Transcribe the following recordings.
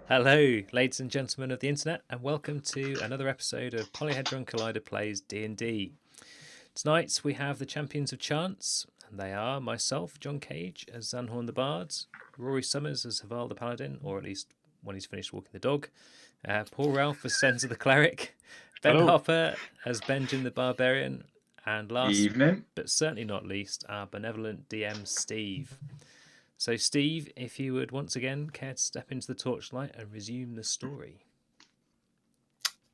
Hello, ladies and gentlemen of the internet, and welcome to another episode of Polyhedron Collider Plays D&D. Tonight we have the Champions of Chance, and they are myself, John Cage, as Xanhorn the Bard, Rory Summers as Havarl the Paladin, or at least when he's finished walking the dog, Paul Ralph as Cenza the Cleric, Ben Hello. Hopper as Benjin the Barbarian, and last Evening. but certainly not least, our benevolent DM Steve. So, Steve, if you would once again care to step into the torchlight and resume the story.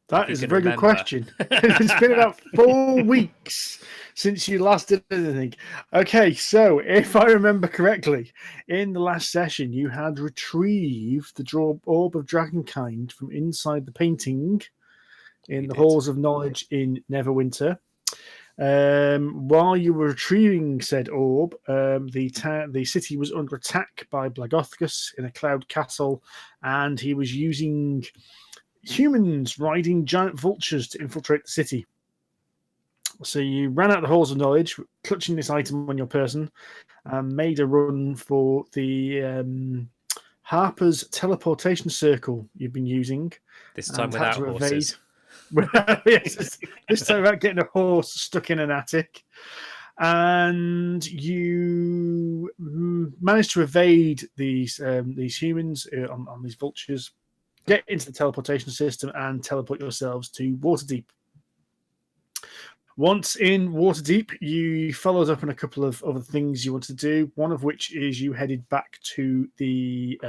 That is a very good question. It's been about 4 weeks since you last did anything. Okay, so if I remember correctly, in the last session you had retrieved the orb of dragonkind from inside the painting in the halls of knowledge in Neverwinter. While you were retrieving said orb, the city was under attack by Blagothgus in a cloud castle, and he was using humans riding giant vultures to infiltrate the city. So you ran out the halls of knowledge, clutching this item on your person, and made a run for the Harper's teleportation circle you've been using. This time without horses. Yes, this time about getting a horse stuck in an attic, and you managed to evade these humans on these vultures, get into the teleportation system, and teleport yourselves to Waterdeep. Once in Waterdeep, you followed up on a couple of other things you wanted to do. One of which is you headed back to the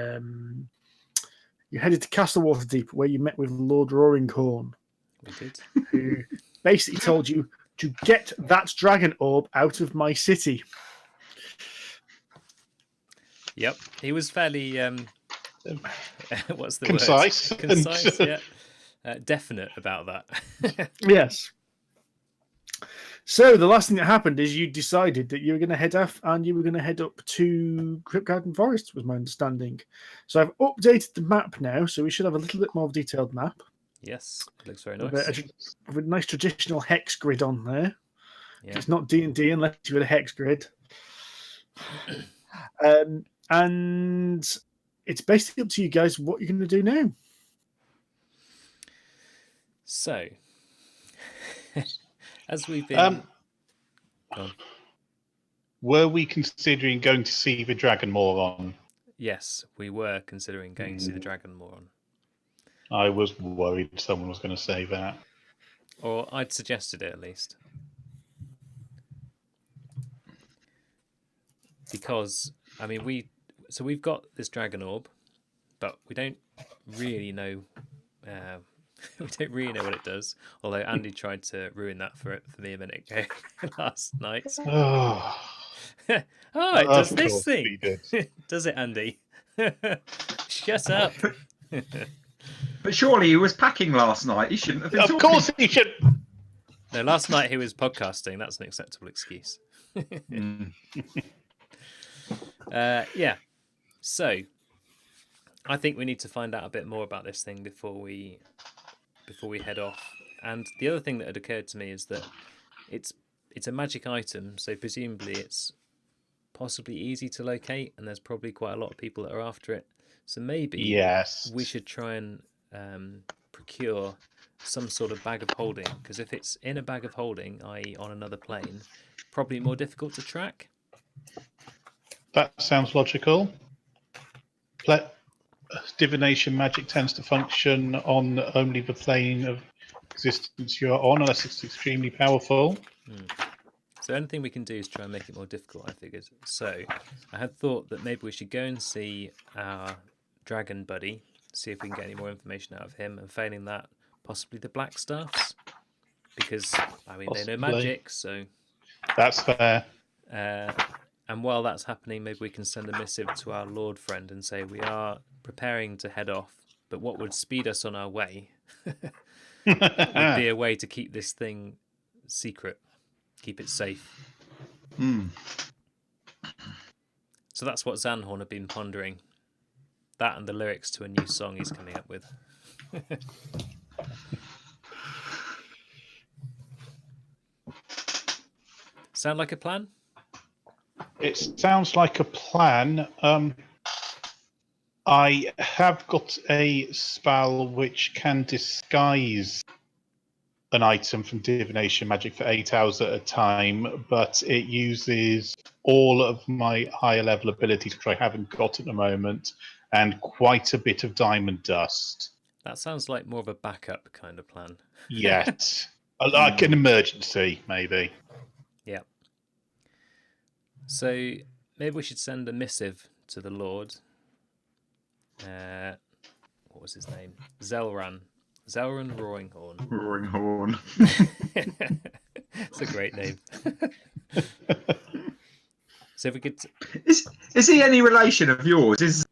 you headed to Castle Waterdeep, where you met with Lord Roringhorn. We did. Who basically told you to get that dragon orb out of my city. Yep, he was fairly what's the concise. Word? Concise, yeah, definite about that. Yes. So the last thing that happened is you decided that you were going to head off and you were going to head up to Cryptgarden Forest, was my understanding. So I've updated the map now, so we should have a little bit more detailed map. Yes, it looks very nice. With a nice traditional hex grid on there. Yeah. It's not D&D unless you're with a hex grid. And it's basically up to you guys what you're going to do now. So, as we've been... Were we considering going to see the Dragon Moron? Yes, we were considering going to see the Dragon Moron. I was worried someone was going to say that. Or I'd suggested it at least. Because, I mean, we've got this dragon orb, but we don't really know we don't really know what it does. Although Andy tried to ruin that for me a minute ago last night. Oh, it does this thing. He did. Does it, Andy? Shut up. But surely he was packing last night. He shouldn't have been talking. Of course he should. No, last night he was podcasting. That's an acceptable excuse. Yeah. So, I think we need to find out a bit more about this thing before we head off. And the other thing that had occurred to me is that it's a magic item, so presumably it's possibly easy to locate, and there's probably quite a lot of people that are after it. So maybe we should try and procure some sort of bag of holding, because if it's in a bag of holding, i.e. on another plane, probably more difficult to track. That sounds logical. Divination magic tends to function on only the plane of existence you're on, unless it's extremely powerful. So anything we can do is try and make it more difficult, I figured. So I had thought that maybe we should go and see our dragon buddy, see if we can get any more information out of him, and failing that, possibly the Blackstaffs, because I mean they know magic, so that's fair. And while that's happening, maybe we can send a missive to our Lord friend and say we are preparing to head off, but what would speed us on our way would be a way to keep this thing secret, keep it safe. So that's what Xanhorn had been pondering. That and the lyrics to a new song he's coming up with. Sound like a plan? It sounds like a plan. I have got a spell which can disguise an item from divination magic for 8 hours at a time, but it uses all of my higher level abilities, which I haven't got at the moment, and quite a bit of diamond dust. That sounds like more of a backup kind of plan. Yes. Like an emergency, maybe. Yeah. So maybe we should send a missive to the Lord. What was his name? Zelran Roaringhorn. Roaring horn. It's a great name. So if we could... Is he any relation of yours? Is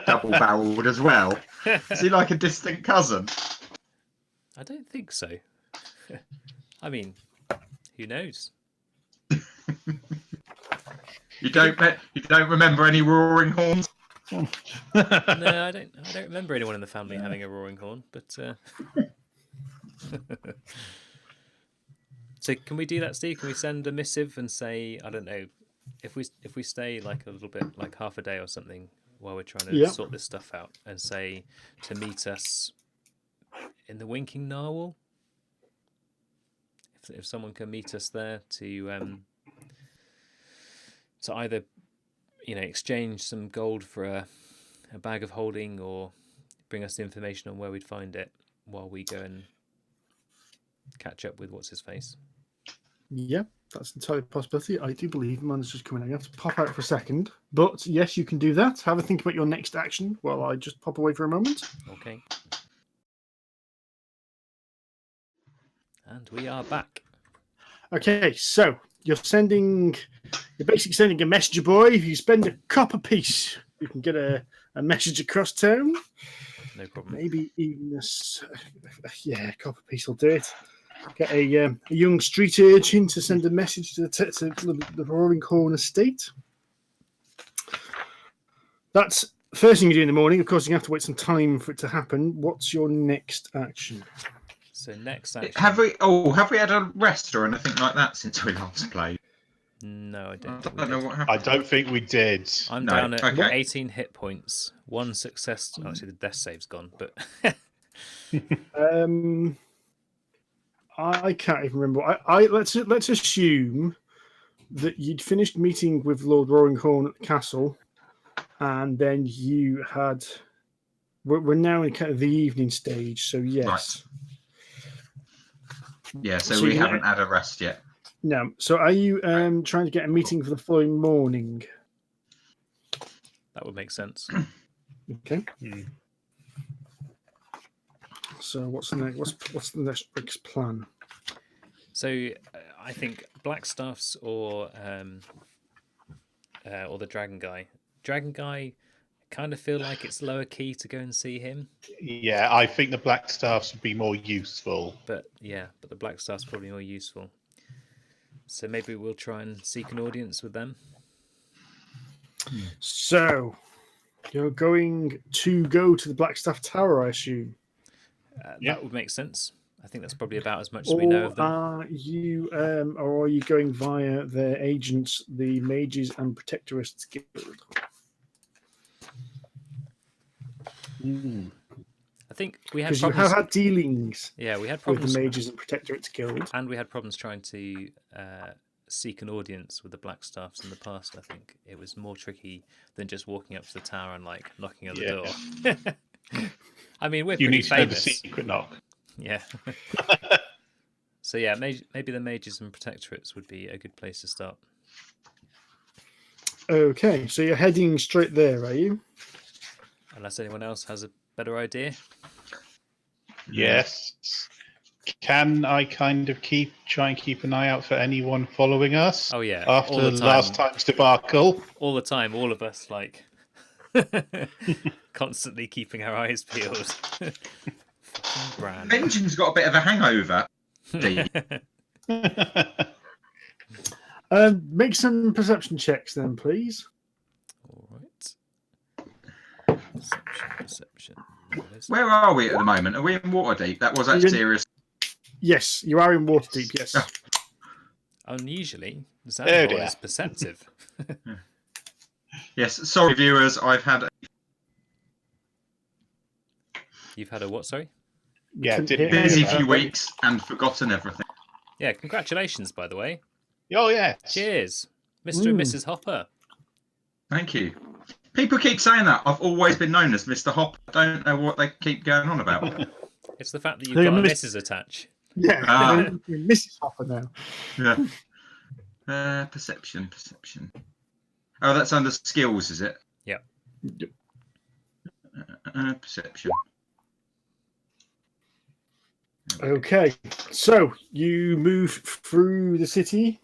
double-barreled as well? Is he like a distant cousin? I don't think so. I mean, who knows? You don't remember any roaring horns? No, I don't remember anyone in the family having a roaring horn, but so can we do that, Steve? Can we send a missive and say, I don't know, if we stay like a little bit, like half a day or something, while we're trying to sort this stuff out, and say to meet us in the Winking Narwhal? If someone can meet us there to either, exchange some gold for a bag of holding, or bring us the information on where we'd find it while we go and catch up with what's his face. Yeah, that's entirely a possibility. I do believe man's just coming in. I have to pop out for a second, but yes, you can do that. Have a think about your next action while I just pop away for a moment. Okay. And we are back. Okay, so you're basically sending a messenger boy. If you spend a copper piece, you can get a message across town. No problem. Maybe even a copper piece will do it. Get a young street urchin to send a message to the Roaring Horn estate. That's the first thing you do in the morning. Of course, you have to wait some time for it to happen. What's your next action? So next action... Have we had a rest or anything like that since we last played? No, I don't. I don't know what happened. I don't think we did. I'm down at 18 hit points. One success. Oh, actually, the death save's gone, but... I can't even remember. Let's assume that you'd finished meeting with Lord Roaringhorn at the castle, and then you had... We're now in kind of the evening stage, so yes. Right. Yeah, so we haven't had a rest yet. No. So are you trying to get a meeting for the following morning? That would make sense. Okay. So what's the next week's plan? So I think Blackstaff's or the Dragon Guy. Dragon Guy, kind of feel like it's lower key to go and see him. Yeah, I think the Blackstaffs would be more useful. But the Blackstaff's probably more useful. So maybe we'll try and seek an audience with them. So you're going to go to the Blackstaff Tower, I assume. That would make sense. I think that's probably about as much as we know of them. Are you going via their agents, the Mages and Protectorists Guild? I think we had because you problems. have had dealings. Yeah, we had with problems the Mages and Protectorates Guild, and we had problems trying to seek an audience with the Blackstaffs in the past. I think it was more tricky than just walking up to the tower and like knocking on the door. I mean, we're pretty famous. You need to know the secret knock. Yeah. So yeah, maybe the Mages and Protectorates would be a good place to start. Okay, so you're heading straight there, are you? Unless anyone else has a better idea. Yes. Can I kind of try and keep an eye out for anyone following us? Oh yeah. After the last time's debacle. All the time, all of us like constantly keeping our eyes peeled. Brand. Benjin's got a bit of a hangover. Make some perception checks then, please. All right. Perception. Where are we at the moment? Are we in Waterdeep? That was that serious. Yes, you are in Waterdeep, yes. Unusually, Xanhorn is perceptive. Yes, sorry viewers, I've had a You've had a what? Sorry. Yeah, didn't Busy hear few that. weeks and forgotten everything. Yeah, congratulations, by the way. Oh, yes. Cheers, Mr. and Mrs. Hopper. Thank you. People keep saying that. I've always been known as Mr. Hop. I don't know what they keep going on about. It's the fact that you've They're got a Miss- Mrs. attach. Yeah, Ah. Mrs. Hopper now. Yeah. Perception. Oh, that's under skills, is it? Yeah. Perception. Okay, so you move through the city,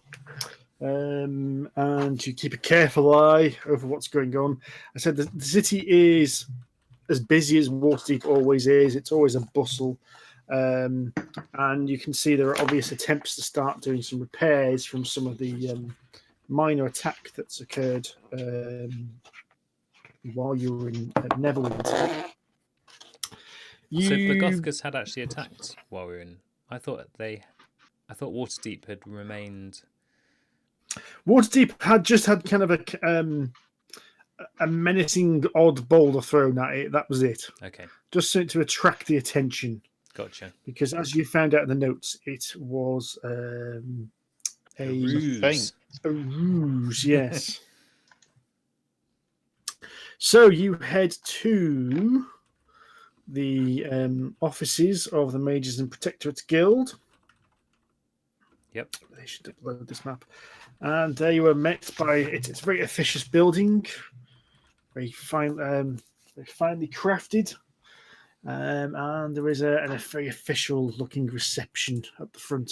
and you keep a careful eye over what's going on. I said the city is as busy as Waterdeep always is. It's always a bustle, and you can see there are obvious attempts to start doing some repairs from some of the minor attack that's occurred while you were in Neverwinter. So the Gothkas had actually attacked while we were in. I thought Waterdeep had remained. Waterdeep had just had kind of a menacing odd boulder thrown at it. That was it. Okay, Just so to attract the attention. gotcha. Because as you found out in the notes, it was a Ruse. ruse, yes. So you head to the offices of the Mages and Protectorates Guild. Yep. They should upload this map. And they were met by it's a very officious building, very fine, very finely crafted. And there is a very official looking reception at the front.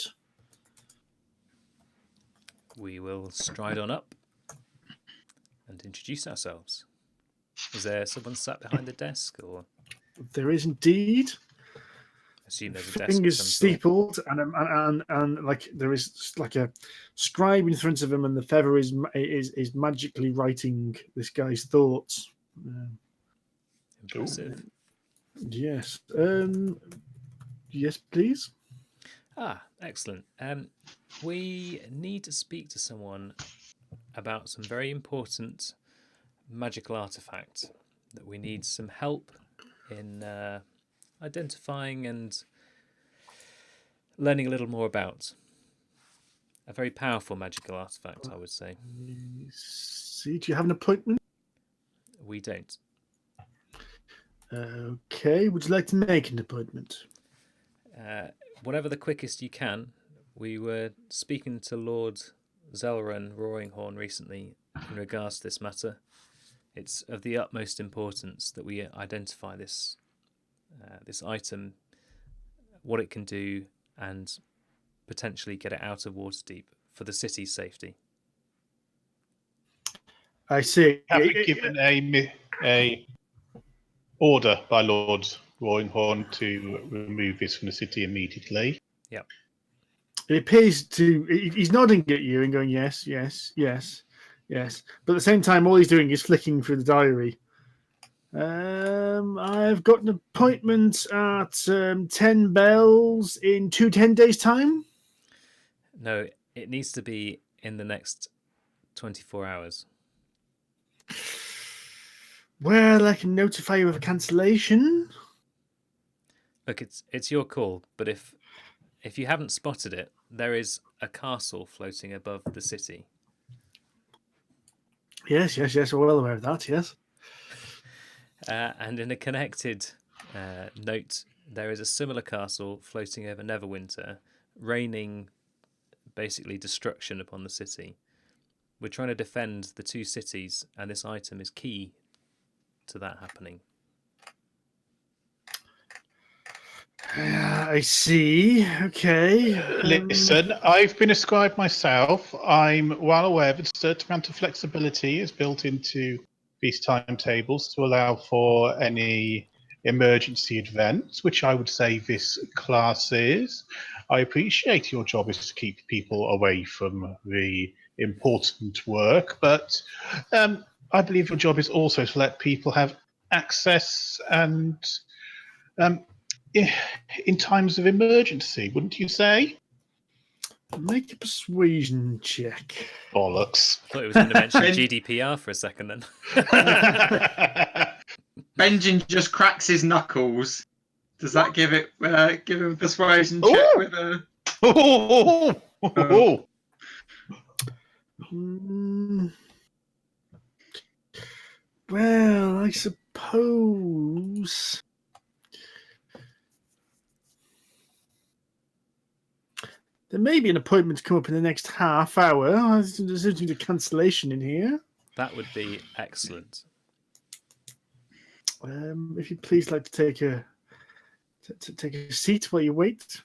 We will stride on up and introduce ourselves. Is there someone sat behind the desk, or There is indeed. assume there's a desk? Fingers of some sort? steepled, and like there is like a scribe in front of him, and the feather is magically writing this guy's thoughts. Impressive. Yes. Yes, please. Ah, excellent. We need to speak to someone about some very important magical artifact that we need some help in identifying and learning a little more about. A very powerful magical artifact, I would say. See, do you have an appointment? We don't. Okay. Would you like to make an appointment? Whatever the quickest you can. We were speaking to Lord Xanhorn Roaringhorn recently in regards to this matter. It's of the utmost importance that we identify this item, what it can do, and potentially get it out of Waterdeep for the city's safety. I see. Have we given a order by Lord Roaringhorn to remove this from the city immediately? Yep. It appears to. He's nodding at you and going, yes, yes, yes, yes. But at the same time, all he's doing is flicking through the diary. I've got an appointment at 10 bells in 10 days' time. No, it needs to be in the next 24 hours. Well, I can notify you of a cancellation. Look, it's your call, but if you haven't spotted it, there is a castle floating above the city. Yes, yes, yes. We're well aware of that, yes. And in a connected note, there is a similar castle floating over Neverwinter, raining basically destruction upon the city. We're trying to defend the two cities, and this item is key to that happening. I see. Okay. Listen, I've been a scribe myself. I'm well aware that a certain amount of flexibility is built into these timetables to allow for any emergency events, which I would say this class is. I appreciate your job is to keep people away from the important work, but I believe your job is also to let people have access and in times of emergency, wouldn't you say? Make a persuasion check. Bollocks. I thought it was going to mention GDPR for a second then. Benjin just cracks his knuckles Does that give him a persuasion check Ooh. with a? Oh. Well, I suppose. There may be an appointment to come up in the next half hour. There's a cancellation in here. That would be excellent. If you'd please like to take a seat while you wait.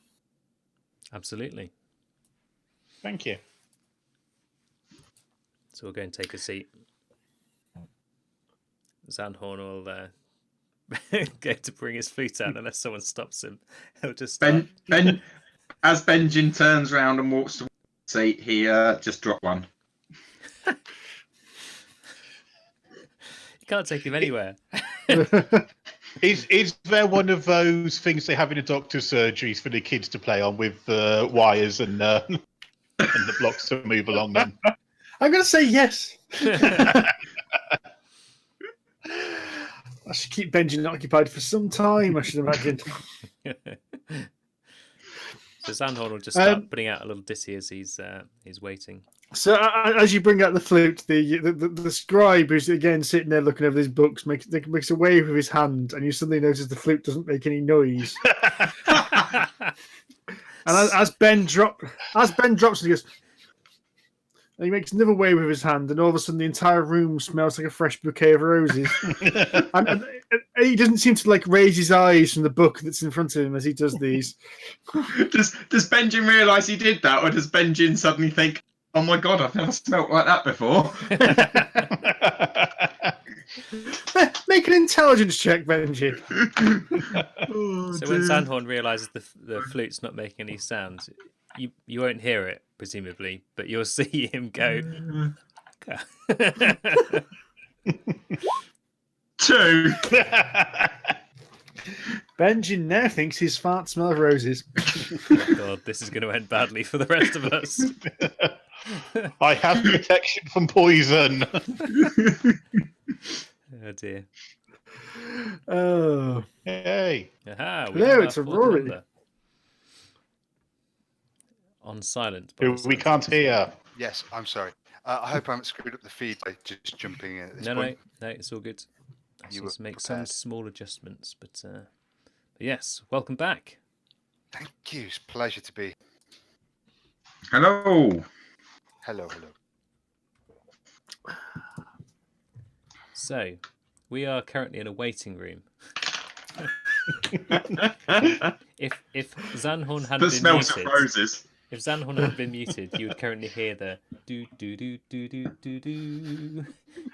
Absolutely. Thank you. So we'll go and take a seat. Xanhorn will go to bring his flute out unless someone stops him. He'll just start. As Benjin turns around and walks to the seat, he just dropped one. You can't take him anywhere. Is there one of those things they have in a doctor's surgeries for the kids to play on with wires and the blocks to move along them? I'm going to say yes. I should keep Benjin occupied for some time, I should imagine. So Xanhorn will just start putting out a little ditty as he's waiting. So as you bring out the flute, the scribe who's again sitting there looking over his books makes a wave with his hand, and you suddenly notice the flute doesn't make any noise. And as Ben drops, he goes, and he makes another wave with his hand, and all of a sudden the entire room smells like a fresh bouquet of roses. and he doesn't seem to raise his eyes from the book that's in front of him as he does these. Does Benjin realise he did that, or does Benjin suddenly think, "Oh my god, I've never smelt like that before"? Make an intelligence check, Benjin. So when Xanhorn realises the flute's not making any sound, you won't hear it, presumably, but you'll see him go. 2. Benjin now thinks his farts smell of roses. Oh God, this is going to end badly for the rest of us. I have protection from poison. Oh dear. Oh. Hey. Aha, Hello, it's a Rory. On silent. We can't hear. Yes, I'm sorry. I hope I haven't screwed up the feed by just jumping in at this No, point. no, it's all good. You Let's were make some prepared. small adjustments, but yes, welcome back. Thank you. It's a pleasure to be. Hello. Hello. So, we are currently in a waiting room. If Xanhorn hadn't That been smells of muted, roses. if Xanhorn hadn't been muted, you would currently hear the do do do do do do do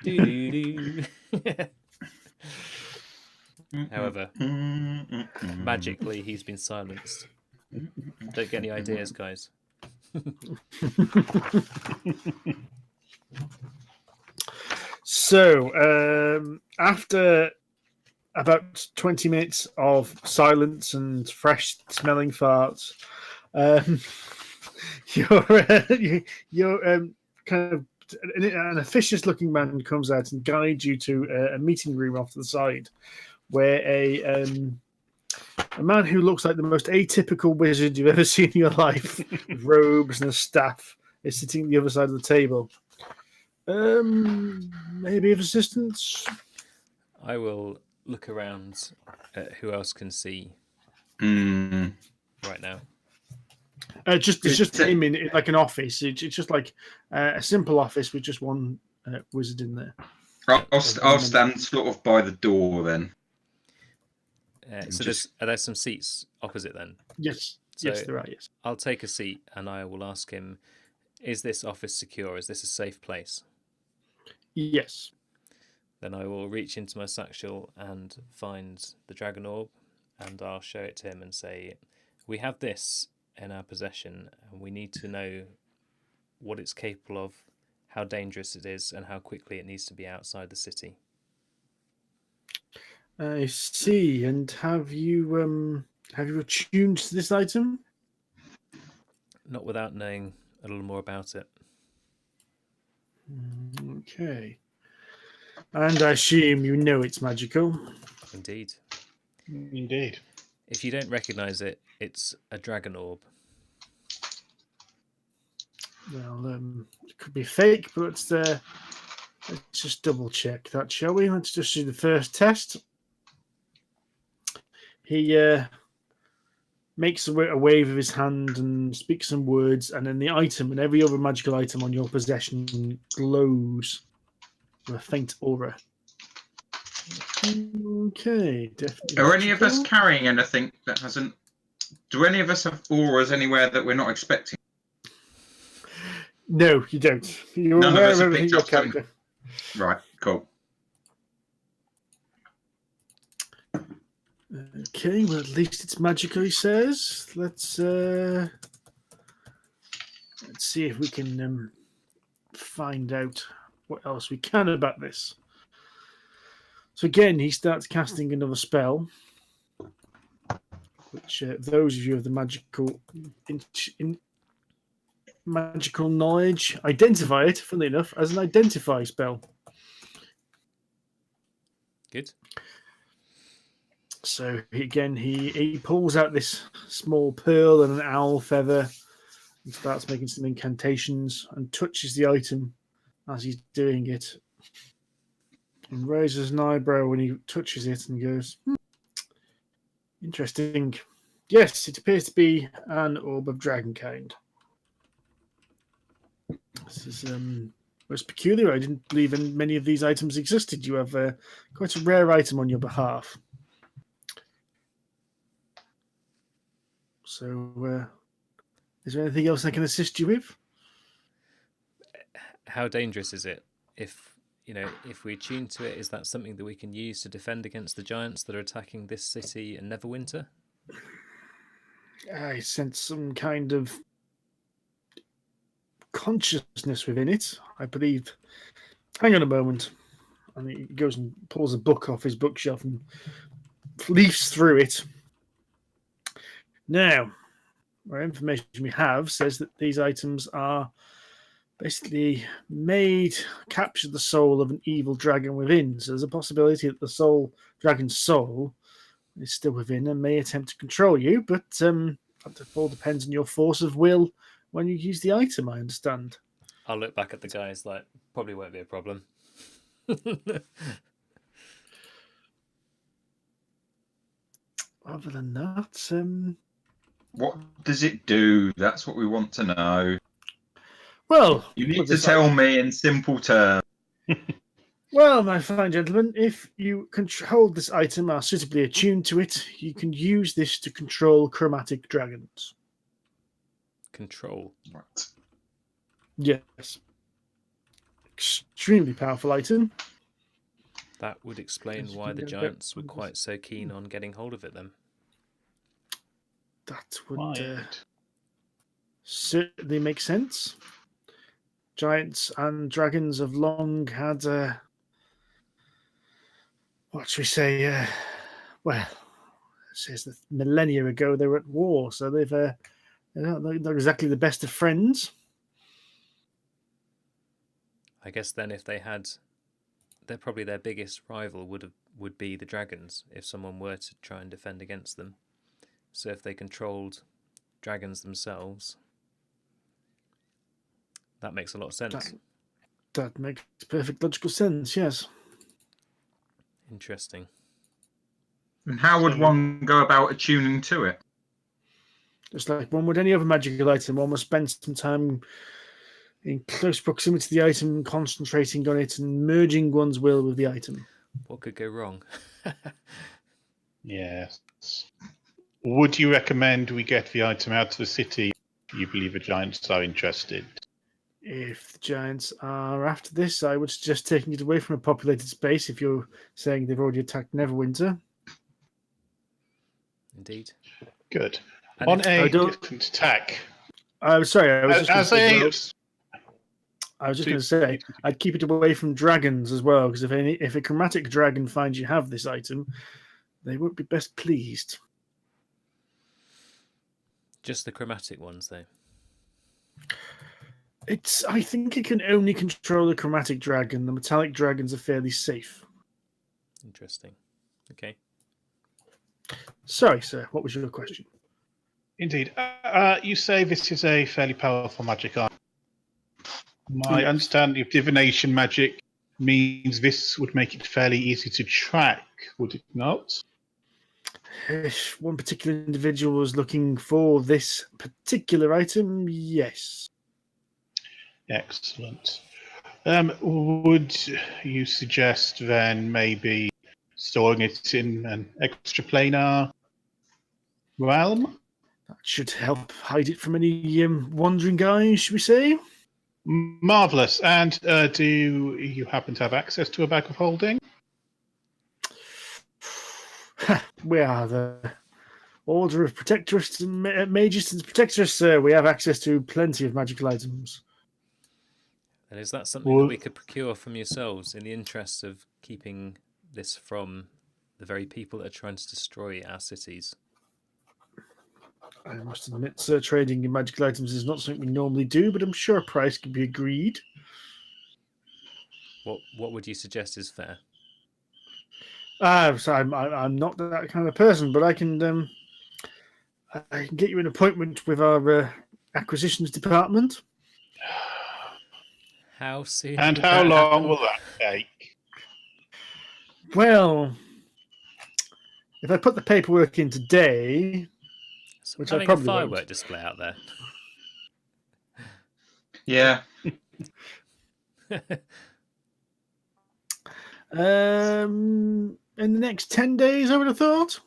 do do. However, magically he's been silenced. Don't get any ideas, guys. So, after about 20 minutes of silence and fresh smelling farts, you're kind of an officious looking man comes out and guides you to a meeting room off to the side, where a man who looks like the most atypical wizard you've ever seen in your life, with robes and a staff, is sitting at the other side of the table. Maybe of assistance. I will look around at who else can see right now. It's just him in like an office. It's just like a simple office with just one wizard in there. I'll stand sort of by the door then. So are there some seats opposite then? Yes. So yes, there are. Yes. I'll take a seat and I will ask him, is this office secure? Is this a safe place? Yes. Then I will reach into my satchel and find the dragon orb, and I'll show it to him and say, we have this in our possession and we need to know what it's capable of, how dangerous it is, and how quickly it needs to be outside the city. I see. And have you attuned to this item? Not without knowing a little more about it. Okay. And I assume you know it's magical. Indeed. Indeed. If you don't recognise it, it's a dragon orb. Well, it could be fake, but let's just double check that, shall we? Let's just do the first test. He makes a wave of his hand and speaks some words, and then the item and every other magical item on your possession glows with a faint aura. Okay, definitely. Are any of us carrying anything that hasn't? Do any of us have auras anywhere that we're not expecting? No, you don't. You're None of aware us of have everything picked your up character. Right, cool. Okay, well, at least it's magical, he says. Let's see if we can find out what else we can about this. So again, he starts casting another spell, which those of you of the magical knowledge identify it, funnily enough, as an identify spell. Good. So again, he pulls out this small pearl and an owl feather and starts making some incantations and touches the item as he's doing it. And raises an eyebrow when he touches it and goes, interesting. Yes, it appears to be an orb of dragonkind. This is most peculiar. I didn't believe many of these items existed. You have quite a rare item on your behalf. So, is there anything else I can assist you with? How dangerous is it? If we tune to it, is that something that we can use to defend against the giants that are attacking this city in Neverwinter? I sense some kind of consciousness within it, I believe. Hang on a moment. And he goes and pulls a book off his bookshelf and leafs through it. Now, our information we have says that these items are basically capture the soul of an evil dragon within. So there's a possibility that the dragon's soul is still within and may attempt to control you, but that all depends on your force of will when you use the item, I understand. I'll look back at the guys like, probably won't be a problem. Other than that, What does it do? That's what we want to know. well, You need to tell me in simple terms. Well, my fine gentleman, if you hold this item, are suitably attuned to it, you can use this to control chromatic dragons. Control. Right. Yes. Extremely powerful item. That would explain why the giants were quite so keen on getting hold of it then. That would certainly make sense. Giants and dragons have long had, what should we say? Well, it says that millennia ago they were at war, so they're not exactly the best of friends. I guess then if they had, probably their biggest rival would be the dragons if someone were to try and defend against them. So if they controlled dragons themselves, that makes a lot of sense. That makes perfect logical sense, yes. Interesting. And how would one go about attuning to it? Just like one would any other magical item, one must spend some time in close proximity to the item, concentrating on it and merging one's will with the item. What could go wrong? Yes. Would you recommend we get the item out to the city if you believe the giants are interested? If the giants are after this, I would suggest taking it away from a populated space if you're saying they've already attacked Neverwinter. Indeed. Good. And On a different tack. I'm sorry, I was just going to say I'd keep it away from dragons as well, because if a chromatic dragon finds you have this item, they won't be best pleased. Just the chromatic ones, though. I think it can only control the chromatic dragon. The metallic dragons are fairly safe. Interesting. Okay. Sorry, sir. What was your question? Indeed. You say this is a fairly powerful magic item. My Yes. understanding of divination magic means this would make it fairly easy to track, would it not? If one particular individual was looking for this particular item, yes. Excellent. Would you suggest then maybe storing it in an extraplanar realm? That should help hide it from any wandering eyes, should we say? Marvelous. And do you happen to have access to a bag of holding? We are the Order of Protectorists and Mages and Protectorists, sir. We have access to plenty of magical items. And is that something that we could procure from yourselves in the interest of keeping this from the very people that are trying to destroy our cities? I must admit, sir, trading in magical items is not something we normally do, but I'm sure a price can be agreed. What would you suggest is fair? So I'm not that kind of person, but I can get you an appointment with our acquisitions department. How soon? And would how that long happen? will that take? Well, if I put the paperwork in today, So which I having probably a firework won't. display out there. Yeah. in the next 10 days, I would have thought.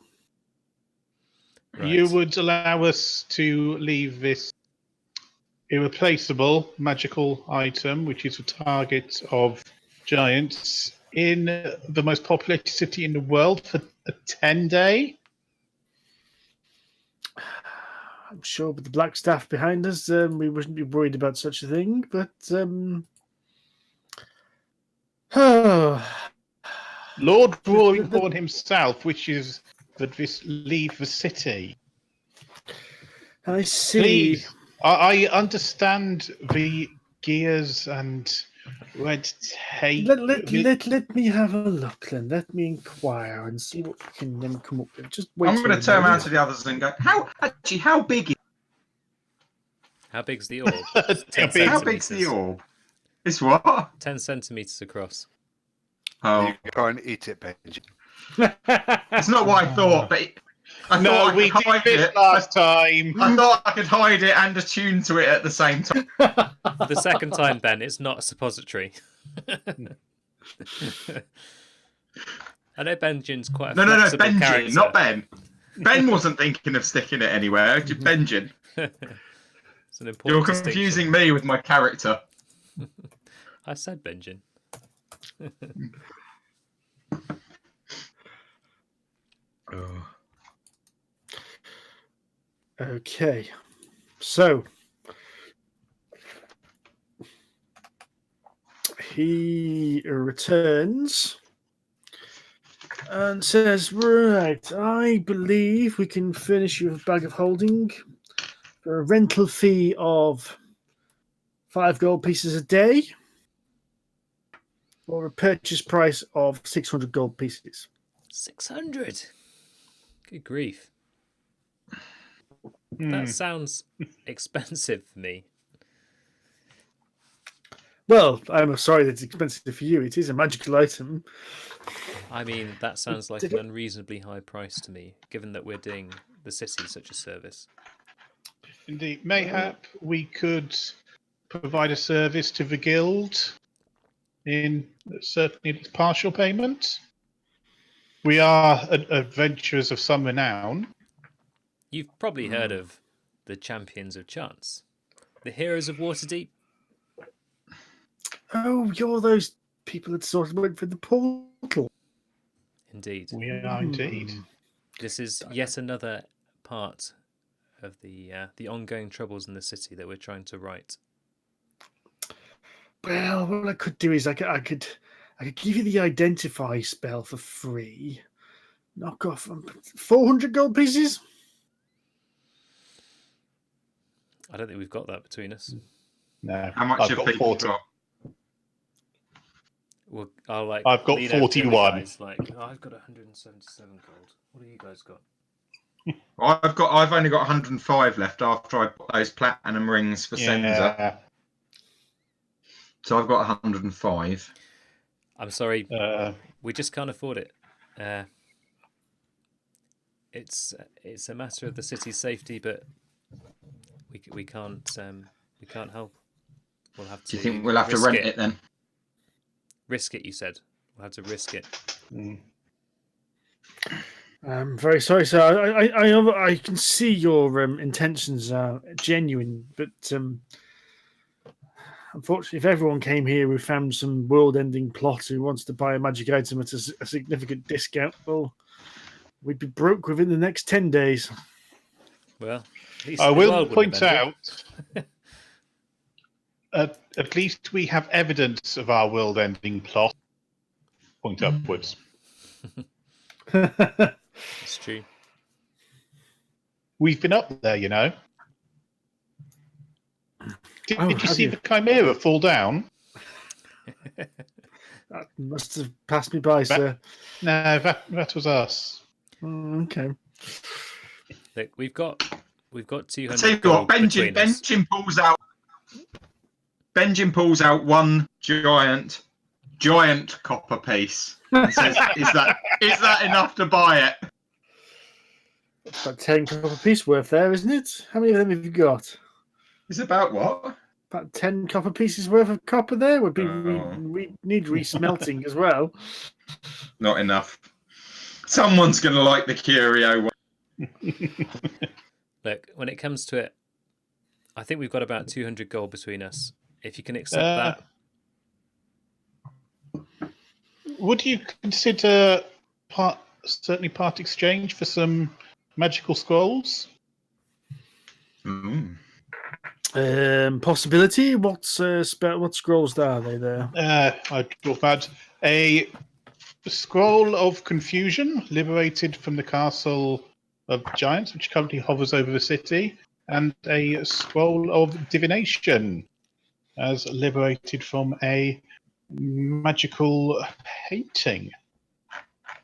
Right. You would allow us to leave this irreplaceable magical item, which is a target of giants, in the most populated city in the world for a 10-day? I'm sure with the black staff behind us, we wouldn't be worried about such a thing, but Lord Roaringhorn himself wishes that this leave the city. I see. Please, I understand the gears and red tape. Let me have a look then. Let me inquire and see what we can then come up with. Just wait. I'm going to turn around to the others and go, how big How big's the orb? How 10 big- how big's the centimetres. orb? It's what? 10 centimetres across. Oh, You try and eat it, Benjin. it's not what I thought, but I No, thought I we could did hide this it. last time. I thought I could hide it and attune to it at the same time. The second time, Ben, it's not a suppository. I know Benjin's quite a No, flexible Benjin, character. not Ben. Ben wasn't thinking of sticking it anywhere. Just Benjin. It's an important You're distinction. confusing me with my character. I said Benjin. Okay, so he returns and says, "Right, I believe we can furnish you a bag of holding for a rental fee of 5 gold pieces a day, or a purchase price of 600 gold pieces." 600. Good grief. That sounds expensive for me. Well, I'm sorry that it's expensive for you. It is a magical item. I mean, that sounds like an unreasonably high price to me, given that we're doing the city such a service. Indeed, mayhap we could provide a service to the guild in certainly partial payment. We are adventurers of some renown. You've probably heard of the Champions of Chance, the Heroes of Waterdeep. Oh, you're those people that sort of went for the portal. Indeed. We are indeed. This is yet another part of the ongoing troubles in the city that we're trying to right. Well, what I could do is I could give you the identify spell for free. Knock off 400 gold pieces. I don't think we've got that between us. No, How much I've have got people 40. got? Well, I'll I've got lean over to the 41. guys, like, I've got 177 gold. What have you guys got? I've only got 105 left after I put those platinum rings for Cenza. Yeah. So I've got 105. I'm sorry, we just can't afford it. It's a matter of the city's safety, but we can't help. We'll have to. Do you think we'll have to rent it then? Risk it, you said. We'll have to risk it. I'm very sorry, sir. I can see your intentions are genuine, but unfortunately, if everyone came here who found some world-ending plot who wants to buy a magic item at a significant discount, well, we'd be broke within the next 10 days. Well, I will point out, at least we have evidence of our world-ending plot. Point upwards. It's true. We've been up there, you know. Did you see you? the Chimera fall down? That must have passed me by, sir. No, that was us. Okay. Look, we've got 200. I'll tell you what, Benjin pulls out one giant copper piece and says, "Is that enough to buy it?" About 10 copper piece worth there, isn't it? How many of them have you got? It's about what? About 10 copper pieces worth of copper there would be. Oh. We need resmelting as well. Not enough. Someone's going to like the curio one. Look, when it comes to it, I think we've got about 200 gold between us. If you can accept that. Would you consider certainly part exchange for some magical scrolls? Possibility. What scrolls are they there? I talk about a scroll of confusion liberated from the castle of giants, which currently hovers over the city, and a scroll of divination, as liberated from a magical painting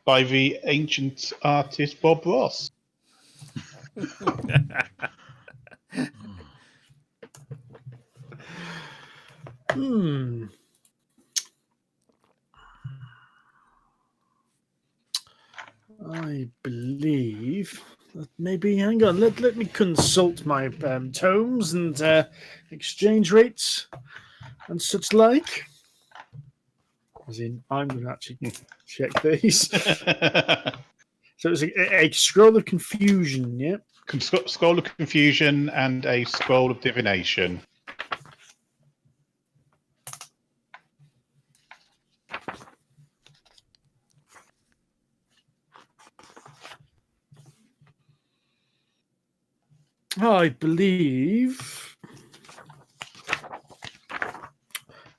by the ancient artist Bob Ross. I believe that maybe. Hang on. Let me consult my tomes and exchange rates and such like. As in, I'm going to actually check these. So it's a scroll of confusion, yeah? Scroll of confusion and a scroll of divination. I believe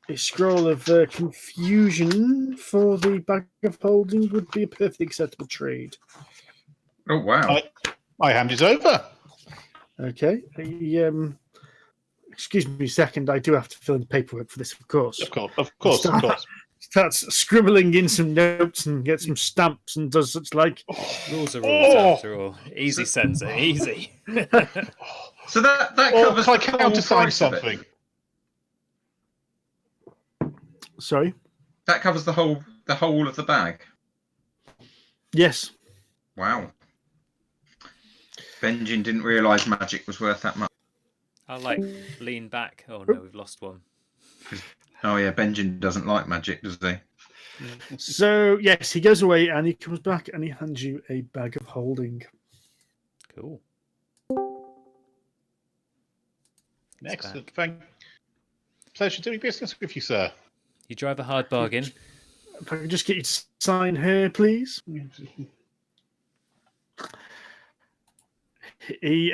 a scroll of confusion for the bag of holding would be a perfectly acceptable trade. Oh, wow. My hand is over. Okay. Excuse me a second. I do have to fill in the paperwork for this, of course. Of course. Starts scribbling in some notes and gets some stamps and does such like. Rules are rules after all. Easy, Cenza, easy. So that covers. If I countersign something. Sorry. That covers the whole of the bag. Yes. Wow. Benjin didn't realise magic was worth that much. I'll lean back. Oh no, we've lost one. Oh yeah, Benjin doesn't like magic, does he? So yes, he goes away and he comes back and he hands you a bag of holding. Cool. Excellent. Pleasure doing business with you, sir. You drive a hard bargain. If I can just get you to sign here, please. He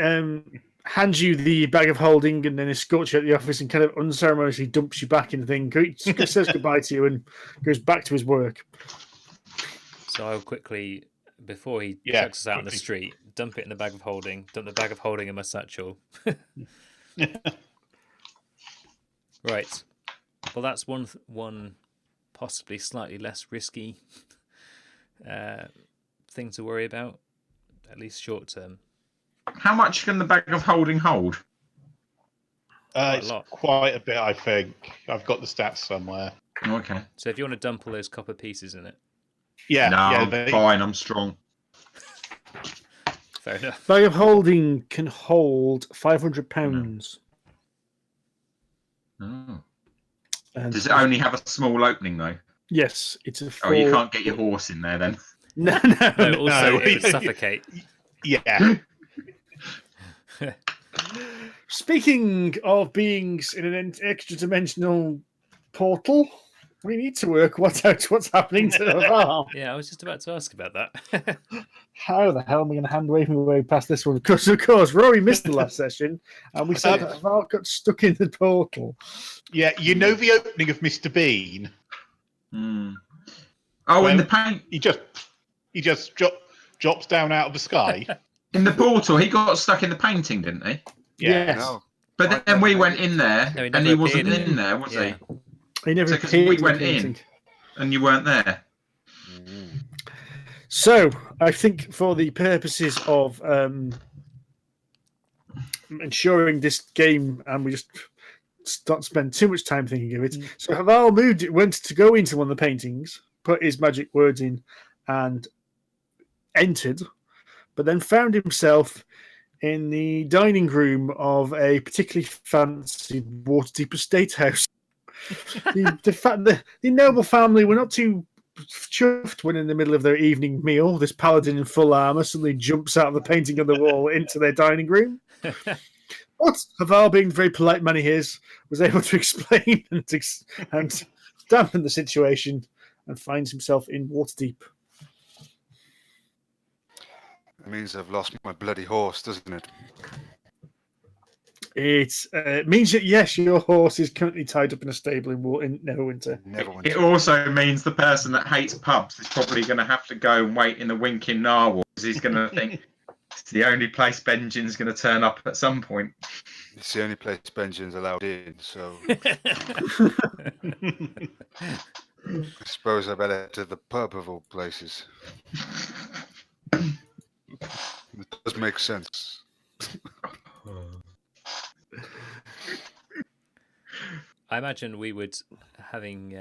hands you the bag of holding and then escorts you at the office and kind of unceremoniously dumps you back in the thing. Says goodbye to you and goes back to his work. So I'll quickly, before he chucks us out on the street, dump it in the bag of holding, dump the bag of holding in my satchel. Right. Well, that's one possibly slightly less risky thing to worry about. at least short term. How much can the bag of holding hold? It's lot. quite a bit, I think. I've got the stats somewhere. Okay. So if you want to dump all those copper pieces in it, Yeah, No, yeah. I'm fine. I'm strong. fair enough. Bag of holding can hold £500. Oh. And Does it only have a small opening though? yes, it's a Oh, you four- can't get your horse in there then. No. No, also no. it would suffocate. Yeah. Speaking of beings in an extra-dimensional portal, we need to work out what's happening to Havarl. Yeah, I was just about to ask about that. How the hell am I going to hand wave my way past this one? Because, of course, Rory missed the last session, and we said that Havarl got stuck in the portal. Yeah, you know the opening of Mr. Bean? Hmm. Oh, Well, in the paint, He just drops down out of the sky. in the portal, he got stuck in the painting, didn't he? Yeah. Yes. No. But then we went in there, No, he and never he wasn't appeared in there, was Yeah. He never So 'cause appeared we in the went in. painting. he? And you weren't there. So, I think for the purposes of ensuring this game, and we just not spend too much time thinking of it. So Havarl went to go into one of the paintings, put his magic words in, and entered, but then found himself in the dining room of a particularly fancy Waterdeep estate house. The noble family were not too chuffed when, in the middle of their evening meal, this paladin in full armor suddenly jumps out of the painting on the wall into their dining room. But Havarl, being the very polite man he is, was able to explain and dampen the situation, and finds himself in Waterdeep. It means I've lost my bloody horse, doesn't it? It means that, yes, your horse is currently tied up in a stable in Neverwinter. Never It also means the person that hates pubs is probably going to have to go and wait in the winking narwhal because he's going to think it's the only place Benjin's going to turn up at some point. It's the only place Benjin's allowed in, so I suppose I better head to the pub of all places. It does make sense. I imagine we would, having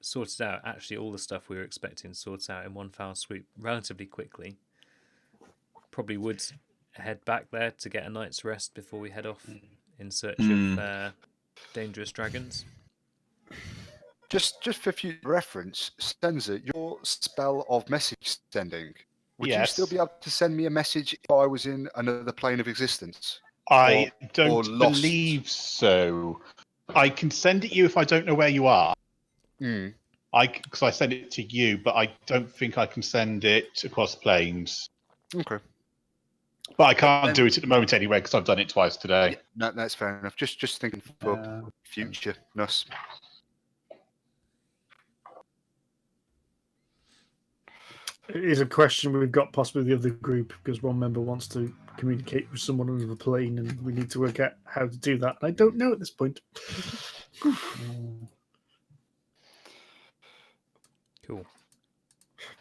sorted out actually all the stuff we were expecting sorted out in one foul swoop relatively quickly, probably would head back there to get a night's rest before we head off in search of dangerous dragons. Just for future reference, Cenza, your spell of message sending, would you still be able to send me a message if I was in another plane of existence? I or don't lost? believe so. I can send it you if I don't know where you are. Because I send it to you, but I don't think I can send it across planes. Okay. But I can't do it at the moment anyway because I've done it twice today. No, that's fair enough. Just thinking for future us. It is a question we've got possibly the other group, because one member wants to communicate with someone on the plane, and we need to work out how to do that. I don't know at this point. Cool.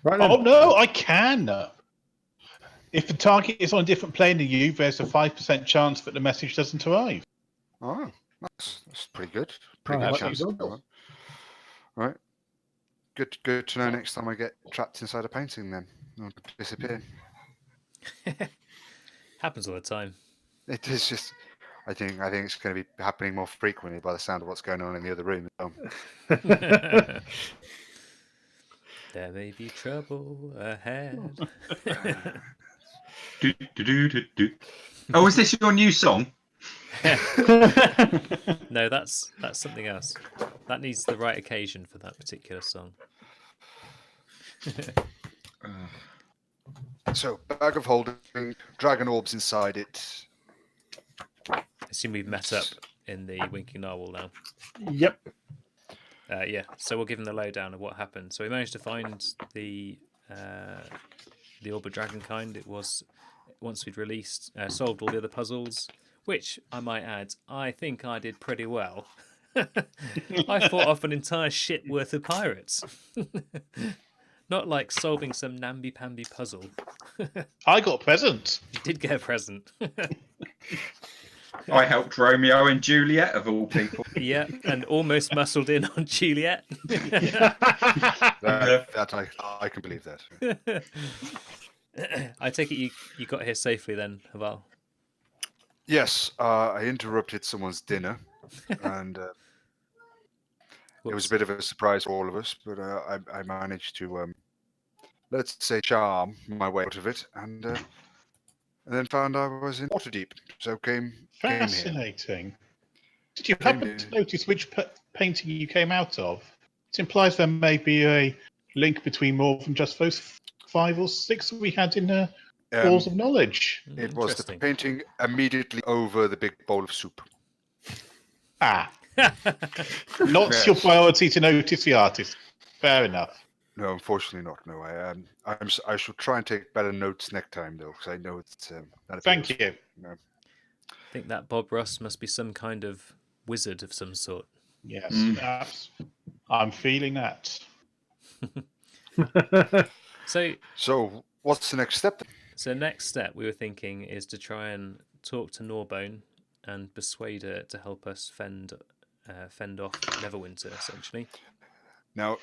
Right then. Oh no, I can. If the target is on a different plane than you, there's a 5% chance that the message doesn't arrive. Oh, that's pretty good. Pretty Oh, good that's chance. good. All right. Good to know next time I get trapped inside a painting then. I'll disappear. Happens all the time. It is just I think it's going to be happening more frequently by the sound of what's going on in the other room. There may be trouble ahead. Oh, is this your new song? No, that's something else. That needs the right occasion for that particular song. So, bag of holding, dragon orbs inside it. I assume we've met up in the Winking Narwhal now. Yep. Yeah, so we'll give him the lowdown of what happened. So we managed to find the Orb of Dragonkind. It was, once we'd solved all the other puzzles, which I might add, I think I did pretty well. I fought off an entire ship worth of pirates. Not like solving some namby-pamby puzzle. I got a present. You did get a present. I helped Romeo and Juliet, of all people. Yeah, and almost muscled in on Juliet. That I can believe that. I take it you got here safely then, Havarl. Yes, I interrupted someone's dinner, and it was a bit of a surprise for all of us. But I managed to, let's say, charm my way out of it, and then found I was in Waterdeep. So came here. Fascinating. Did you happen to notice which painting you came out of? It implies there may be a link between more than just those 5 or 6 we had in Walls of Knowledge. It was the painting immediately over the big bowl of soup. Ah. Not your priority to notice the artist. Fair enough. No, unfortunately not. No, I should try and take better notes next time, though, because I know it's. Thank you. No. I think that Bob Ross must be some kind of wizard of some sort. Yes, perhaps. I'm feeling that. So what's the next step then? So next step we were thinking is to try and talk to Norbone and persuade her to help us fend off Neverwinter, essentially. Now,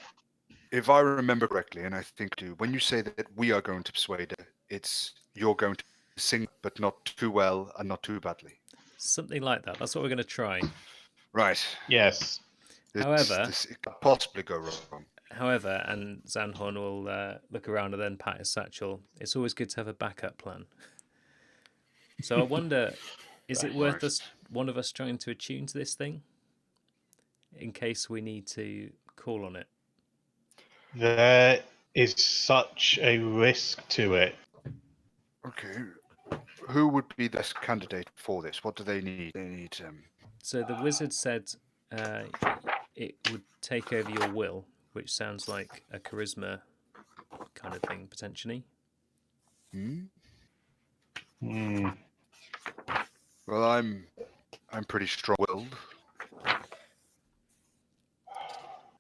if I remember correctly, and I think too, when you say that we are going to persuade her, it's you're going to sing, but not too well and not too badly. Something like that. That's what we're going to try. Right. Yes. However, it could possibly go wrong. However, and Xanhorn will look around and then pat his satchel. It's always good to have a backup plan. So I wonder, is it worth one of us trying to attune to this thing in case we need to call on it? There is such a risk to it. Okay. Who would be the best candidate for this? What do they need? They need. So the wizard said it would take over your will, which sounds like a charisma kind of thing, potentially. Well, I'm pretty strong-willed.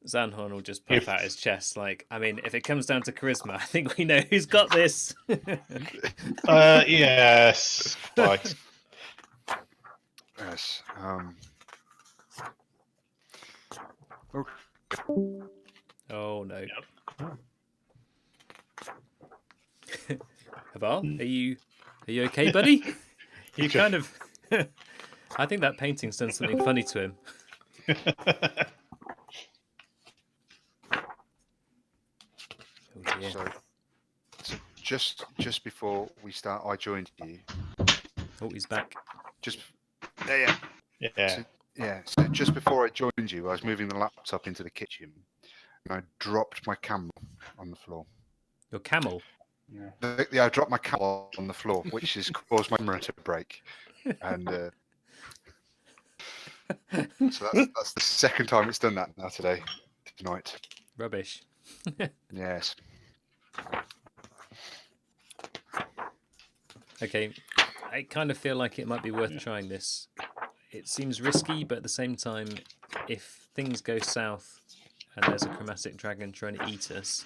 Xanhorn will just puff out his chest, like, I mean, if it comes down to charisma, I think we know who's got this. Yes, right. Yes. Okay. Oh no. Havarl, are you okay, buddy? You kind of. I think that painting's done something funny to him. So just before we start, I joined you. Oh, he's back. Yeah. So just before I joined you, I was moving the laptop into the kitchen, and I dropped my camel on the floor. Your camel? Yeah, I dropped my camel on the floor, which has caused my camera to break, and so that's the second time it's done that now tonight. Rubbish. Yes. Okay, I kind of feel like it might be worth trying this. It seems risky, but at the same time, if things go south and there's a chromatic dragon trying to eat us...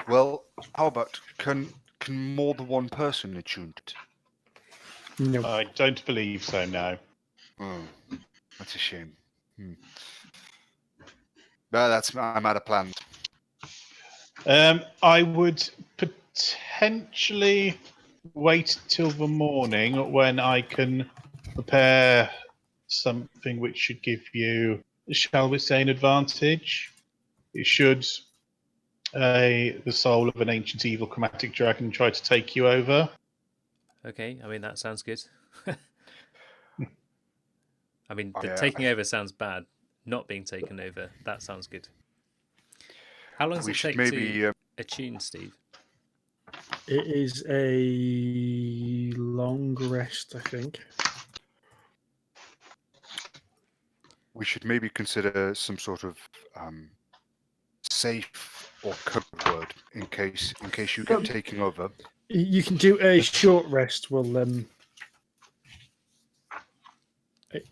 Well, how about, can more than one person attune it? No. I don't believe so, no. That's a shame. But I'm out of plans. I would potentially wait till the morning when I can prepare something which should give you, shall we say, an advantage. It should the soul of an ancient evil chromatic dragon try to take you over. Okay, I mean, that sounds good. I mean, taking over sounds bad. Not being taken over, that sounds good. How long does it take to attune, Steve? It is a long rest, I think. We should maybe consider some sort of safe or code word in case you get taken over. You can do a short rest.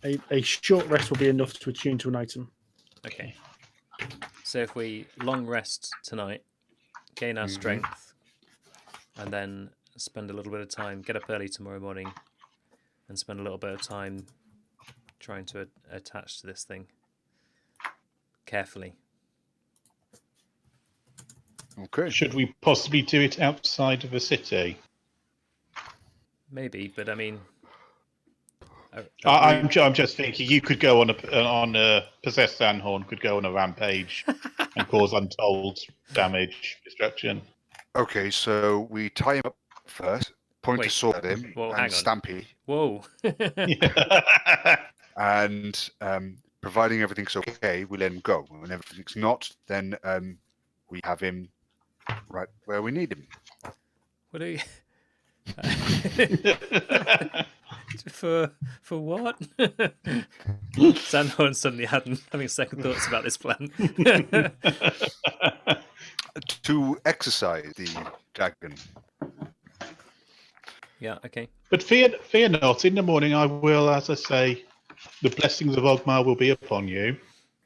A short rest will be enough to attune to an item. Okay. So if we long rest tonight, gain our strength, and then spend a little bit of time, get up early tomorrow morning, and spend a little bit of time trying to attach to this thing carefully. Okay. Should we possibly do it outside of the city? Maybe, but I mean, I'm just thinking you could go on a possessed Xanhorn could go on a rampage and cause untold damage, destruction. Okay, so we tie him up first, point Wait. a sword at him, Well, hang and on. stampede. Whoa. And providing everything's okay, we let him go. When everything's not, then we have him right where we need him. What are you? For what? Xanhorn suddenly having second thoughts about this plan. To exercise the dragon. Yeah, okay. But fear not. In the morning, I will, as I say, the blessings of Ogmar will be upon you.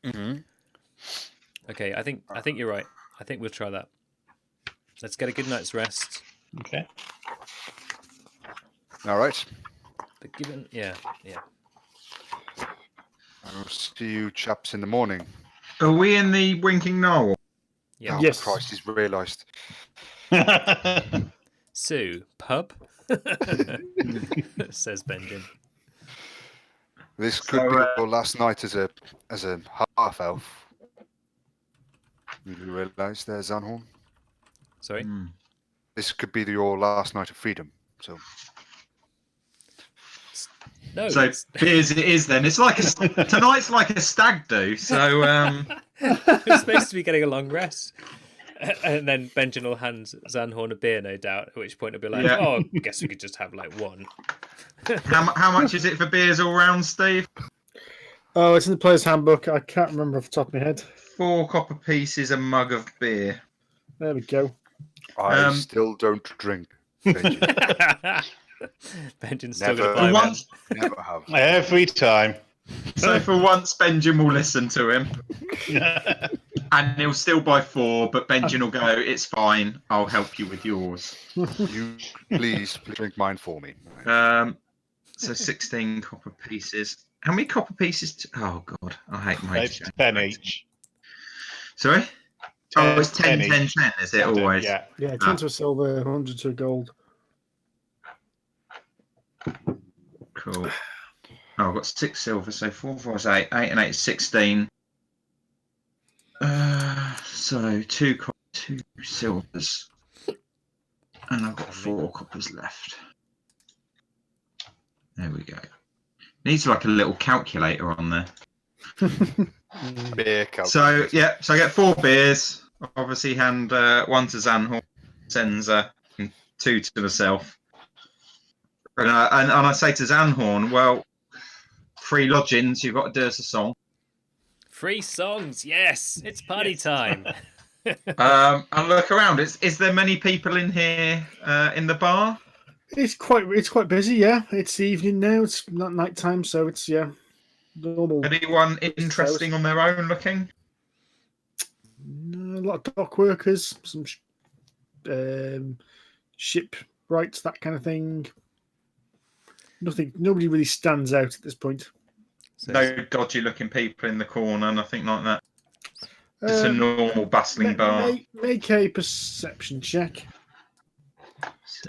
Mm-hmm. Okay, I think you're right. I think we'll try that. Let's get a good night's rest. Okay. All right. But given, yeah. I'll see you chaps in the morning. Are we in the Winking Narwhal? Yeah. Oh, Yes. Christ, he's realised. So, pub? Says Benjin. This could be your last night as a half elf. You realise there, Xanhorn? Sorry? This could be your last night of freedom. So No. So beers it is then. It's like tonight's like a stag do. So It's supposed to be getting a long rest. And then Benjin will hand Xanhorn a beer, no doubt, at which point it'll be like, Yeah. oh, I guess we could just have like one. how much is it for beers all round, Steve? Oh, it's in the player's handbook. I can't remember off the top of my head. 4 copper pieces a mug of beer. There we go. I still don't drink. Benji. Benjin's still Never. going to buy one. Never have. Every time. So for once, Benjin will listen to him, and he'll still buy 4. But Benjin will go, "It's fine. I'll help you with yours." You please drink mine for me. So 16 copper pieces. How many copper pieces? Oh God, I hate my. It's 10 each. Sorry. Oh, it's 10, 10 10, each. 10, is it always? Yeah. Yeah, 10 to a silver, 100 to a gold. Cool. Oh, I've got 6 silver, so 4, 4 is 8. 8 and 8 is 16. So 2 silvers. And I've got 4 coppers left. There we go. Needs like a little calculator on there. Beer cup. So, yeah, so I get 4 beers. Obviously, hand 1 to Xanhorn, Cenza, and 2 to myself. And I say to Xanhorn, well, free lodgings, you've got to do us a song. Free songs, yes! It's party time. And look around. Is there many people in here in the bar? It's quite busy, yeah. It's the evening now. It's not night time, so it's normal. Anyone interesting on their own looking? A lot of dock workers, some shipwrights, that kind of thing. Nobody really stands out at this point. So No dodgy looking people in the corner, nothing like that. It's a normal bustling bar. Make a perception check.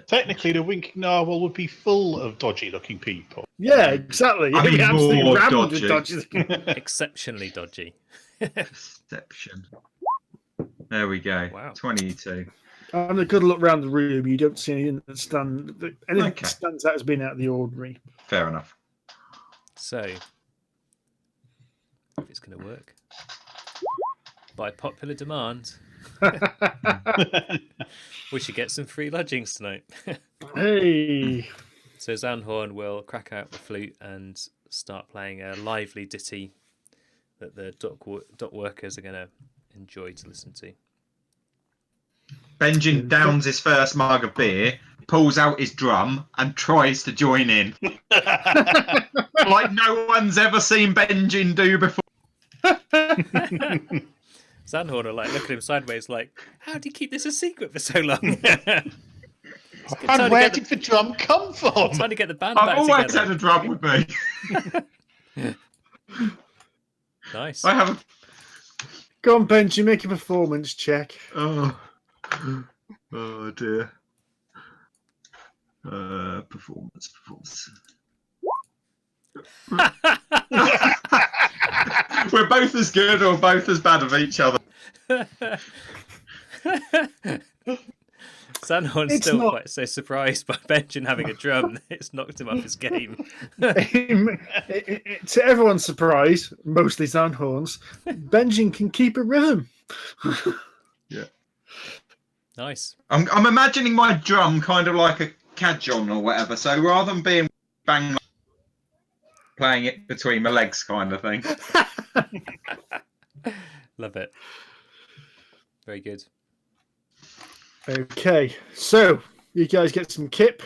Technically, the Winking Narwhal would be full of dodgy-looking people. Yeah, exactly. I mean, It'd be absolutely more rammed with dodgy. exceptionally dodgy. Perception. There we go. Wow. 22. On a good look around the room, you don't see anything that Okay. stands out as being out of the ordinary. Fair enough. So, if it's going to work, by popular demand, we should get some free lodgings tonight. Hey, So Xanhorn will crack out the flute and start playing a lively ditty that the dock workers are going to enjoy to listen to. Benjin downs his first mug of beer, pulls out his drum, and tries to join in. Like no one's ever seen Benjin do before. Xanhorn are like looking at him sideways, like, how do you keep this a secret for so long? And where did the drum come from? Trying to get the band I've back always together. had a drum with me. Nice. I have. Go on, Benji, make a performance check. Oh dear. Performance. We're both as good or both as bad of each other. Xanhorn's It's still not- quite so surprised by Benjin having a drum. It's knocked him off his game. To everyone's surprise, mostly Xanhorn's, Benjin can keep a rhythm. Yeah. Nice. I'm imagining my drum kind of like a cadjon or whatever. So rather than being bang, playing it between my legs, kind of thing. Love it. Very good. Okay, so you guys get some kip.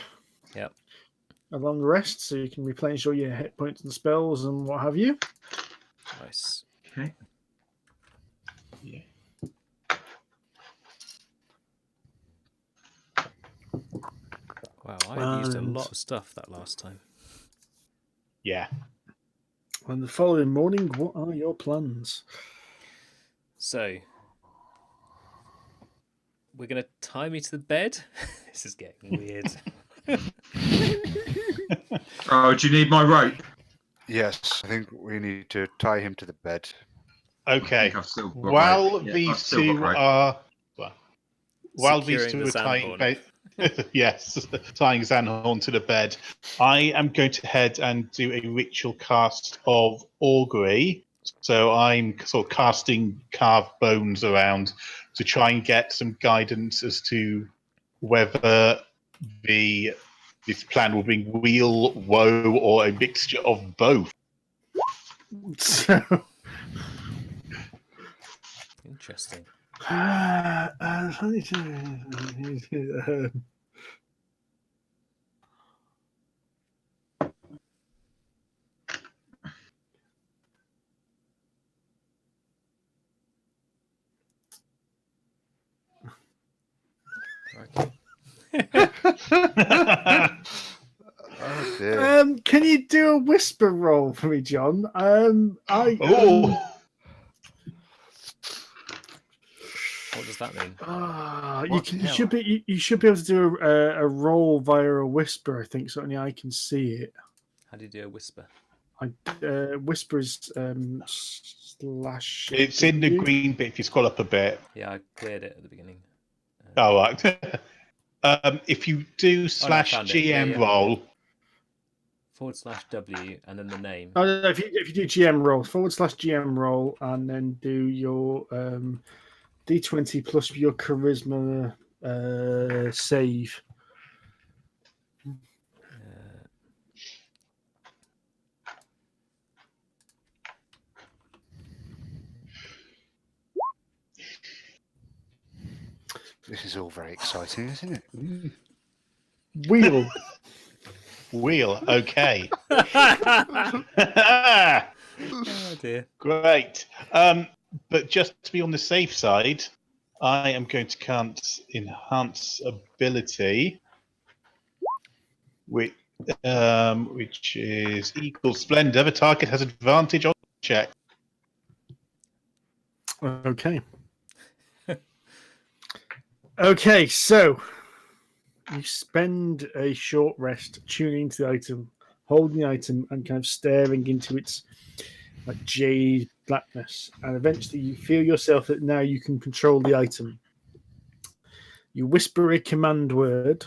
Yep. A long rest, so you can replenish all your hit points and spells and what have you. Nice. Okay. Yeah. Wow, I used a And- lot of stuff that last time. Yeah. On the following morning, what are your plans? So, we're going to tie me to the bed. This is getting weird. Oh, do you need my rope? Yes, I think we need to tie him to the bed. I Okay. think I've still got While rope. Yeah, I've these still two got rope. are, while these Securing two the are tying, Xanhorn. yes, tying Xanhorn to the bed, I am going to head and do a ritual cast of augury. So I'm sort of casting carved bones around to try and get some guidance as to whether this plan will bring weal, woe, or a mixture of both. So, Interesting. Okay. Oh dear. can you do a whisper roll for me, John? What does that mean? You should be able to do a roll via a whisper. I think so. Only I can see it. How do you do a whisper? Whisper is slash. It's in the green bit if you scroll up a bit. Yeah, I cleared it at the beginning. Oh, right. If you do slash found it. GM Yeah. roll, /W and then the name. Oh, no, if you do GM roll, /GM roll, and then do your D20 plus your charisma save. This is all very exciting, isn't it? Wheel. wheel. Okay. Oh dear. Great. But just to be on the safe side, I am going to cast enhance ability, which is equal splendor. The target has advantage on check. Okay. Okay, so you spend a short rest tuning to the item, holding the item, and kind of staring into its like jade blackness, and eventually you feel yourself that now you can control the item. You whisper a command word,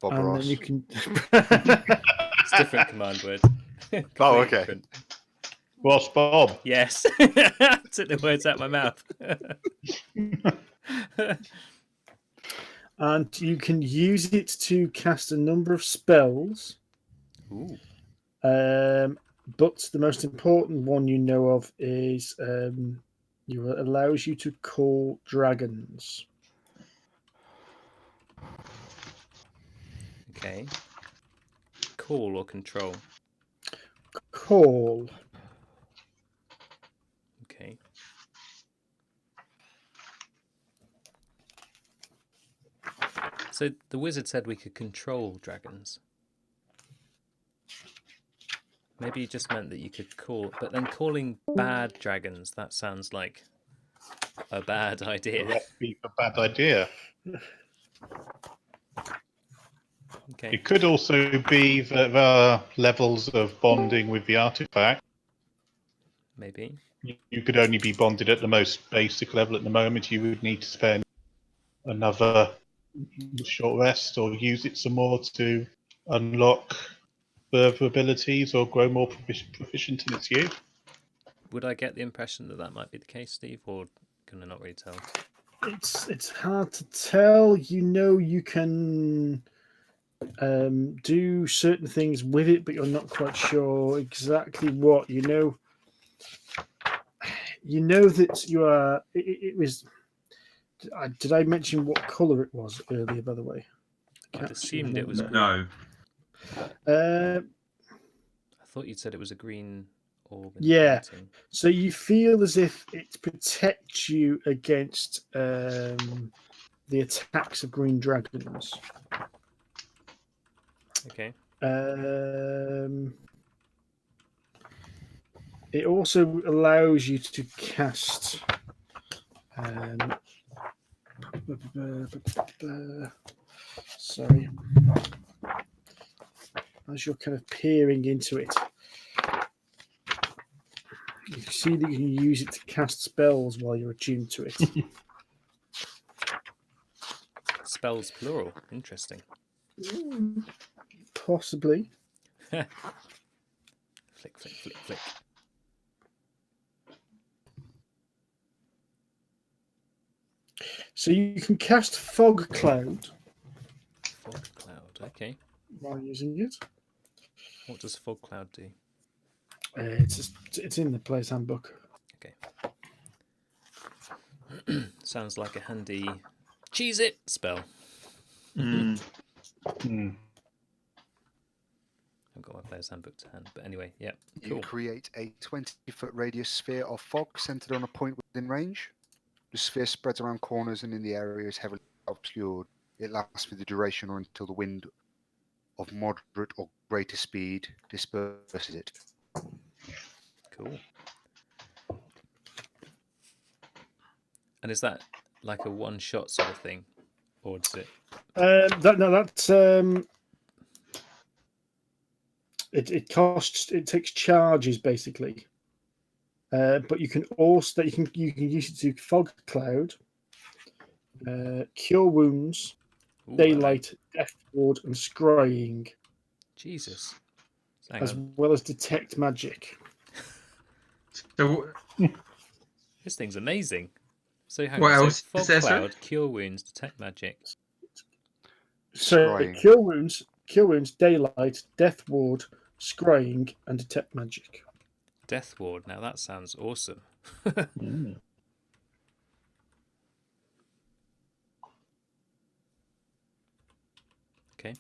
Bob and Ross. then you can. It's a different command word. Oh, Completely okay. different. Ross Bob. Yes. Took the words out of my mouth. And you can use it to cast a number of spells. Ooh. But the most important one you know of is allows you to call dragons. Okay. Call or control? Call. Okay. So the wizard said we could control dragons. Maybe he just meant that you could call, but then calling bad dragons, that sounds like a bad idea. A recipe for bad idea. Okay. It could also be that there are levels of bonding with the artifact. Maybe. You could only be bonded at the most basic level at the moment. You would need to spend another short rest or use it some more to unlock further abilities or grow more proficient in its use. Would I get the impression that that might be the case, Steve, or can I not really tell? It's hard to tell. You can do certain things with it, but you're not quite sure exactly what. You know that you are. It was. Did I mention what color it was earlier? By the way, I'd assumed it was green. No. I thought you'd said it was a green orb. Yeah. So you feel as if it protects you against the attacks of green dragons. Okay. It also allows you to cast. Sorry. As you're kind of peering into it, you see that you can use it to cast spells while you're attuned to it. Spells plural. Interesting. Possibly. Flick, flick, flick, flick. So you can cast Fog Cloud. Fog cloud. Okay. While using it. What does fog cloud do? It's in the player's handbook. Okay. Sounds like a handy cheese it spell. Mm. Hmm. I've got my player's handbook to hand, but anyway, yeah, You cool. create a 20-foot radius sphere of fog centered on a point within range. The sphere spreads around corners and in the area is heavily obscured. It lasts for the duration or until the wind of moderate or greater speed disperses it. Cool. And is that like a one-shot sort of thing, or does it? It takes charges basically, but you can use it to fog cloud, cure wounds, Ooh, daylight, death ward, and scrying, Jesus. Hang as on. well as detect magic. So, This thing's amazing. So hang What on. else So fog is there, sir? cloud, cure wounds, detect magic. So Scrying. cure wounds, daylight, death ward, scrying, and detect magic. Death ward. Now that sounds awesome. Okay.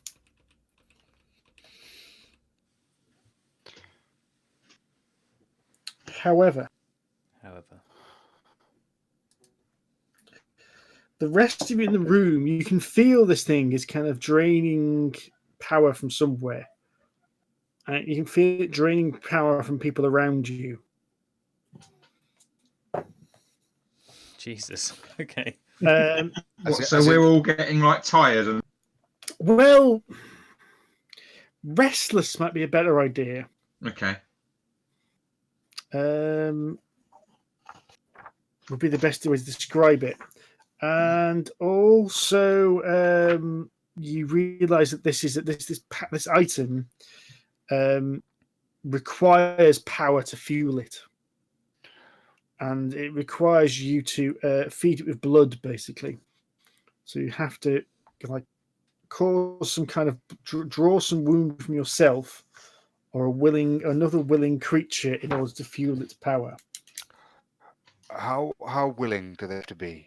However, the rest of you in the room, you can feel this thing is kind of draining power from somewhere. You can feel it draining power from people around you. Jesus. Okay. so we're all getting like tired and Well, restless might be a better idea. okay. Would be the best way to describe it. And also, you realise that this item requires power to fuel it, and it requires you to feed it with blood, basically. So you have to cause some kind of draw some wound from yourself or another willing creature in order to fuel its power. How willing do they have to be?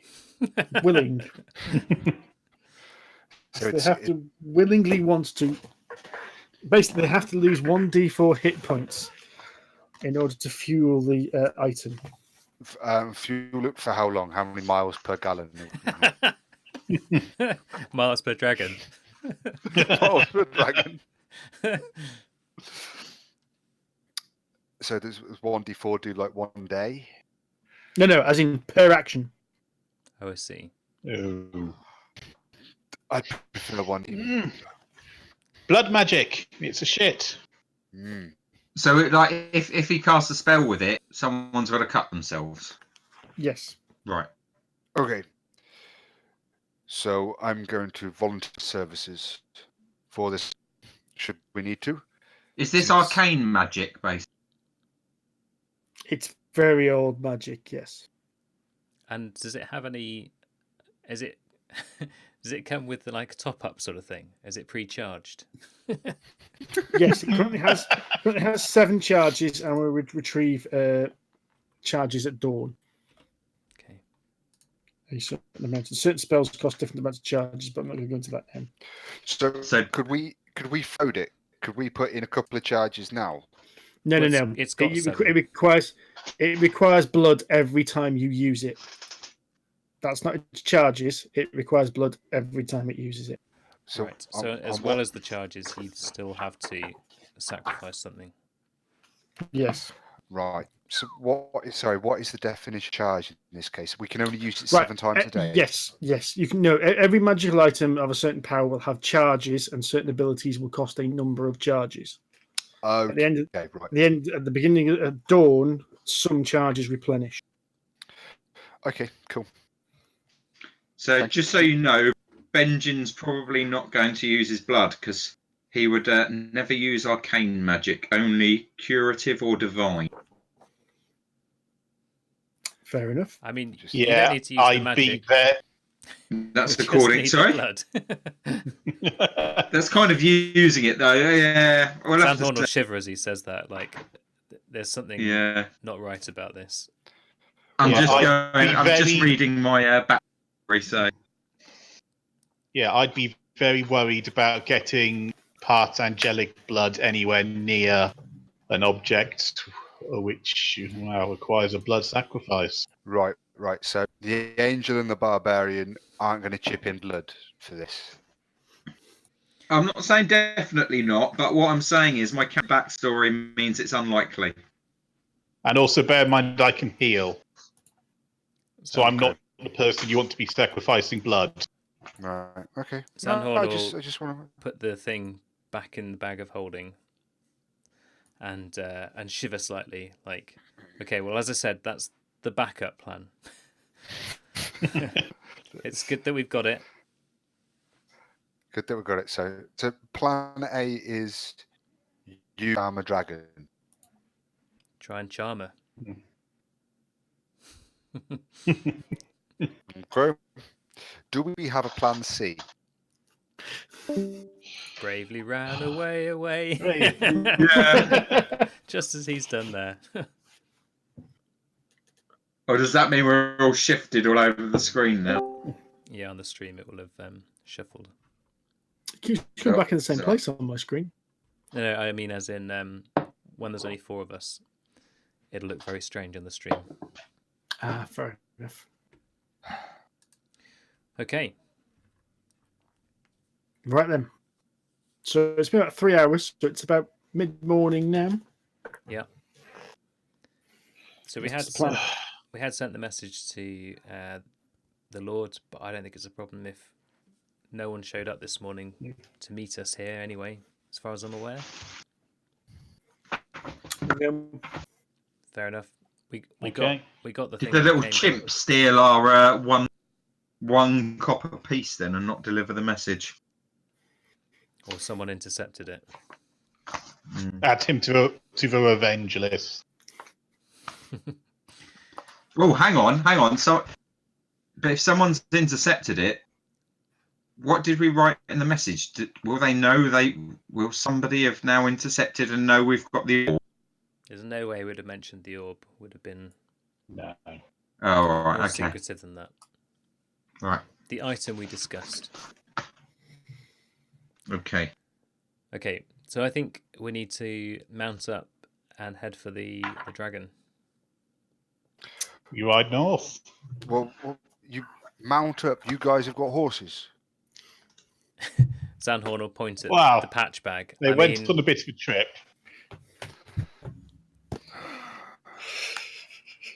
Willing. So they have to willingly want to. Basically, they have to lose 1d4 hit points in order to fuel the item. Fuel it for how long? How many miles per gallon? Miles per dragon. Miles per dragon. So there's 1d4 do like 1 day? No, as in per action. Oh, I see. Oh. I prefer 1d. Blood magic. It's a shit. So, like, if he casts a spell with it, someone's got to cut themselves. Yes. Right. Okay. So I'm going to volunteer services for this. Should we need to? Is this Since- arcane magic based? It's very old magic, yes. And does it have any? Is it? Does it come with like a top up sort of thing? Is it pre-charged? Yes, it currently has 7 charges, and we would retrieve charges at dawn. Okay. A certain amount. Certain spells cost different amounts of charges, but I'm not going to go into that now. So could we float it? Could we put in a couple of charges now? No. It's got It 7. requires blood every time you use it. That's not its charges. It requires blood every time it uses it. So, Right. So as well as the charges, you still have to sacrifice something. Yes. Right. So what is the definition of charge in this case? We can only use it Right. 7 times a day. Yes. You can know every magical item of a certain power will have charges, and certain abilities will cost a number of charges. At the end, right. at the beginning of dawn, some charges replenish. Okay, cool. So, just so you know, Benjin's probably not going to use his blood because he would never use arcane magic, only curative or divine. Fair enough. I mean, you don't Yeah, need to use the I'd magic. be there. That's you just according. need the Sorry, blood. that's kind of using it though. Yeah, we'll have Xanhorn to will shiver as he says that. Like, there's something yeah. not right about this. I'm Yeah, just I'd going. be I'm just very- reading my backstory. So Yeah, I'd be very worried about getting part angelic blood anywhere near an object which requires a blood sacrifice. Right. So the angel and the barbarian aren't going to chip in blood for this. I'm not saying definitely not, but what I'm saying is my backstory means it's unlikely. And also bear in mind I can heal. So I'm Okay. not the person you want to be sacrificing blood. Right. Okay. Xanhorn I will just want to. put the thing back in the bag of holding and shiver slightly. Like, okay, well, as I said, that's the backup plan. It's good that we've got it. Good that we got it. So plan A is you arm a dragon. Try and charm her. Okay. Do we have a plan C? Bravely ran away. Yeah. Just as he's done there. Or does that mean we're all shifted all over the screen now? Yeah, on the stream it will have shuffled. Keeps coming back in the same place on my screen. No, I mean as in when there's only 4 of us, it'll look very strange on the stream. Ah, fair enough. Okay. Right then. So it's been about 3 hours, so it's about mid-morning now. Yeah. So we What's had the plan? sent the message to the Lord, but I don't think it's a problem if no one showed up this morning to meet us here anyway, as far as I'm aware. Fair enough. We Okay. got the Did thing. the we little came chimp for. steal our one copper piece then and not deliver the message? Or someone intercepted it. Add him to the revenge list. Oh, hang on. So, but if someone's intercepted it, what did we write in the message? Will they know? Will somebody have now intercepted and know we've got the? There's no way we'd have mentioned the orb. Would have been No. Oh, all right, more okay, secretive than that. right, The item we discussed. okay. Okay, so I think we need to mount up and head for the dragon. You ride north. Well, Mount up. You guys have got horses. Xanhorn will point at Wow. the patch bag. They went on a bit of a trip.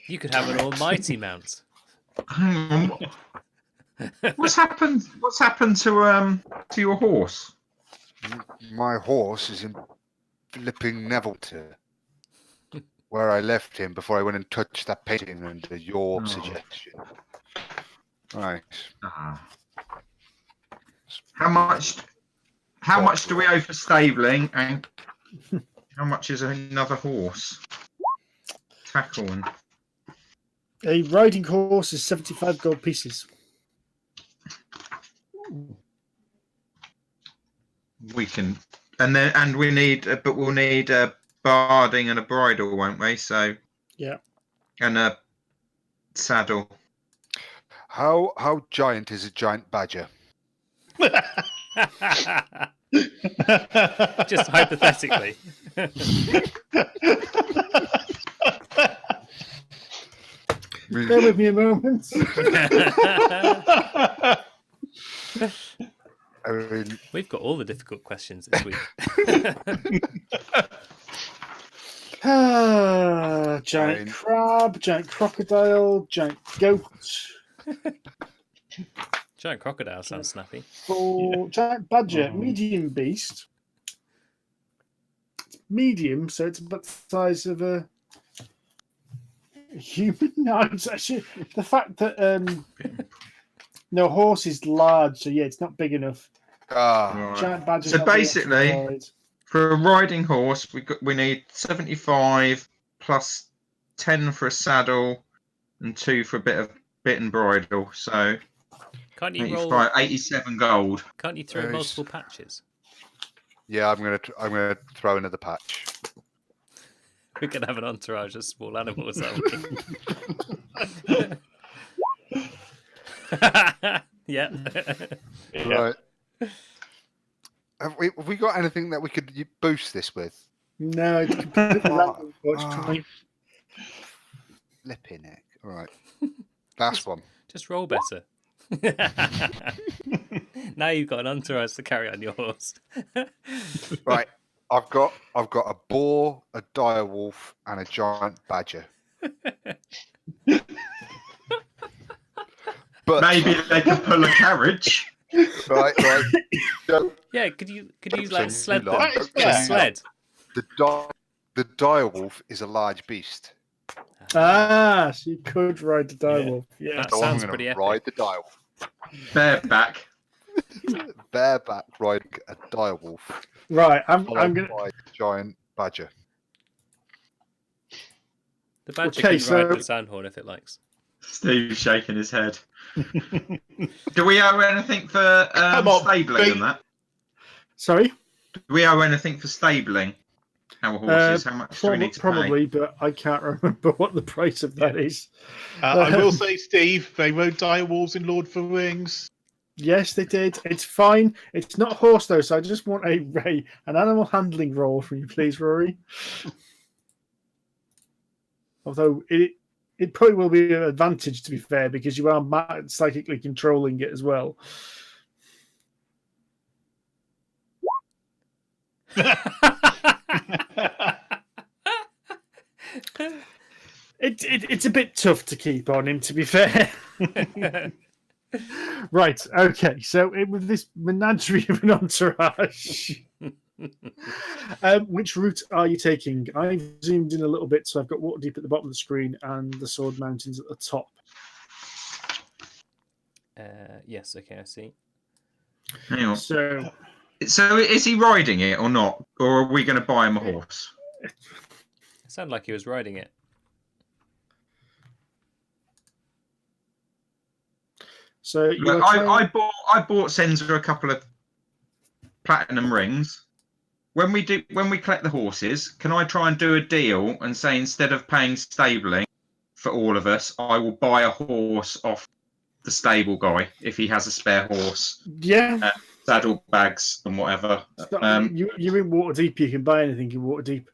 You could have an almighty mount. Hang on. What's happened? What's happened to your horse? My horse is in flipping Nevelter, where I left him before I went and touched that painting under your suggestion. Right. Ah. How much do we owe for stabling, and how much is another horse? Tackle and A riding horse is 75 gold pieces. we can, and we need, but we'll need a barding and a bridle, won't we? So Yeah. and a saddle. How giant is a giant badger? Just hypothetically. Bear with me a moment. I mean, We've got all the difficult questions this week. Giant crab, giant crocodile, giant goat. Giant crocodile sounds snappy. Giant badger, medium beast. It's medium, so it's about the size of a human. No, it's actually the fact that no, horse is large, so yeah, it's not big enough. Right. Giant badger. So basically, for a riding horse, we need 75 plus 10 for a saddle and 2 for a bit and bridle. So Can't you 87 gold. Can't you throw multiple patches? yeah, I'm gonna throw another patch. We could have an entourage of small animals, aren't we? Yeah. Right. Have we got anything that we could boost this with? No, it's completely random, unfortunately. Flipping it. All right. Last one. Just roll better. Now you've got an entourage to carry on your horse. Right. I've got a boar, a direwolf, and a giant badger. But Maybe they can pull a carriage. right. So Yeah, could you like sled them? lot. Just sled. the direwolf is a large beast. So you could ride the direwolf. Yeah. That So sounds I'm pretty going epic. to ride the direwolf. Bareback. Bareback riding a direwolf. Right, I'm followed gonna. by a giant badger. The badger Okay, can ride so- the Xanhorn if it likes. Steve's shaking his head. Do we owe anything for Come on, stabling Pete. and that? Sorry, Do we owe anything for stabling our horses? How much do we need to probably, but I can't remember what the price of that is. I will say, Steve, they rode direwolves in Lord for Rings. Yes, they did. It's fine. It's not a horse though, so I just want an animal handling roll from you, please, Rory. Although it probably will be an advantage, to be fair, because you are psychically controlling it as well. It's a bit tough to keep on him, to be fair. Right, okay. So with this menagerie of an entourage, which route are you taking? I've zoomed in a little bit, so I've got Waterdeep at the bottom of the screen and the Sword Mountains at the top. Yes, okay, I see. Hang on. So is he riding it or not? Or are we going to buy him a horse? It sounded like he was riding it. Look, I bought Cenza a couple of platinum rings. When we collect the horses, can I try and do a deal and say instead of paying stabling for all of us, I will buy a horse off the stable guy if he has a spare horse, yeah, saddle bags and whatever. You're in Waterdeep. You can buy anything in Waterdeep.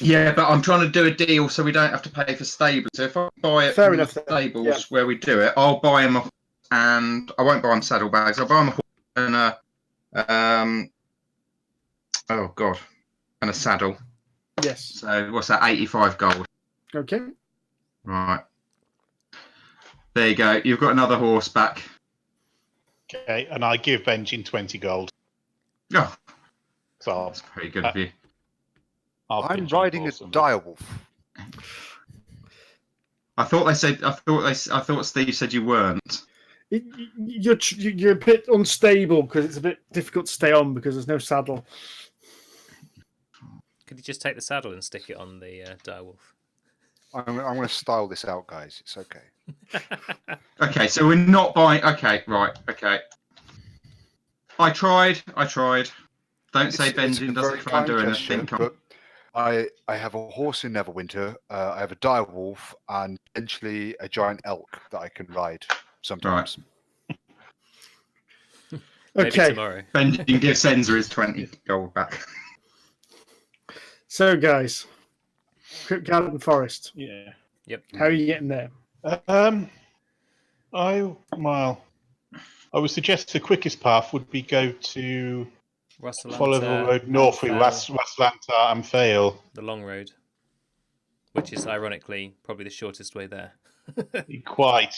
Yeah, but I'm trying to do a deal so we don't have to pay for stable. So if I buy it Fair from enough, the then. stables Yeah. where we do it, I'll buy him a and I won't buy them saddlebags. I'll buy them a horse and oh god, and a saddle. Yes. So what's that? 85 gold. Okay. Right. There you go. You've got another horse back. Okay, and I give Benjin 20 gold. Oh, So that's pretty good of you. I'm riding a direwolf. I thought Steve said you weren't. You're a bit unstable because it's a bit difficult to stay on because there's no saddle. Could you just take the saddle and stick it on the direwolf? I'm going to style this out, guys. It's okay. Okay, so we're not buying. Okay, right. Okay. I tried. Don't say Benjin doesn't try and do anything. But I have a horse in Neverwinter. I have a direwolf and potentially a giant elk that I can ride sometimes. Right. Maybe Okay. tomorrow. Benjin gives Cenza his 20 gold back. So, guys, Crypt Forest. Yeah. Yep. How are you getting there? I would suggest the quickest path would be go to follow the road north through Westlantar and Fail. The long road, which is ironically probably the shortest way there. Quite.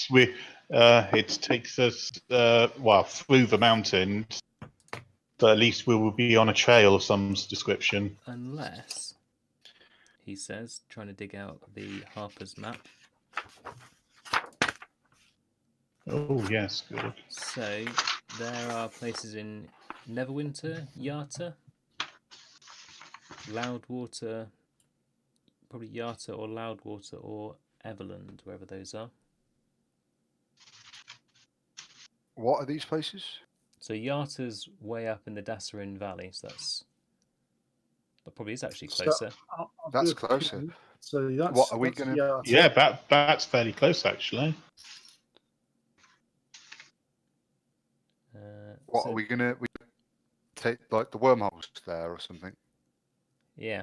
It takes us through the mountains, but at least we will be on a trail of some description. Unless, he says, trying to dig out the Harper's map. Oh yes, good. So there are places in Neverwinter, Yarta, Loudwater, probably Yarta or Loudwater or Everland, wherever those are. What are these places? So Yarta's way up in the Dassarin Valley, so that probably is actually closer. That's closer. So that's What are we going to? Yeah, that's fairly close actually. What are we going to take, like the wormholes there or something? Yeah.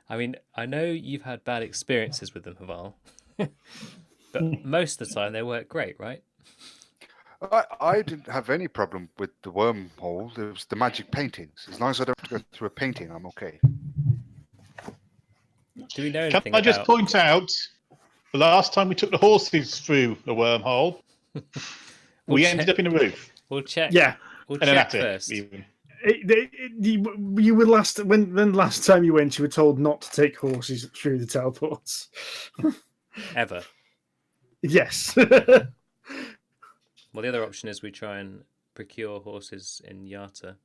I mean, I know you've had bad experiences with them, Havarl. But most of the time they work great, right? I didn't have any problem with the wormhole. It was the magic paintings. As long as I don't have to go through a painting, I'm okay. Do we know anything Can I just point out, the last time we took the horses through the wormhole, we ended up in a roof. We'll check. Yeah. We'll And an check attic, first. even. You were when last time you went, you were told not to take horses through the teleports. Ever. Yes. Well, the other option is we try and procure horses in Yarta.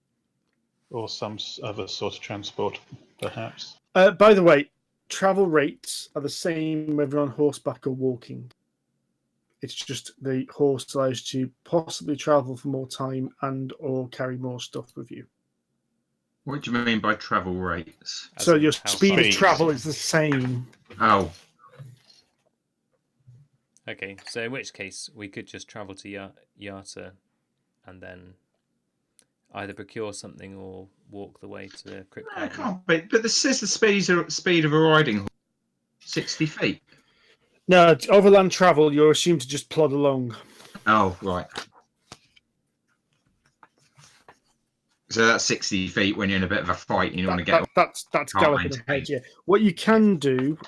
Or some other sort of transport, perhaps. By the way, travel rates are the same whether on horseback or walking. It's just the horse allows you to possibly travel for more time and or carry more stuff with you. What do you mean by travel rates? So your how speed far? of travel is the same. Oh, Okay, so in which case we could just travel to Yarta and then either procure something or walk the way to Crypt I Garden. can't be. But this says the speed of a riding horse, 60 feet. No, it's overland travel, you're assumed to just plod along. Oh, right. So that's 60 feet when you're in a bit of a fight and you want to get. That's Can't galloping maintain. ahead, yeah. What you can do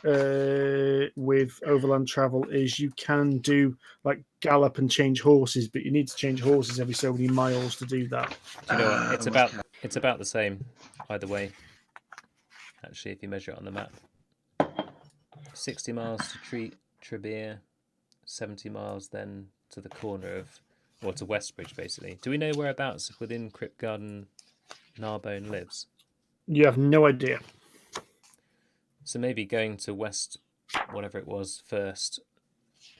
with overland travel is you can do like gallop and change horses, but you need to change horses every so many miles to do that. Do you know what? It's about the same either way. Actually, if you measure it on the map, 60 miles to Trebia, 70 miles then to the corner of, or to Westbridge, basically. Do we know whereabouts within Crypt Garden Narbonne lives? You have no idea. So maybe going to West, whatever it was, first.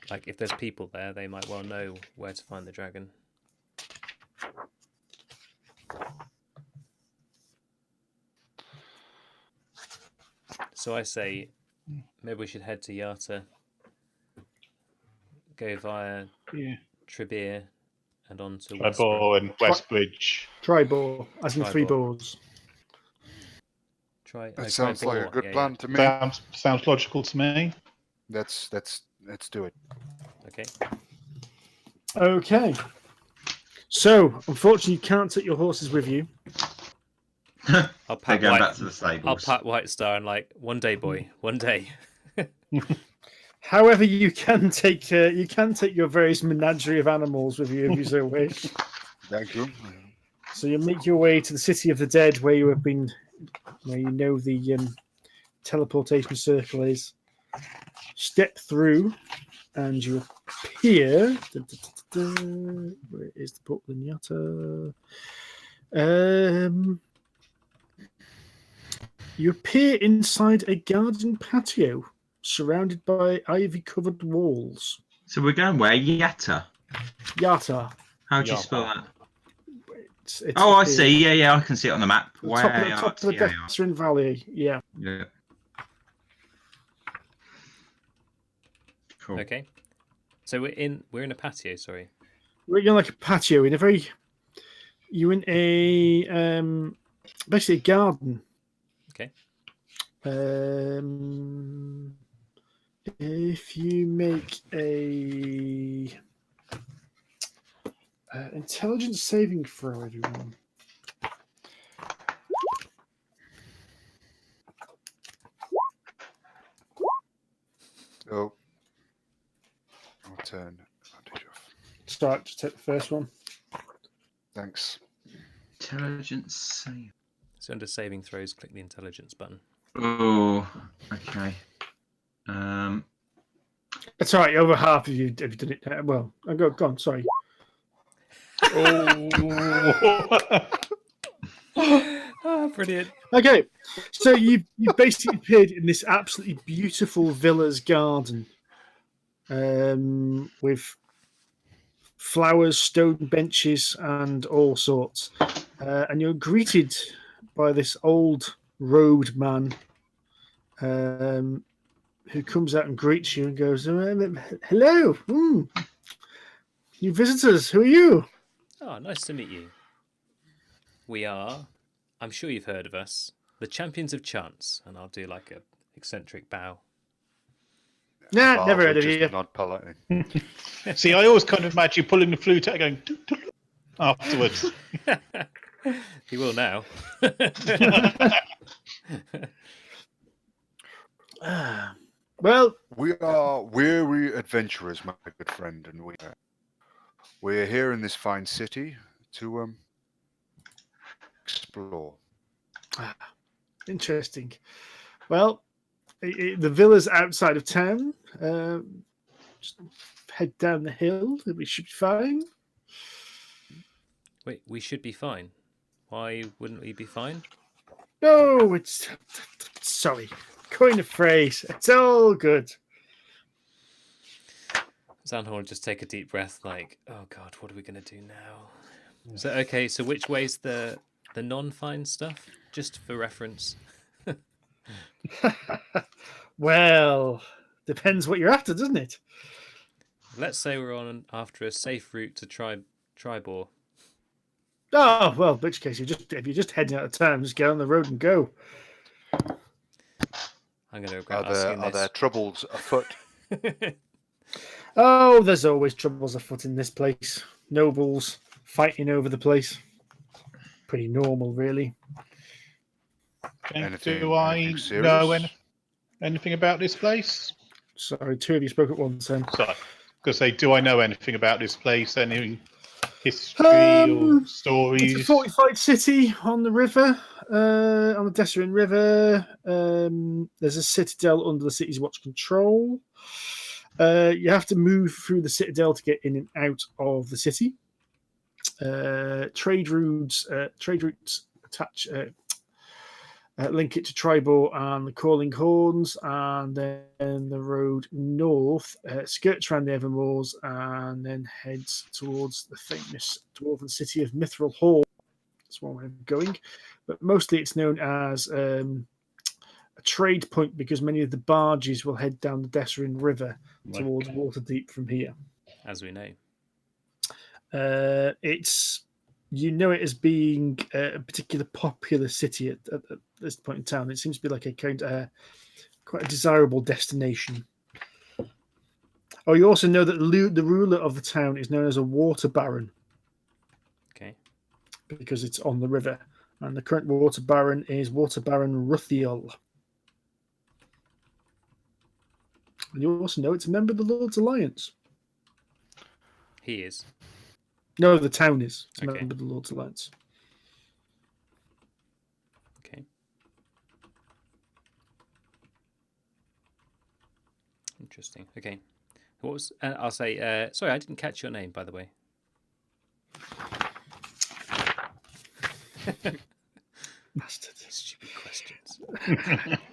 Like, if there's people there, they might well know where to find the dragon. So I say, maybe we should head to Yarta, go via Trebia, and on to Tribor and Westbridge. Tribor, as in three Tribor. boars. That sounds like a good plan to me. Sounds logical to me. Let's do it. Okay. Okay. So, unfortunately, you can't take your horses with you. I'll They're pat going White. back to the I'll stables. pat White Star and like, one day, boy, one day. However, you can take your various menagerie of animals with you if you so wish. Thank you. So you make your way to the city of the dead, where you have been, where you know the teleportation circle is. Step through, and you appear. Where is the Portland Yatta? You appear inside a garden patio, surrounded by ivy-covered walls. So we're going where? Yatta. Yatta. How do you spell that? It's Oh, I here. see. Yeah, I can see it on the map. The top of the Desrin Valley. Yeah. Yeah. Cool. Okay. So we're in a patio. Sorry. We're in like a patio in a very. You're in a basically a garden. Okay. If you make a intelligence saving throw, everyone. Oh. I'll turn advantage off. Start to take the first one. Thanks. Intelligence save. So under saving throws, click the intelligence button. Oh, okay. That's all right. Over half of you have done it. Well, go on. Sorry. Oh, brilliant. Okay, so you basically appeared in this absolutely beautiful villa's garden, with flowers, stone benches, and all sorts. And you're greeted by this old robed man, who comes out and greets you and goes, "Hello, new visitors. Who are you?" Oh, nice to meet you. We are, I'm sure you've heard of us, the Champions of Chance, and I'll do like a eccentric bow. Nah, never heard of just you. Not Paladin. See, I always kind of imagine you pulling the flute out going afterwards. He will now. Well, We are weary adventurers, my good friend, and we're here in this fine city to explore. Interesting. Well, the villa's outside of town. Just head down the hill. We should be fine. Wait, we should be fine. Why wouldn't we be fine? No, it's sorry. Coin of phrase. It's all good. Xanhorn will just take a deep breath, like, oh god, what are we going to do now? So okay, so which way's the non-fine stuff? Just for reference. Well, depends what you're after, doesn't it? Let's say we're on after a safe route to Tribor. Oh well, in which case if you're just heading out of town, just get on the road and go. I'm going to regret asking Are there troubles afoot? Oh, there's always troubles afoot in this place. Nobles fighting over the place. Pretty normal, really. Do I know anything about this place? Sorry, two of you spoke at once then. Sorry. Because do I know anything about this place? Any history or stories? It's a fortified city on the river, on the Desrin River. There's a citadel under the city's watch control. You have to move through the citadel to get in and out of the city. Trade routes attach. Link it to Tribor and the Calling Horns, and then the road north skirts around the Evermoors and then heads towards the famous dwarven city of Mithril Hall. That's one way of going, but mostly it's known as a trade point because many of the barges will head down the Desrin River towards Waterdeep from here. As we know. It's it as being a particular popular city at this point in time. It seems to be like a quite a desirable destination. Oh, you also know that the ruler of the town is known as a water baron. Okay. Because it's on the river. And the current water baron is Water Baron Ruthiel. And you also know it's a member of the Lord's Alliance. He is. No, the town is. It's a Okay. member of the Lord's Alliance. Okay. Interesting. Okay. What was? I'll say. Sorry, I didn't catch your name, by the way. Bastard. Stupid questions.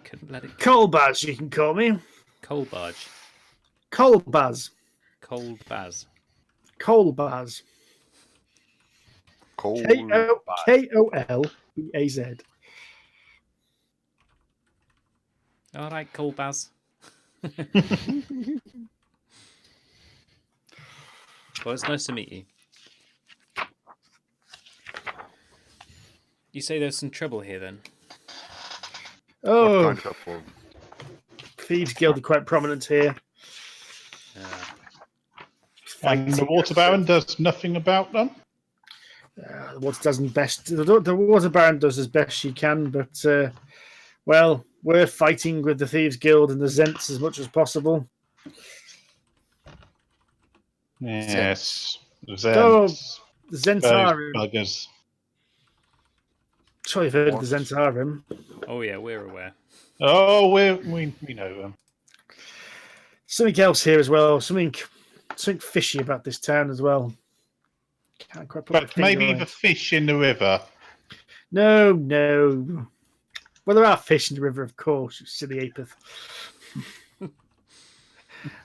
Couldn't let it. Colbaz, you can call me. Coal barge. Colbaz. Cold Baz. Colbaz. Kolbaz. All right, Coal Baz. Well, it's nice to meet you. You say there's some trouble here, then? Oh, What kind of trouble? Thieves Guild are quite prominent here. And the Water Baron does nothing about them? The Water doesn't best. The Water Baron does as best she can, but well, we're fighting with the Thieves Guild and the Zents as much as possible. Yes. Oh, Zents. the Those Zentarim. buggers. Sure, you've heard of the Zentarim. Oh yeah, we're aware. Oh, we know them. Something else here as well. Something fishy about this town as well. Can't quite put my But finger maybe on the it. fish in the river. No. Well, there are fish in the river, of course, you silly apeth.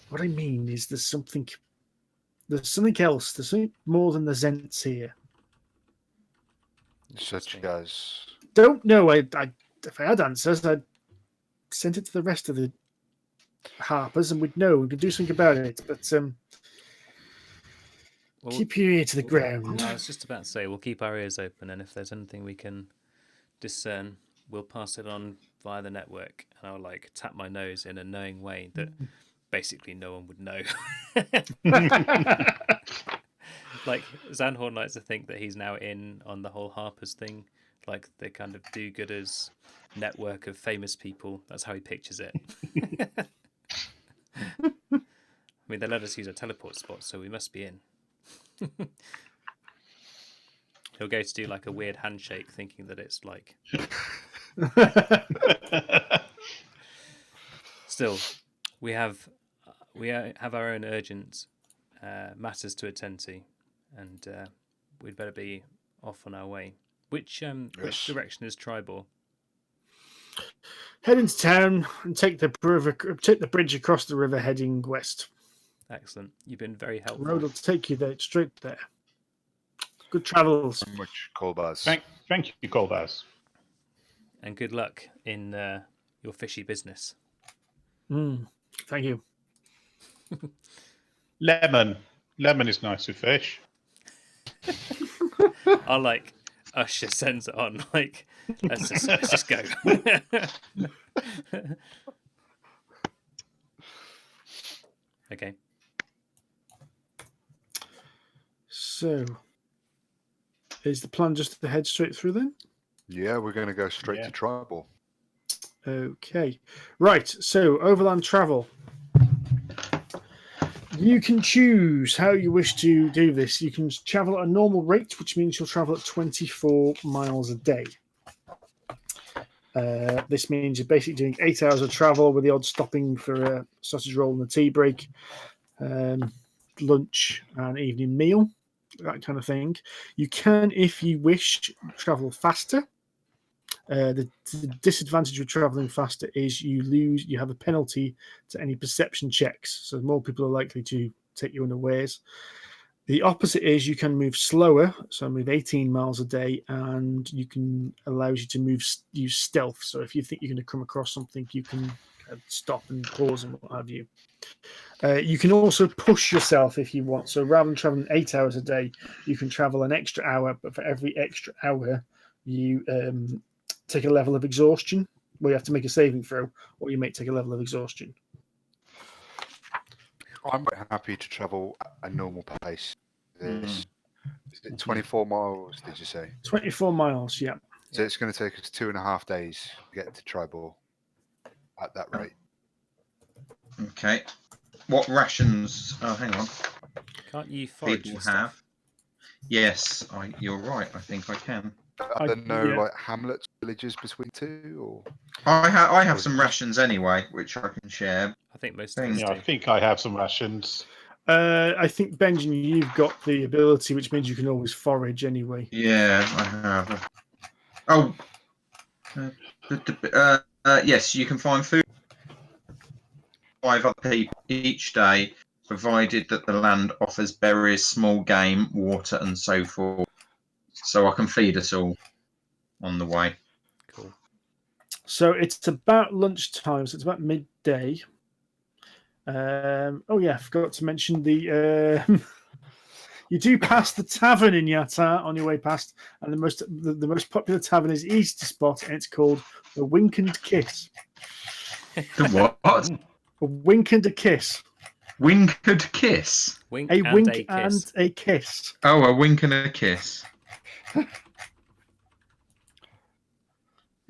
What I mean is there's something else. There's something more than the Zents here. Such as. Don't know. If I had answers, I'd send it to the rest of the Harpers and we'd know. We could do something about it. But Well, keep your ear to the ground. I was just about to say, we'll keep our ears open, and if there's anything we can discern, we'll pass it on via the network, and I'll tap my nose in a knowing way that basically no one would know. Xanhorn likes to think that he's now in on the whole Harpers thing, like the kind of do-gooders network of famous people. That's how he pictures it. I mean, they let us use a teleport spot, so we must be in. He'll go to do a weird handshake, thinking that it's Still, we have our own urgent matters to attend to, and we'd better be off on our way. Which direction is Tribor? Head into town and take the bridge across the river, heading west. Excellent. You've been very helpful. The road will take you there, straight there. Good travels. Very much Kolbaz. Thank you, Kolbaz. And good luck in your fishy business. Thank you. Lemon. Lemon is nice with fish. I'll usher Cenza on. Let's just go. Okay. So, is the plan just to head straight through then? Yeah, we're going to go straight to Tribal. Okay. Right, so overland travel. You can choose how you wish to do this. You can travel at a normal rate, which means you'll travel at 24 miles a day. This means you're basically doing 8 hours of travel with the odd stopping for a sausage roll and a tea break, lunch and evening meal, that kind of thing. You can, if you wish, travel faster. The disadvantage of traveling faster is you have a penalty to any perception checks, so more people are likely to take you unawares. The opposite is you can move slower, so move 18 miles a day, and allows you to use stealth. So if you think you're going to come across something, you can stop and pause and what have you. You can also push yourself if you want. So rather than traveling 8 hours a day, you can travel an extra hour, but for every extra hour, you take a level of exhaustion, where you have to make a saving throw, or you may take a level of exhaustion. I'm quite happy to travel at a normal pace. This is it 24 miles? Did you say? 24 miles. Yeah. So it's going to take us 2.5 days to get to Tribal at that rate. Okay. What rations? Oh, hang on. Can't you forage People for stuff? have. Yes, you're right. I think I can. Are there no yeah. like hamlets, villages between two, or I have some rations anyway, which I can share. I think most of us Yeah, I do. think I have some rations. I think Benjin, you've got the ability, which means you can always forage anyway. Yeah, I have. Oh. Yes, you can find food. 5 other people each day, provided that the land offers berries, small game, water, and so forth. So I can feed us all on the way. Cool. So it's about lunchtime, so it's about midday. Oh yeah, I forgot to mention the. You do pass the tavern in Yatar on your way past, and the most popular tavern is easy to spot, and it's called the Wink and Kiss. The what? A wink and a kiss. Wink and kiss. Wink A and wink a kiss. and a kiss. Oh, a wink and a kiss.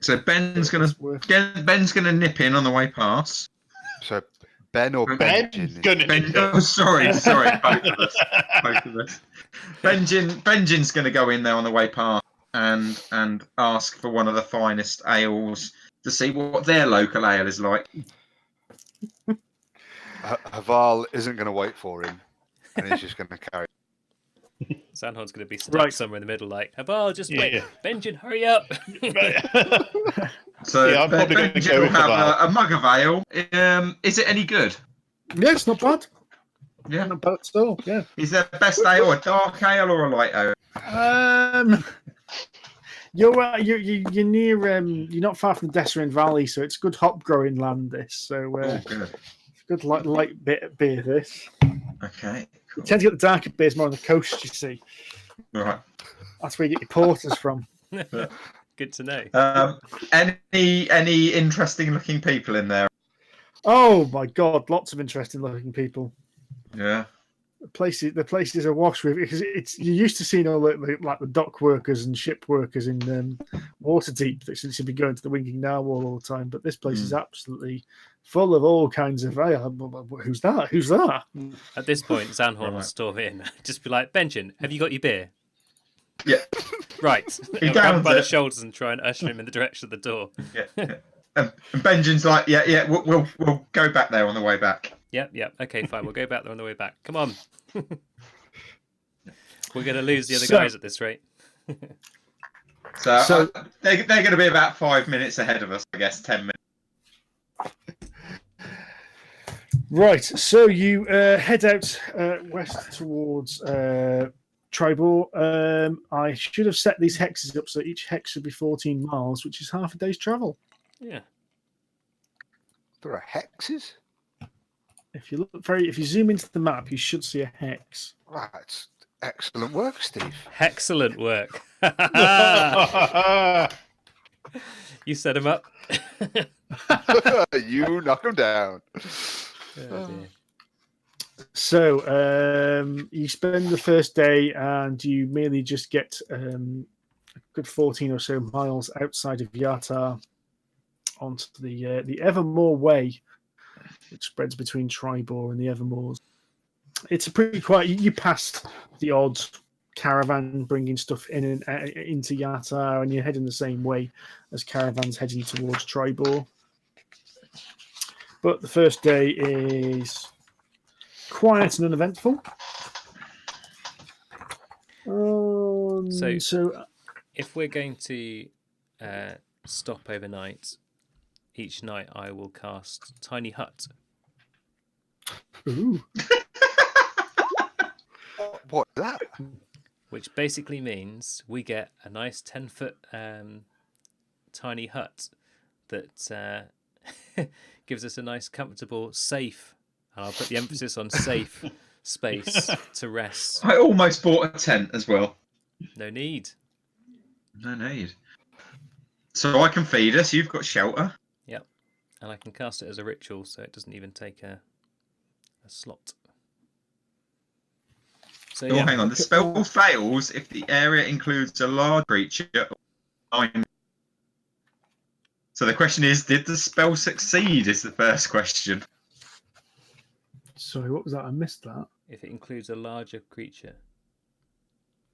So Ben's gonna nip in on the way past. so Ben or Ben's Benjin? gonna- Oh, sorry, both of us. Benjin's gonna go in there on the way past and ask for one of the finest ales to see what their local ale is like. Havarl isn't going to wait for him, and he's just going to carry. Xanhorn's going to be stuck Right. somewhere in the middle, like, Havarl, just wait. Yeah. Benjin, hurry up. So Yeah, I'm probably gonna Benjin go will with have Havarl. a mug of ale. Is it any good? Yeah, it's not bad. Yeah. Not bad at all. Yeah. Is there best ale, a dark ale, or a light ale? You're near you're not far from the Desserin Valley, so it's good hop growing land. This so Oh, good. good light bit of beer. This Okay. you Cool. tend to get the darker beers more on the coast. You see, Right. that's where you get your porters from. Good to know. Any interesting looking people in there? Oh my god, lots of interesting looking people. Yeah. The place is awash with because it's you're used to seeing all the dock workers and ship workers in Waterdeep that seem to be going to the Winking Narwhal all the time, but this place is absolutely full of all kinds of. Hey, who's that? Who's that? At this point, Xanhorn will Right. storm in. Just be like, Benjin, have you got your beer? Yeah. Right. He I'll grab him downs by the it. shoulders and try and usher him in the direction of the door. Yeah. And Benjin's like, yeah, we'll go back there on the way back. Yep. Okay, fine. We'll go back there on the way back. Come on. We're going to lose the other So- guys at this rate. So they're going to be about 5 minutes ahead of us, I guess, 10 minutes. Right, so you head out west towards Tribor. I should have set these hexes up so each hex should be 14 miles, which is half a day's travel. Yeah. There are hexes. If you zoom into the map, you should see a hex. That's excellent work, Steve. Excellent work. You set him up. You knock him down. Oh, dear. So you spend the first day and you merely just get a good 14 or so miles outside of Yatar onto the Evermore Way, which spreads between Tribor and the Evermores. It's a pretty quiet. You pass the odd caravan bringing stuff in and into Yatar, and you're heading the same way as caravans heading towards Tribor. But the first day is quiet and uneventful. So If we're going to stop overnight, each night I will cast Tiny Hut. ooh. What's that? Which basically means we get a nice 10-foot tiny hut that gives us a nice, comfortable, safe, and I'll put the emphasis on safe space to rest. I almost bought a tent as well. No need. No need. So I can feed us. You've got shelter. Yep. And I can cast it as a ritual, so it doesn't even take a slot. So Oh, yeah, hang on. The spell fails if the area includes a large creature. So the question is, did the spell succeed? Is the first question. Sorry, what was that? I missed that. if it includes a larger creature.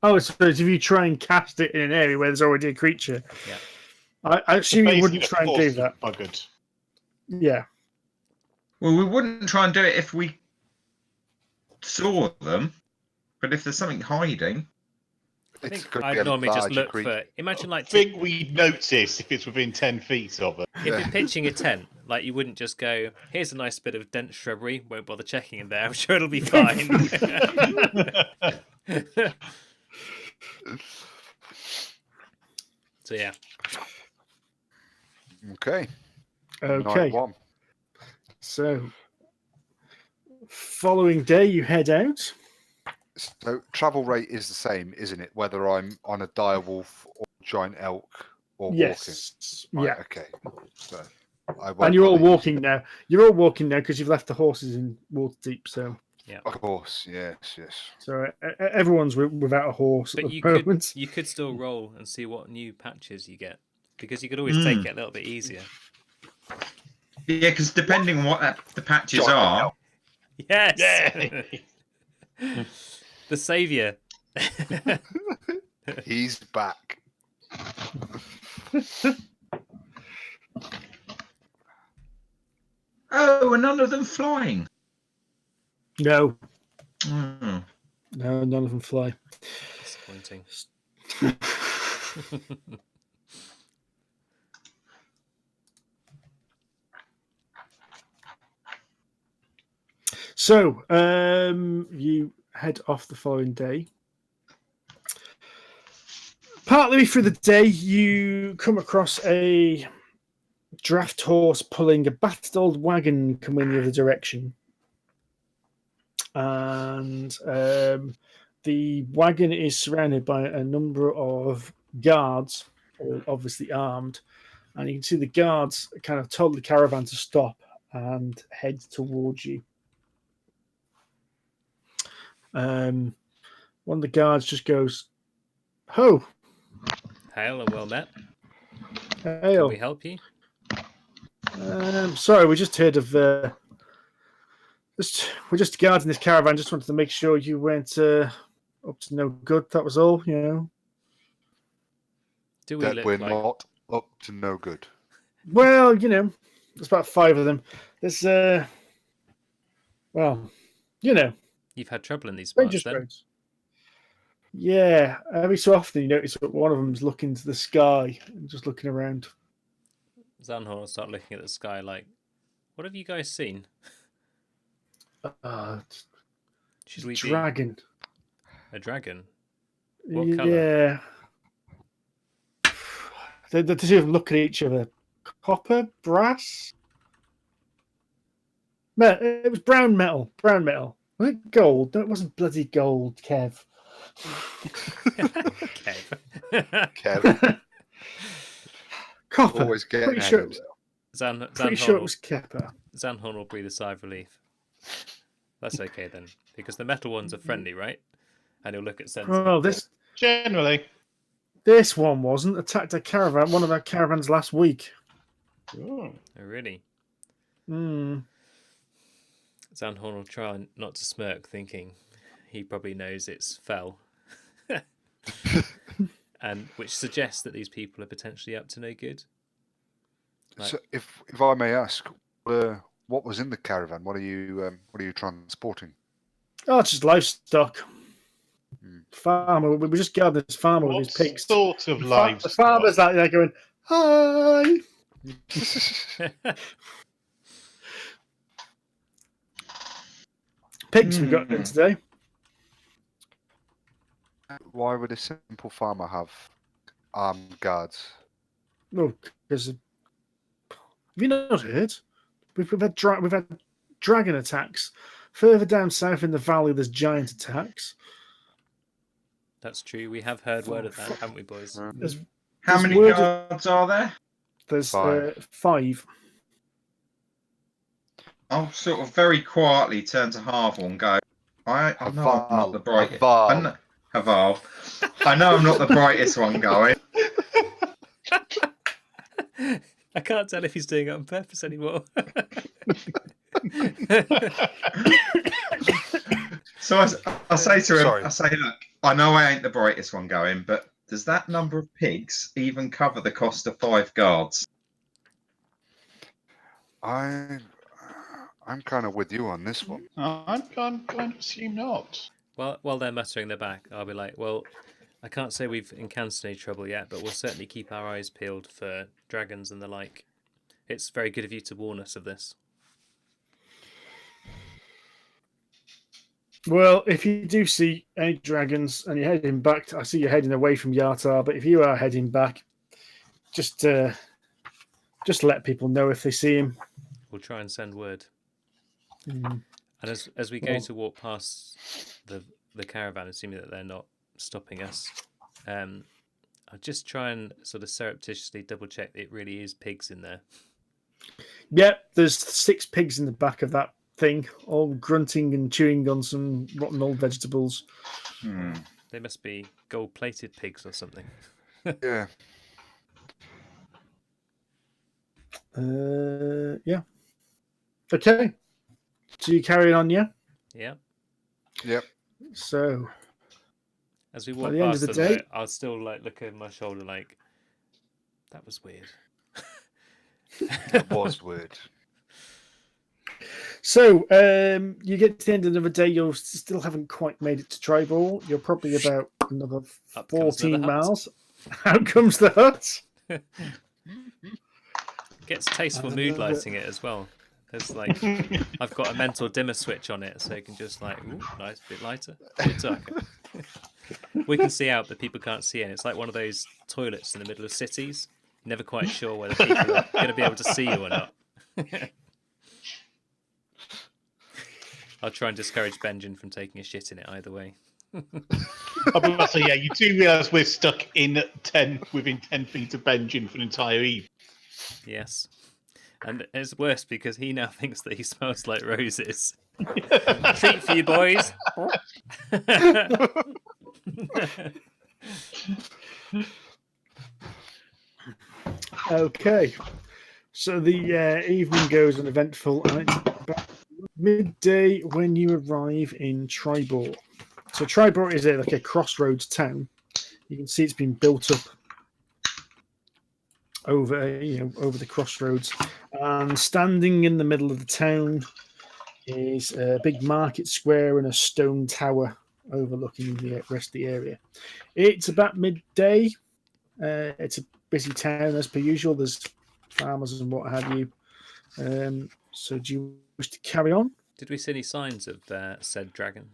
Oh, so if you try and cast it in an area where there's already a creature. Yeah. I assume you wouldn't try and do that. Buggered. Yeah. Well, we wouldn't try and do it if we saw them, but if there's something hiding. I think I'd normally just look for. Imagine like. I think we notice if it's within 10 feet of it. If you're pitching a tent, like you wouldn't just go, "Here's a nice bit of dense shrubbery. Won't bother checking in there. I'm sure it'll be fine." So yeah. Okay. Okay. 9-1. So, following day, you head out. So travel rate is the same, isn't it? Whether I'm on a direwolf or giant elk or Yes. walking. Yeah. Right, okay. So And you're all walking now. You're all walking now because you've left the horses in Waterdeep. So. Yeah. Of course. Yes. So everyone's without a horse But at the moment. you could still roll and see what new patches you get, because you could always take it a little bit easier. Yeah, because depending on what the patches are. Yes. Yeah. The saviour. He's back. Oh, and none of them flying. No. Mm. No, none of them fly. Disappointing. So, you head off the following day. Partly through the day, you come across a draft horse pulling a battered old wagon coming the other direction. And the wagon is surrounded by a number of guards, all obviously armed. And you can see the guards kind of told the caravan to stop and head towards you. One of the guards just goes, "Ho! Hail and well met. Hail. Can we help you?" Sorry, we just heard of. We're just guarding this caravan. Just wanted to make sure you weren't up to no good. That was all, you know. Do we That look we're like... not up to no good. Well, you know, there's about 5 of them. There's well, you know, You've had trouble in these parts, then? roads. Yeah, every so often you notice that one of them's looking to the sky and just looking around. Xanhorn will start looking at the sky like, "What have you guys seen?" Should we dragon. Be a dragon? What colour? Yeah. The two of them look at each other. Copper, brass. It was brown metal. Brown metal. Was it gold? No, it wasn't bloody gold, Kev. Kev. Copper. Always getting Pretty ahead sure, of himself. pretty sure it was copper. Xanhorn will breathe a sigh of relief. That's okay then, because the metal ones are friendly, right? And he'll look at Cenza. Oh, Generally. This one wasn't. Attacked a caravan, one of our caravans last week. Oh, really? Hmm. Xanhorn will try not to smirk, thinking he probably knows it's fell. And which suggests that these people are potentially up to no good. Like, So, if I may ask, what was in the caravan? What are you transporting? Oh, it's just livestock. Farmer. We just gathered this farmer with his pigs. Sort of livestock. The farmer's out there going, "Hi." Pigs we got in today. Why would a simple farmer have armed guards? No, because have you not heard? We've had dragon attacks. Further down south in the valley, there's giant attacks. that's true. We have heard word of that, haven't we, boys? How many guards are there? There's 5. 5. I'll sort of very quietly turn to Havarl and go, I know I'm not the brightest. Havarl. Havarl. I know I'm not the brightest one going. I can't tell if he's doing it on purpose anymore. So I say to him, Sorry. I say, look, I know I ain't the brightest one going, but does that number of pigs even cover the cost of 5 guards? I'm kind of with you on this one. I'm going to assume not. Well, while they're muttering their back, I'll be like, well, I can't say we've encountered any trouble yet, but we'll certainly keep our eyes peeled for dragons and the like. It's very good of you to warn us of this. Well, if you do see any dragons and you're heading back, I see you're heading away from Yartar, but if you are heading back, just let people know if they see him. We'll try and send word. Mm. And as we go to walk past the caravan, assuming that they're not stopping us, I'll just try and sort of surreptitiously double check it really is pigs in there. Yeah, there's 6 pigs in the back of that thing, all grunting and chewing on some rotten old vegetables. They must be gold-plated pigs or something. Yeah. Yeah. Okay. So you carry on, yeah? Yeah. Yep. So As we walk the end past of the them, day- I'll still like look over my shoulder like, that was weird. That was weird. So you get to the end of the day, you still haven't quite made it to Tribal. You're probably about another Up comes 14 another hut. miles. Out comes the hut. Gets tasteful mood lighting it as well. There's like, I've got a mental dimmer switch on it, so you can just like, ooh, nice, bit lighter, bit darker. We can see out, but people can't see it. It's like one of those toilets in the middle of cities. You're never quite sure whether people are going to be able to see you or not. I'll try and discourage Benjin from taking a shit in it either way. So yeah, you do realise we're stuck within 10 feet of Benjin for an entire eve. Yes. And it's worse because he now thinks that he smells like roses. Treat for you, boys. Okay. So the evening goes uneventful, and it's about midday when you arrive in Tribor. So Tribor is like a crossroads town. You can see it's been built up over the crossroads, and standing in the middle of the town is a big market square and a stone tower overlooking the rest of the area. It's about midday. It's a busy town as per usual. There's farmers and what have you. So do you wish to carry on? Did we see any signs of said dragon?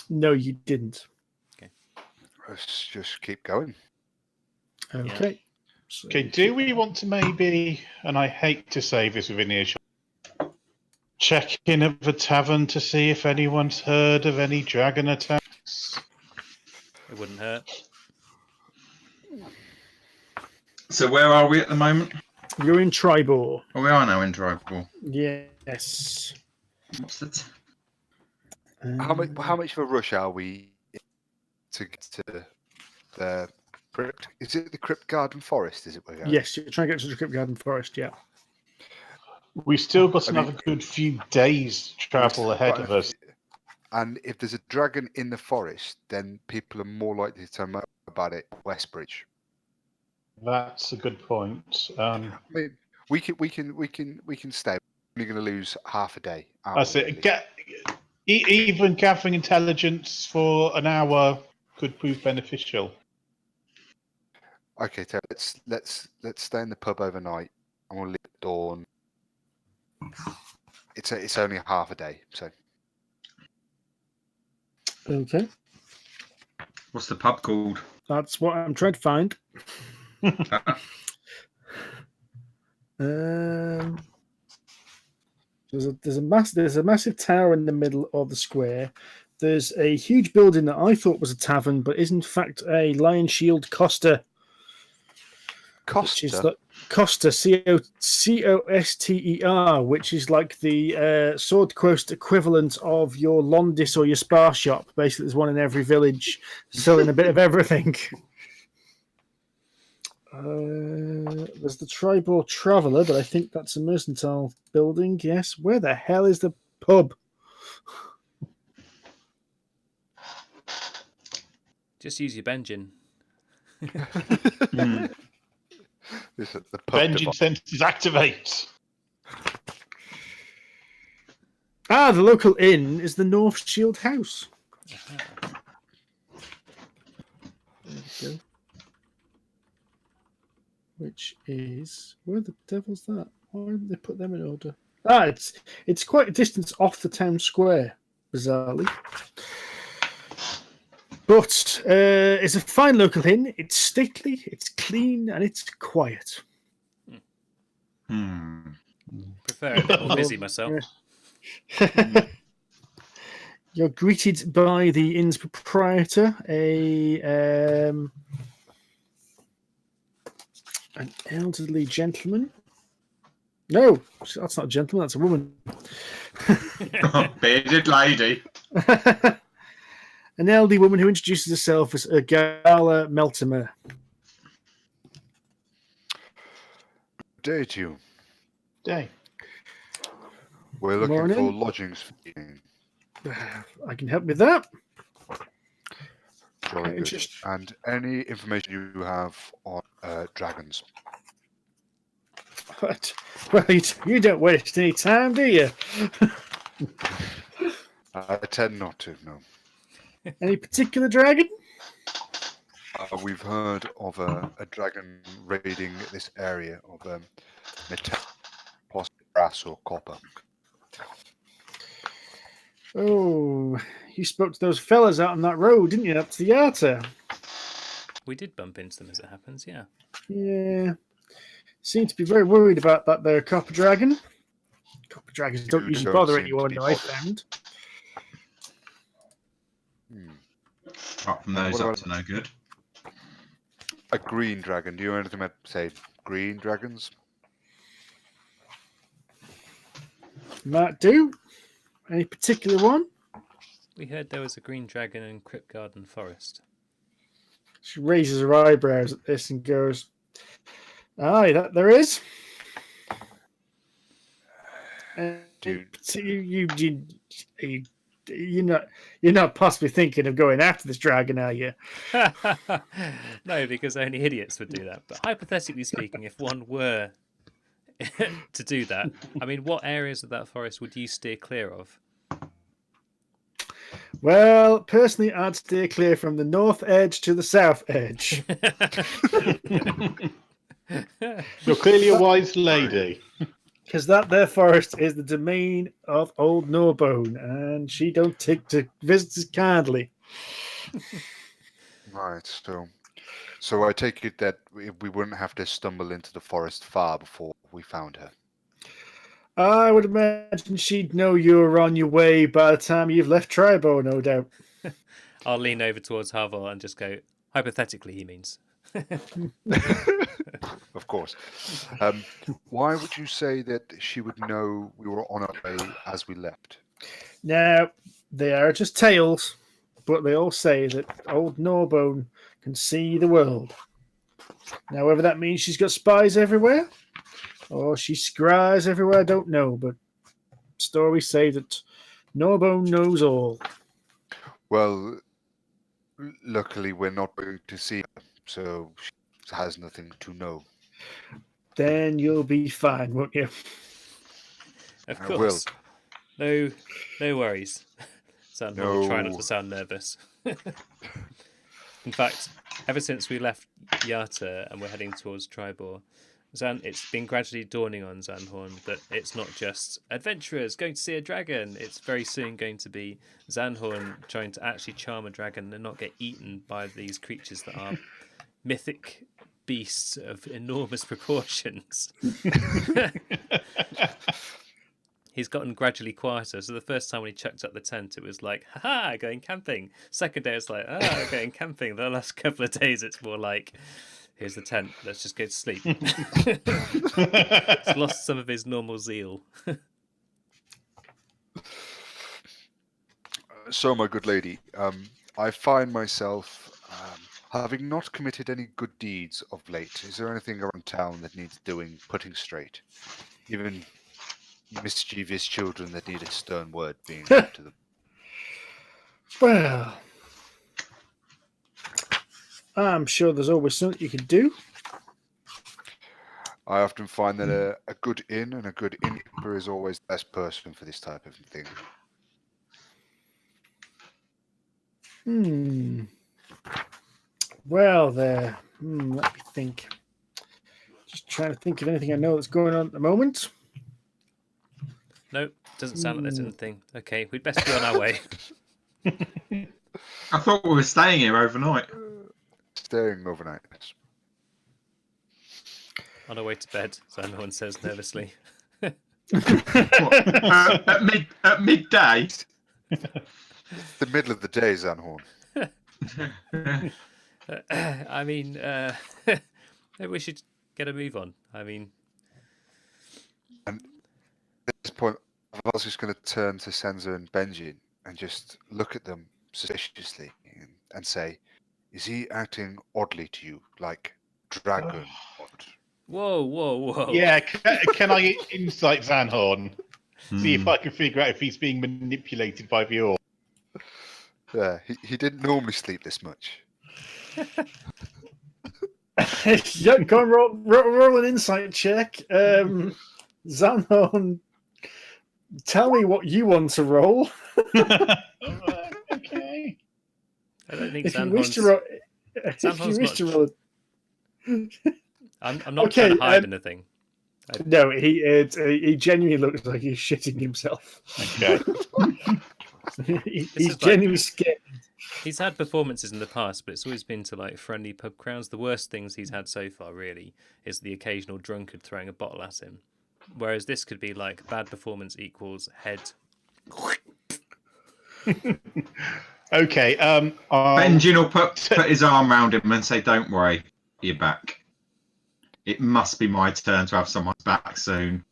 No, you didn't. Let's just keep going. Okay. Yeah. So, Okay, do we want to maybe, and I hate to say this within earshot, check in at the tavern to see if anyone's heard of any dragon attacks? It wouldn't hurt. So where are we at the moment? You're in Tribor. Oh, we are now in Tribal. Yes. What's the How much of a rush are we to get to the crypt? Is it the Crypt Garden Forest? Is it? We're going? Yes, you're trying to get to the Crypt Garden Forest, yeah. We've still got I mean- another good few days travel ahead of us. And if there's a dragon in the forest, then people are more likely to know about it at Westbridge. That's a good point. I mean, we can stay. We're going to lose half a day. That's it. Even gathering intelligence for an hour could prove beneficial. Okay, so let's stay in the pub overnight, and we'll leave at dawn. It's only half a day, so Okay. What's the pub called? That's what I'm trying to find. There's a massive tower in the middle of the square. There's a huge building that I thought was a tavern, but is in fact a Lion Shield Costa. Which is Costa. Coster, Coster, which is like the sword quest equivalent of your Londis or your Spar shop. Basically, there's one in every village selling a bit of everything. There's the Tribal Traveller, but I think that's a mercantile building. Yes. Where the hell is the pub? Just use your Benjin. This is the pub Benjin device. senses activate. Ah, the local inn is the North Shield House. There we go. Which is, where the devil's that? Why didn't they put them in order? Ah, it's quite a distance off the town square, bizarrely. But it's a fine local inn. It's stately, it's clean, and it's quiet. Prefer a bit more busy myself. You're greeted by the inn's proprietor, an elderly gentleman. No, that's not a gentleman, that's a woman. Bearded lady. An elderly woman who introduces herself as Gala Meltimer. Day to you. Day. We're looking Morning. for lodgings for the evening. I can help with that. Jolly good. Interest- And any information you have on dragons. But, well, you don't waste any time, do you? I tend not to, no. Any particular dragon? We've heard of a dragon raiding this area of metal, possibly brass or copper. Oh, you spoke to those fellas out on that road, didn't you? Up to the Yarta. We did bump into them as it happens, yeah. Yeah. Seem to be very worried about that there copper dragon. Copper dragons don't usually bother seem to anyone, be I bothered. found. Apart from those What up about- to no good. A green dragon. Do you know anything about, say, green dragons? Might do. Any particular one? We heard there was a green dragon in Crypt Garden Forest. She raises her eyebrows at this and goes, "Aye, that there is." Dude. You're not possibly thinking of going after this dragon, are you? No, because only idiots would do that. But hypothetically speaking, if one were to do that, I mean, what areas of that forest would you steer clear of? Well, personally, I'd steer clear from the north edge to the south edge. You're clearly a wise lady. Because that there forest is the domain of old Norbone, and she don't take to visitors kindly. Right, so I take it that we wouldn't have to stumble into the forest far before we found her. I would imagine she'd know you were on your way by the time you've left Tribo, no doubt. I'll lean over towards Havarl and just go, hypothetically, he means. Of course. Why would you say that she would know we were on our way as we left? Now, they are just tales, but they all say that old Norbone can see the world. Now, whether that means she's got spies everywhere, or she scries everywhere, I don't know, but stories say that Norbone knows all. Well, luckily we're not going to see her, so she has nothing to know. Then you'll be fine, won't you? Of I course. No worries. Xanhorn, try not No. to sound nervous. In fact, ever since we left Yarta and we're heading towards Tribor, it's been gradually dawning on Xanhorn that it's not just adventurers going to see a dragon. It's very soon going to be Xanhorn trying to actually charm a dragon and not get eaten by these creatures that are mythic beasts of enormous proportions. He's gotten gradually quieter. So the first time when he chucked up the tent, it was like, haha, going camping. Second day, it's like, going camping. The last couple of days, it's more like, Here's the tent. Let's just go to sleep. It's lost some of his normal zeal. So, my good lady, I find myself having not committed any good deeds of late. Is there anything around town that needs doing, putting straight? Even mischievous children that need a stern word being put to them. Well, I'm sure there's always something you can do. I often find that a good inn and a good innkeeper is always the best person for this type of thing. Well, there. Let me think. Just trying to think of anything I know that's going on at the moment. Nope, doesn't sound like there's anything. Okay, we'd best be on our way. I thought we were staying here overnight. Staying overnight. On our way to bed, Xanhorn says nervously. What, at midday? The middle of the day, Xanhorn. I mean, maybe we should get a move on. I mean, and at this point, I was just going to turn to Cenza and Benjin and just look at them suspiciously and say, "Is he acting oddly to you, like dragon?" Whoa. Yeah, can I insight Xanhorn? See if I can figure out if he's being manipulated by the orc. Yeah, he didn't normally sleep this much. Yeah, go and roll an insight check. Xanhorn, tell me what you want to roll. Okay. I don't think If you wish to roll, I'm not Okay, trying to hide anything. no, he genuinely looks like he's shitting himself. Okay. He's genuinely scared. He's had performances in the past, but it's always been to like friendly pub crowds. The worst things he's had so far, really, is the occasional drunkard throwing a bottle at him. Whereas this could be like bad performance equals head. Okay. Benjin will put his arm around him and say, "Don't worry, you're back. It must be my turn to have someone's back soon."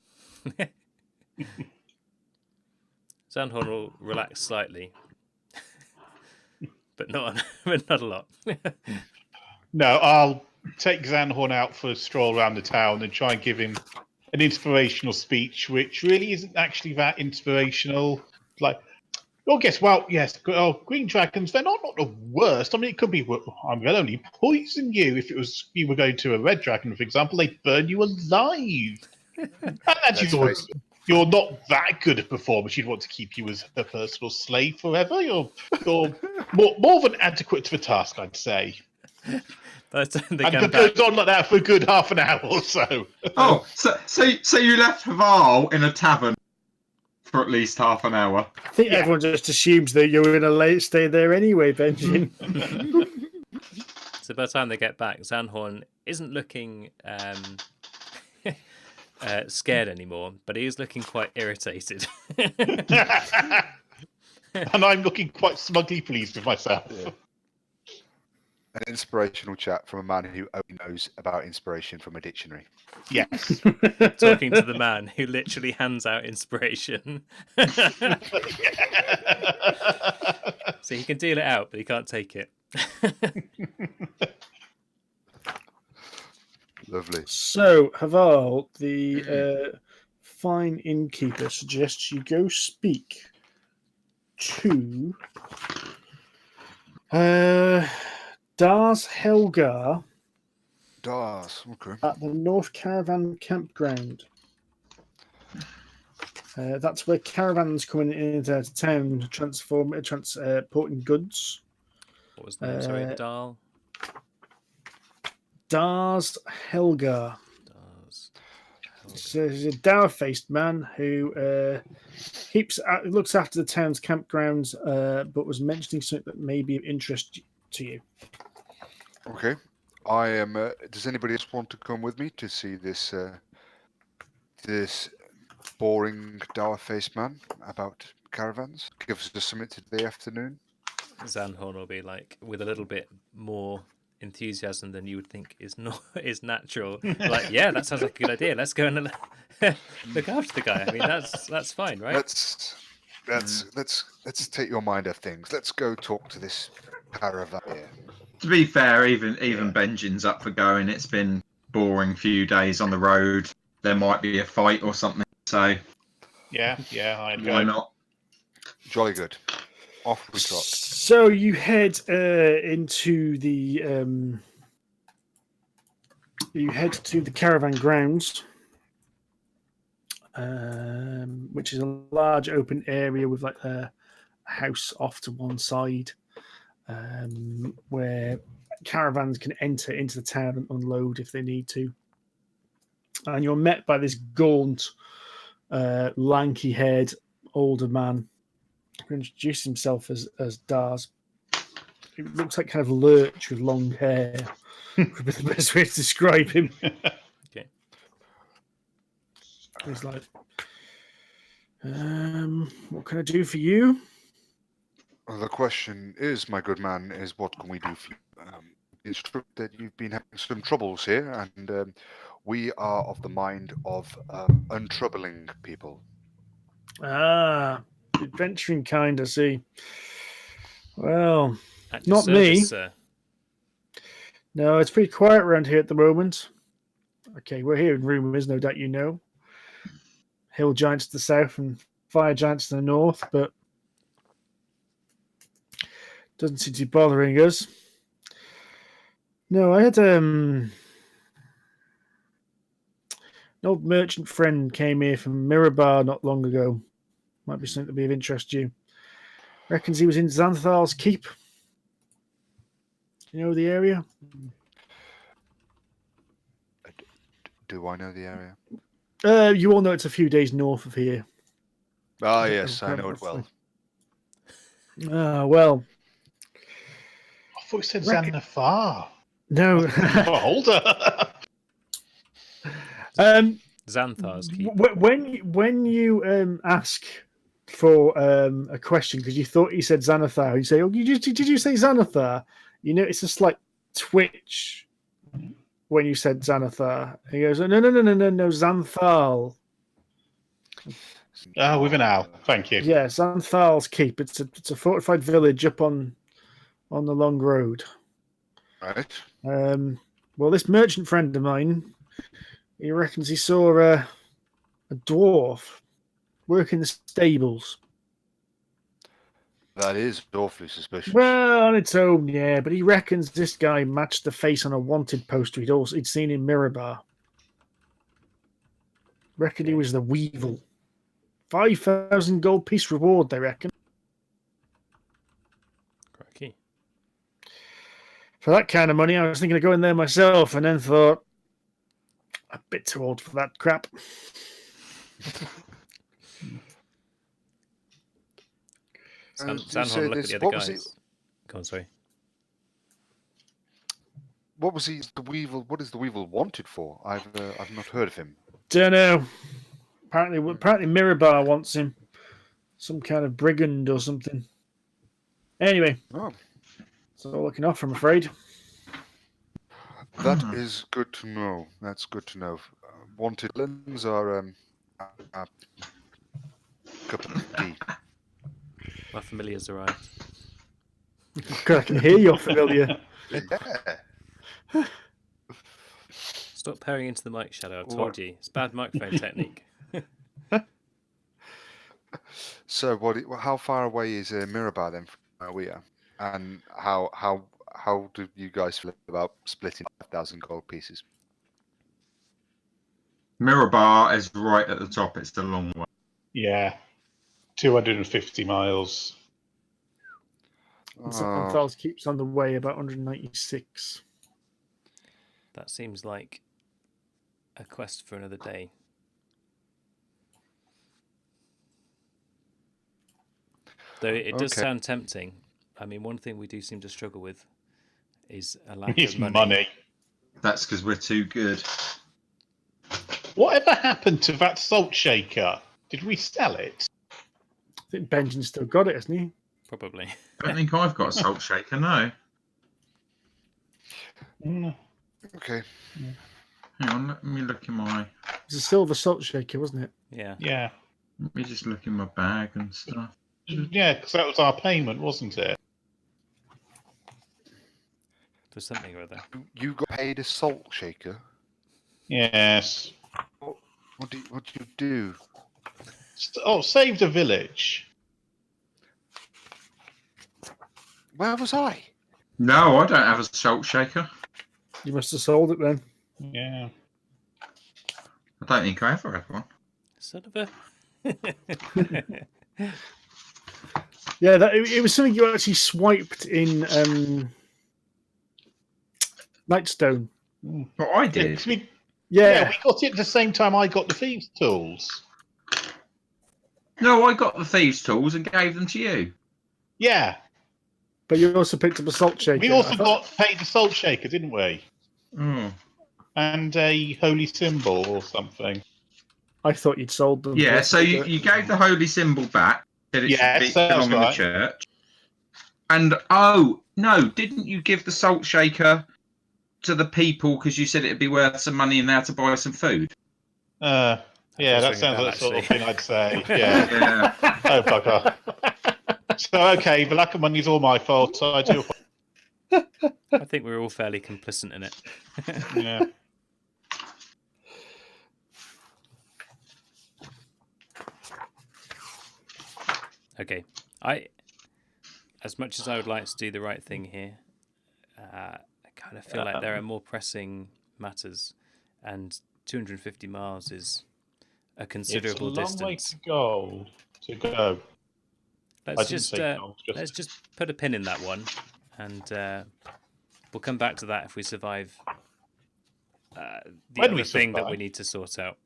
Xanhorn will relax slightly, but not a lot. No, I'll take Xanhorn out for a stroll around the town and try and give him an inspirational speech, which really isn't actually that inspirational. Like, oh, yes, green dragons, they're not the worst. I mean, it could be, they'll only poison you. If you were going to a red dragon, for example, they'd burn you alive. And actually, you're not that good a performer. She'd want to keep you as her personal slave forever. You're more than adequate to the task, I'd say. And it goes on like that for a good half an hour or so. Oh, so you left Havarl in a tavern for at least half an hour. I think everyone just assumes that you're in a late stay there anyway, Benjin. So by the time they get back, Xanhorn isn't looking scared anymore, but he is looking quite irritated. And I'm looking quite smugly pleased with myself. Yeah. An inspirational chat from a man who only knows about inspiration from a dictionary. Yes. Talking to the man who literally hands out inspiration. So he can deal it out, but he can't take it. Lovely. So, Havarl, the fine innkeeper, suggests you go speak to Dars Helgar Okay. at the North Caravan Campground. That's where caravans coming in and out of town transporting goods. What was the name? Sorry, Dars Helgar. So he's a dour-faced man who looks after the town's campgrounds, but was mentioning something that may be of interest to you. Okay. I am. Does anybody else want to come with me to see this this boring, dour-faced man about caravans? Give us something today afternoon. Xanhorn will be like with a little bit more enthusiasm than you would think is is natural. Like, yeah, that sounds like a good idea. Let's go and look after the guy. I mean, that's fine, right? Let's take your mind off things. Let's go talk to this caravan here. To be fair, even Benjin's up for going. It's been boring few days on the road. There might be a fight or something. So Yeah, I'd go. why not? Jolly good. Off we trot. So you head into the caravan grounds, which is a large open area with like a house off to one side, where caravans can enter into the town and unload if they need to. And you're met by this gaunt, lanky-haired older man who introduced himself as Dars. He looks like kind of Lurch with long hair. Would be the best way to describe him. Okay. He's like, what can I do for you? Well, the question is, my good man, is what can we do for you? It's true that you've been having some troubles here, and we are of the mind of untroubling people. Ah, adventuring kind, I see. Well, At your not service, me. sir. No, it's pretty quiet around here at the moment. Okay, we're hearing rumours, no doubt you know. Hill giants to the south and fire giants to the north, but doesn't seem to be bothering us. No, I had an old merchant friend came here from Mirabar not long ago. Might be something to be of interest to you. Reckons he was in Xanthar's keep. You know the area? Do I know the area? You all know it's a few days north of here. Ah, yes, I know it well. Ah, well. I thought you said Xanhorn. No. Hold up. Xanthar's keep. When you ask for a question because you thought he said Xanathar, you say, "Oh, did you say Xanathar?" You know, it's a slight twitch when you said Xanathar. He goes, "No, Xanthal." With an L. Thank you. Yeah, Xanthal's keep. It's a fortified village up on the long road. Right. Well, this merchant friend of mine, he reckons he saw a dwarf working the stables. That is awfully suspicious. Well, on its own, yeah, but he reckons this guy matched the face on a wanted poster he'd seen in Mirabar. Reckon he was the Weevil. 5,000 gold piece reward, they reckon. Crikey. For that kind of money, I was thinking of going there myself, and then thought, a bit too old for that crap. Xanhorn, look at the other guys. Go on, sorry. What was he? The Weevil. What is the Weevil wanted for? I've not heard of him. Don't know. Apparently Mirabar wants him. Some kind of brigand or something. Anyway, that's all I can offer, I'm afraid. That is good to know. That's good to know. Wanted villains are a cup of tea. My familiar's arrived. God, I can hear you're familiar. Yeah. Stop pairing into the mic, Shadow. I told you. It's bad microphone technique. So, how far away is Mirabar then from where we are? And how do you guys feel about splitting 5,000 gold pieces? Mirabar is right at the top. It's the long way. Yeah. 250 miles. Xanthal's keeps on the way about 196. That seems like a quest for another day. Though it does sound tempting. I mean, one thing we do seem to struggle with is a lack of money. That's because we're too good. Whatever happened to that salt shaker? Did we sell it? I think Benjin's still got it, hasn't he? Probably. I don't think I've got a salt shaker, no. Okay. Hang on, let me look in my. It's a silver salt shaker, wasn't it? Yeah. Yeah. Let me just look in my bag and stuff. Yeah, because that was our payment, wasn't it? For something or other. You got paid a salt shaker. Yes. What do you do? Oh, saved a village. Where was I? No, I don't have a salt shaker. You must have sold it then. Yeah. I don't think I ever had one. Son of a. Yeah, it was something you actually swiped in Nightstone. But I did. Yeah, we got it at the same time I got the thieves' tools. No, I got the thieves' tools and gave them to you. Yeah. But you also picked up a salt shaker. We also got paid the salt shaker, didn't we? Oh. And a holy symbol or something. I thought you'd sold them. Yeah, so you gave the holy symbol back. Said it Yes, should that's belong in the right. church. And oh no, didn't you give the salt shaker to the people because you said it'd be worth some money and now to buy some food? Yeah, that sounds like the sort of thing I'd say. Yeah. Oh, fucker. So, okay, the lack of money is all my fault, so I do. I think we're all fairly complicit in it. Yeah. Okay. As much as I would like to do the right thing here, I kind of feel like there are more pressing matters, and 250 miles is a considerable it's a long distance. way to go. Let's just put a pin in that one, and we'll come back to that if we survive the other thing that we need to sort out.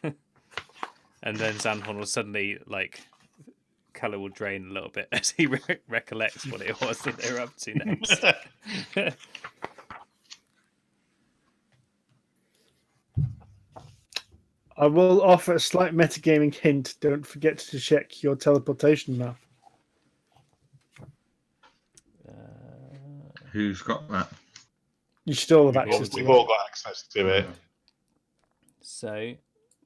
And then Xanhorn will suddenly, colour will drain a little bit as he recollects what it was that they were up to next. I will offer a slight metagaming hint. Don't forget to check your teleportation map. Who's got that? You should all have access to it. We've all got access to it. So,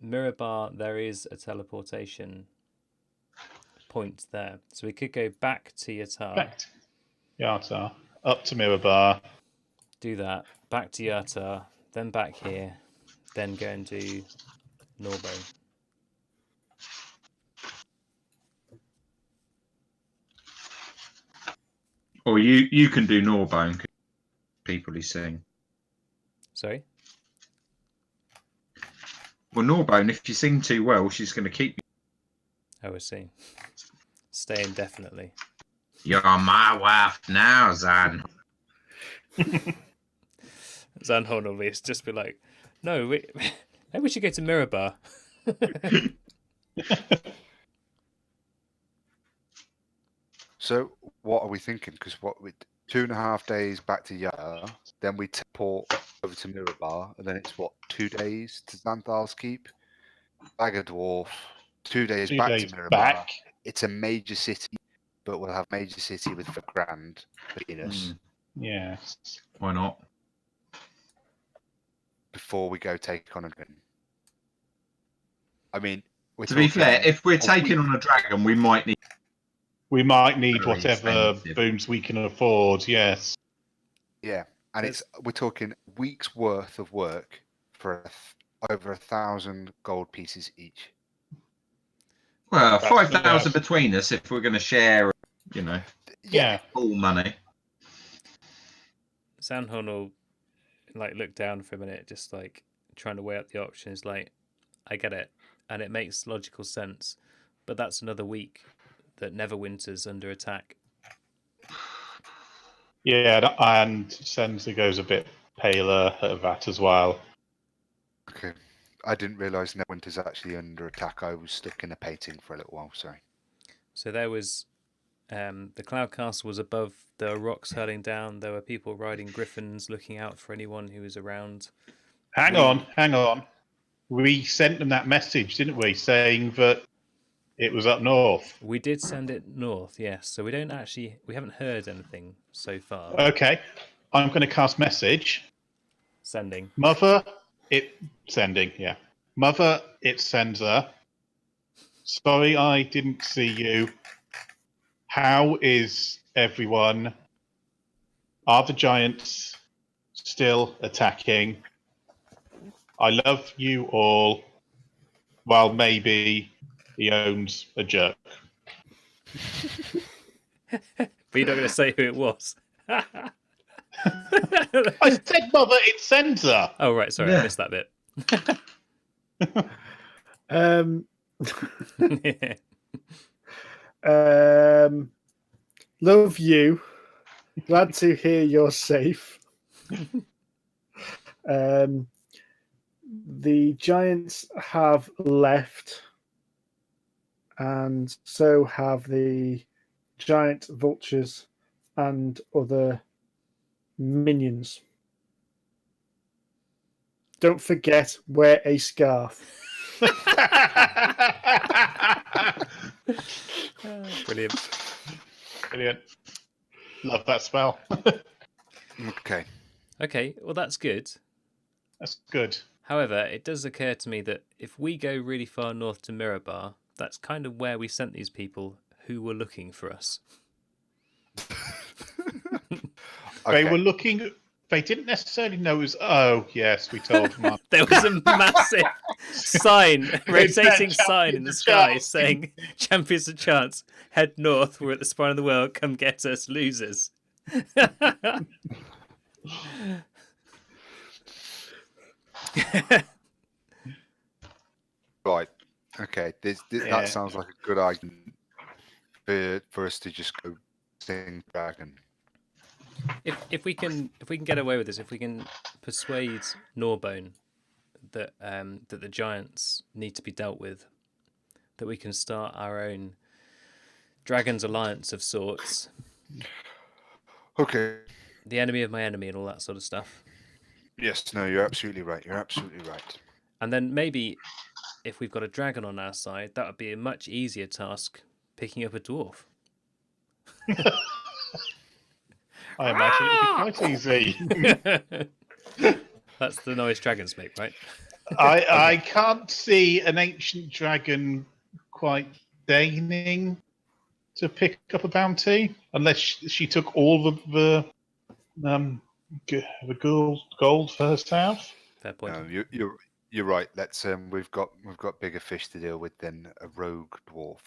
Mirabar, there is a teleportation point there. So we could go back to Yatar. Yatar. Up to Mirabar. Do that. Back to Yatar. Then back here. Then go and do Norbo. Or you can do Norbone. People who sing. Sorry? Well, Norbone, if you sing too well, she's going to keep you. Oh, I see. Stay indefinitely. You're my wife now, Zan. Xanhorn will just be like, no, maybe we should go to Mirabar. So, what are we thinking? Because with 2.5 days back to Yara, then we teleport over to Mirabar, and then it's 2 days to Xanthar's Keep, Bagger Dwarf, 2 days back to Mirabar. It's a major city, but we'll have major city with the grand between us. Yes. Why not? Before we go take on a dragon. I mean, to be fair, if we're taking on a dragon, we might need. We might need whatever booms we can afford. Yes. Yeah, and we're talking weeks worth of work for over 1,000 gold pieces each. Well, 5,000 between us if we're going to share, all money. Xanhorn will look down for a minute, just trying to weigh up the options. I get it, and it makes logical sense, but that's another week that Neverwinter's under attack. Yeah, and Cenza goes a bit paler at that as well. Okay. I didn't realise Neverwinter's actually under attack. I was stuck in a painting for a little while, sorry. So there was... the Cloud Castle was above. There were rocks hurling down. There were people riding griffins looking out for anyone who was around. Hang on. We sent them that message, didn't we, saying that it was up north? We did send it north, yes. So we haven't heard anything so far. Okay. I'm going to cast message. Sending. Mother, sending. Yeah, Mother, it's Cenza. Sorry, I didn't see you. How is everyone? Are the giants still attacking? I love you all. While maybe he owns a jerk. But you're not going to say who it was. I said, Mother, it's Cenza. Oh, right. Sorry, I missed that bit. Love you. Glad to hear you're safe. The giants have left, and so have the giant vultures and other minions. Don't forget, wear a scarf. Brilliant. Brilliant. Love that spell. Okay. Okay, well, that's good. That's good. However, it does occur to me that if we go really far north to Mirabar, that's kind of where we sent these people who were looking for us. They were looking. They didn't necessarily know it was. Oh, yes, we told them. There was a massive sign, rotating sign in the sky saying, "Champions of Chance, head north. We're at the spine of the world. Come get us, losers." Right. Okay. That sounds like a good argument for us to just go sing dragon. If we can get away with this, if we can persuade Norbone that that the giants need to be dealt with, that we can start our own Dragon's Alliance of sorts. Okay. The enemy of my enemy and all that sort of stuff. Yes, no, you're absolutely right. You're absolutely right. And then maybe if we've got a dragon on our side, that would be a much easier task picking up a dwarf. I imagine it would be quite easy. That's the noise dragons make, right? I can't see an ancient dragon quite deigning to pick up a bounty unless she took all the gold for herself. Fair point. No, you're right. Let's we've got bigger fish to deal with than a rogue dwarf.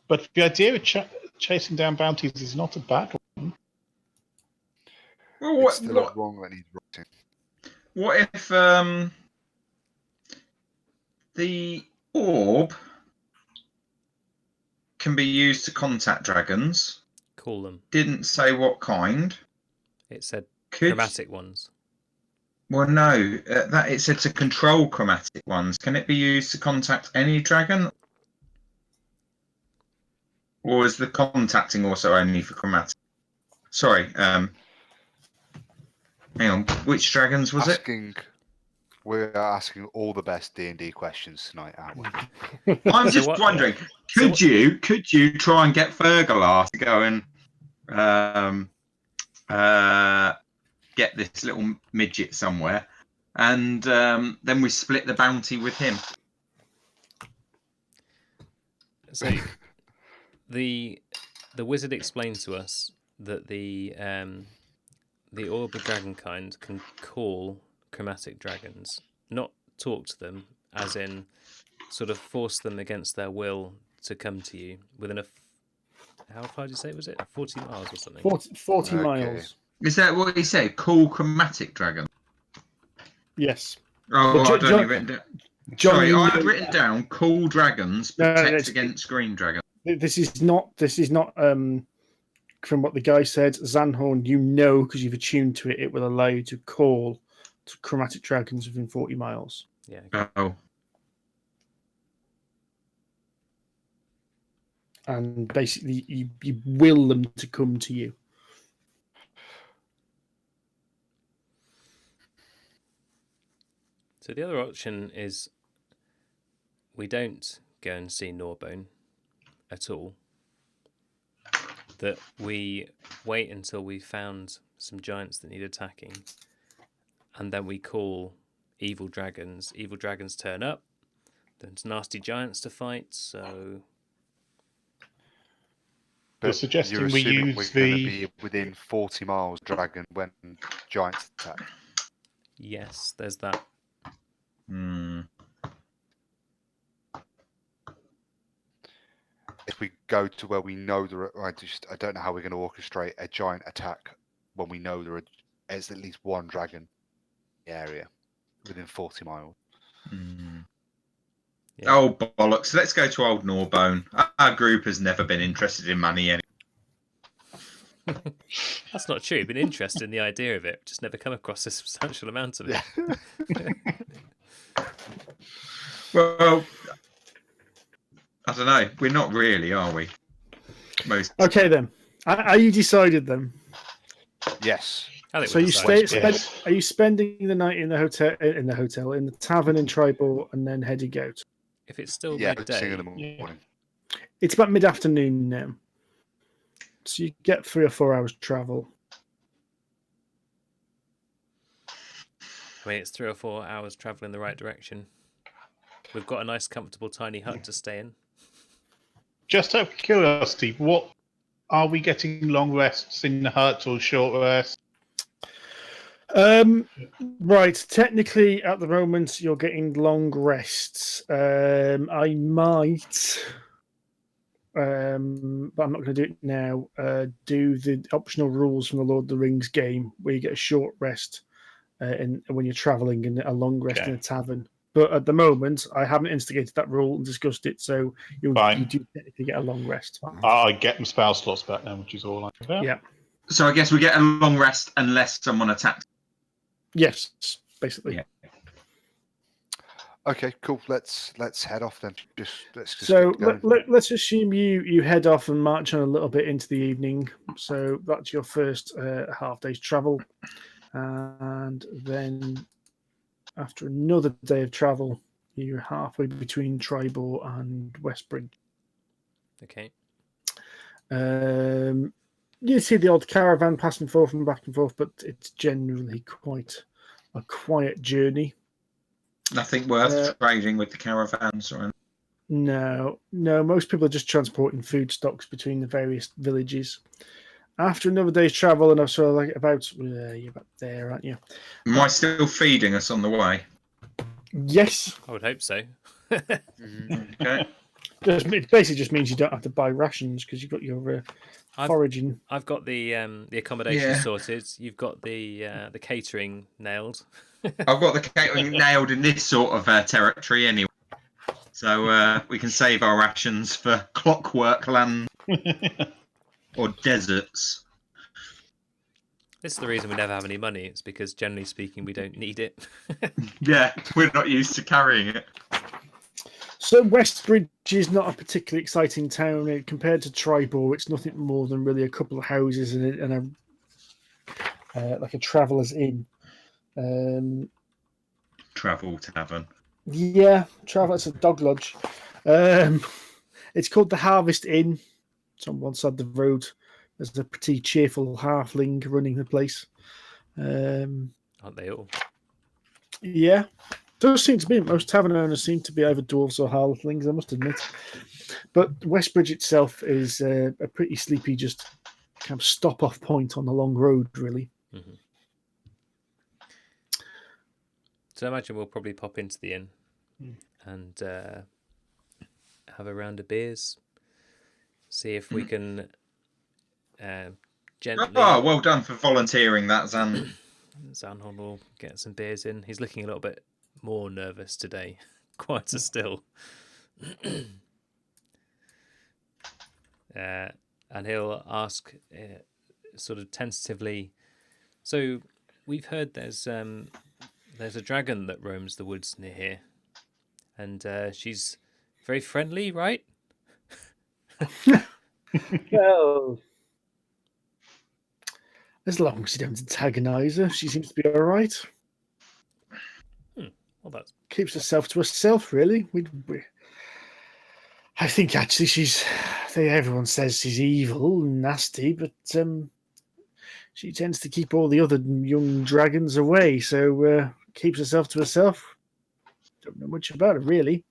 But the idea of chasing down bounties is not a bad one. Well, It's still a wrong that needs righting. What if the orb can be used to contact dragons? Call them. Didn't say what kind. It said Could, chromatic ones. Well, no, that it said to control chromatic ones. Can it be used to contact any dragon? Or is the contacting also only for chromatic? Sorry, hang on. Which dragons was it? We're asking all the best D&D questions tonight, aren't we? I'm just wondering, could you try and get Fergalar to go and get this little midget somewhere, and then we split the bounty with him? So the wizard explained to us that the orb of dragonkind can call chromatic dragons, not talk to them, as in sort of force them against their will to come to you within a. How far did you say was it? 40 miles or something? 40 miles. Is that what he said? Call chromatic dragon? Yes. Oh, Well, I'd only written down. Sorry, I had written down call dragons, protect against green dragons. This is not from what the guy said. Xanhorn, because you've attuned to it, it will allow you to call to chromatic dragons within 40 miles. Yeah. Oh. And basically, you will them to come to you. So the other option is we don't go and see Norbone at all. that we wait until we found some giants that need attacking, and then we call evil dragons. Evil dragons turn up. There's nasty giants to fight, so... You're suggesting we use we're going to be within 40 miles dragon when giants attack. Yes, there's that. If we go to where we know I don't know how we're going to orchestrate a giant attack when we know there's at least one dragon in the area within 40 miles. Yeah. Oh, bollocks. Let's go to old Norbone. Our group has never been interested in money anyway. That's not true. Been interested in the idea of it, just never come across a substantial amount of it. Well, I don't know. We're not really, are we? Okay, then. Are you decided then? Yes. So you are you spending the night in the hotel, in the tavern in Tribal, and then heading out? If it's still Yeah, midday, in the morning. It's about mid-afternoon now, so you get 3 or 4 hours travel. I mean, it's 3 or 4 hours travel in the right direction. We've got a nice, comfortable, tiny hut to stay in. Just out of curiosity, what are we getting? Long rests in the hut or short rests? Right. Technically, at the moment, you're getting long rests. I might, but I'm not going to do it now. Do the optional rules from the Lord of the Rings game, where you get a short rest when you're traveling, and a long rest in a tavern. But at the moment, I haven't instigated that rule and discussed it, so you do technically get a long rest. I get my spell slots back now, which is all I care. Yeah. So I guess we get a long rest unless someone attacks. Yes, basically. Yeah. Okay, cool. Let's head off then. Let's just So get going. let's assume you head off and march on a little bit into the evening. So that's your first half day's travel, and then after another day of travel, you're halfway between Tribal and Westbridge. Okay. You see the odd caravan passing forth and back and forth, but it's generally quite a quiet journey. Nothing worth trading with the caravans or anything. No. Most people are just transporting food stocks between the various villages. After another day's travel, and I'm sort of like you're about there, aren't you? Am I still feeding us on the way? Yes. I would hope so. Okay. It basically just means you don't have to buy rations because you've got your foraging. I've got the accommodation sorted. You've got the catering nailed. I've got the catering nailed in this sort of territory anyway. So we can save our rations for clockwork land or deserts. This is the reason we never have any money. It's because, generally speaking, we don't need it. Yeah, we're not used to carrying it. So Westbridge is not a particularly exciting town compared to Tribal. It's nothing more than really a couple of houses and like a traveller's inn. Travel tavern. Yeah, it's a dog lodge. It's called the Harvest Inn. It's on one side of the road. There's a pretty cheerful halfling running the place. Aren't they all? Yeah. Does seem to be. Most tavern owners seem to be either dwarves or halflings, I must admit. But Westbridge itself is a pretty sleepy, just kind of stop-off point on the long road, really. Mm-hmm. So I imagine we'll probably pop into the inn and have a round of beers. See if we can gently... Oh, well done for volunteering that, Zan. Xanhorn will get some beers in. He's looking a little bit more nervous today, quieter still. And he'll ask sort of tentatively, so we've heard there's a dragon that roams the woods near here, and she's very friendly, right? Well, as long as you don't antagonize her, she seems to be all right. Well, that keeps herself to herself, really. I think actually everyone says she's evil and nasty, but she tends to keep all the other young dragons away, so keeps herself to herself. Don't know much about her, really.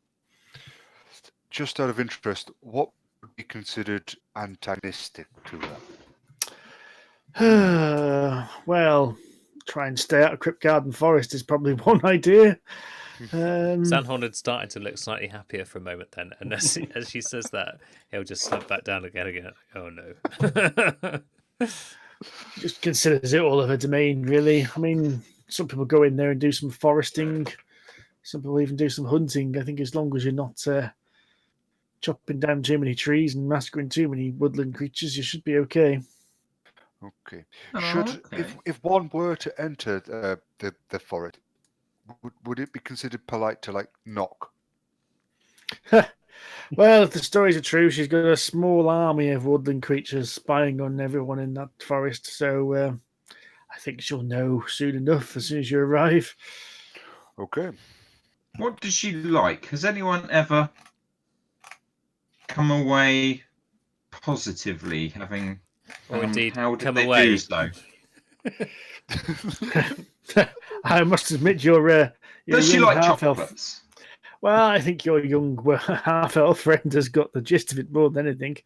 Just out of interest, what would be considered antagonistic to her? Well, try and stay out of Crypt Garden Forest is probably one idea. Xanhorn had started to look slightly happier for a moment then, and as she says that, he'll just slip back down again. Oh no. Just considers it all of her domain, really. I mean, some people go in there and do some foresting. Some people even do some hunting. I think as long as you're not chopping down too many trees and massacring too many woodland creatures, you should be okay. Okay. Okay. If one were to enter the forest, would it be considered polite to knock? Well, if the stories are true, she's got a small army of woodland creatures spying on everyone in that forest. So I think she'll know soon enough, as soon as you arrive. Okay. What does she like? Has anyone ever come away positively, having, or indeed how did come they away? do so? I must admit, you're Does she young like half-elf. chocolates? Well, I think your young half-elf friend has got the gist of it more than anything.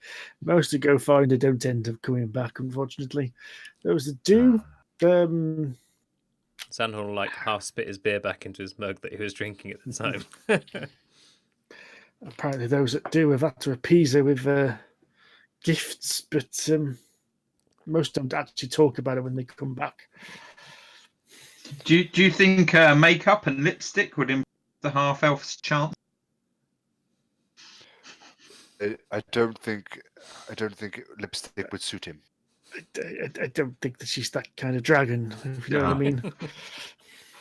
Most who go find her don't end up coming back, unfortunately. Those that do, Xanhorn will half spit his beer back into his mug that he was drinking at the time. apparently those that do have had to appease her with gifts, but most don't actually talk about it when they come back. Do you think makeup and lipstick would improve the half-elf's chance? I don't think lipstick would suit him. I don't think that she's that kind of dragon, if you know what I mean.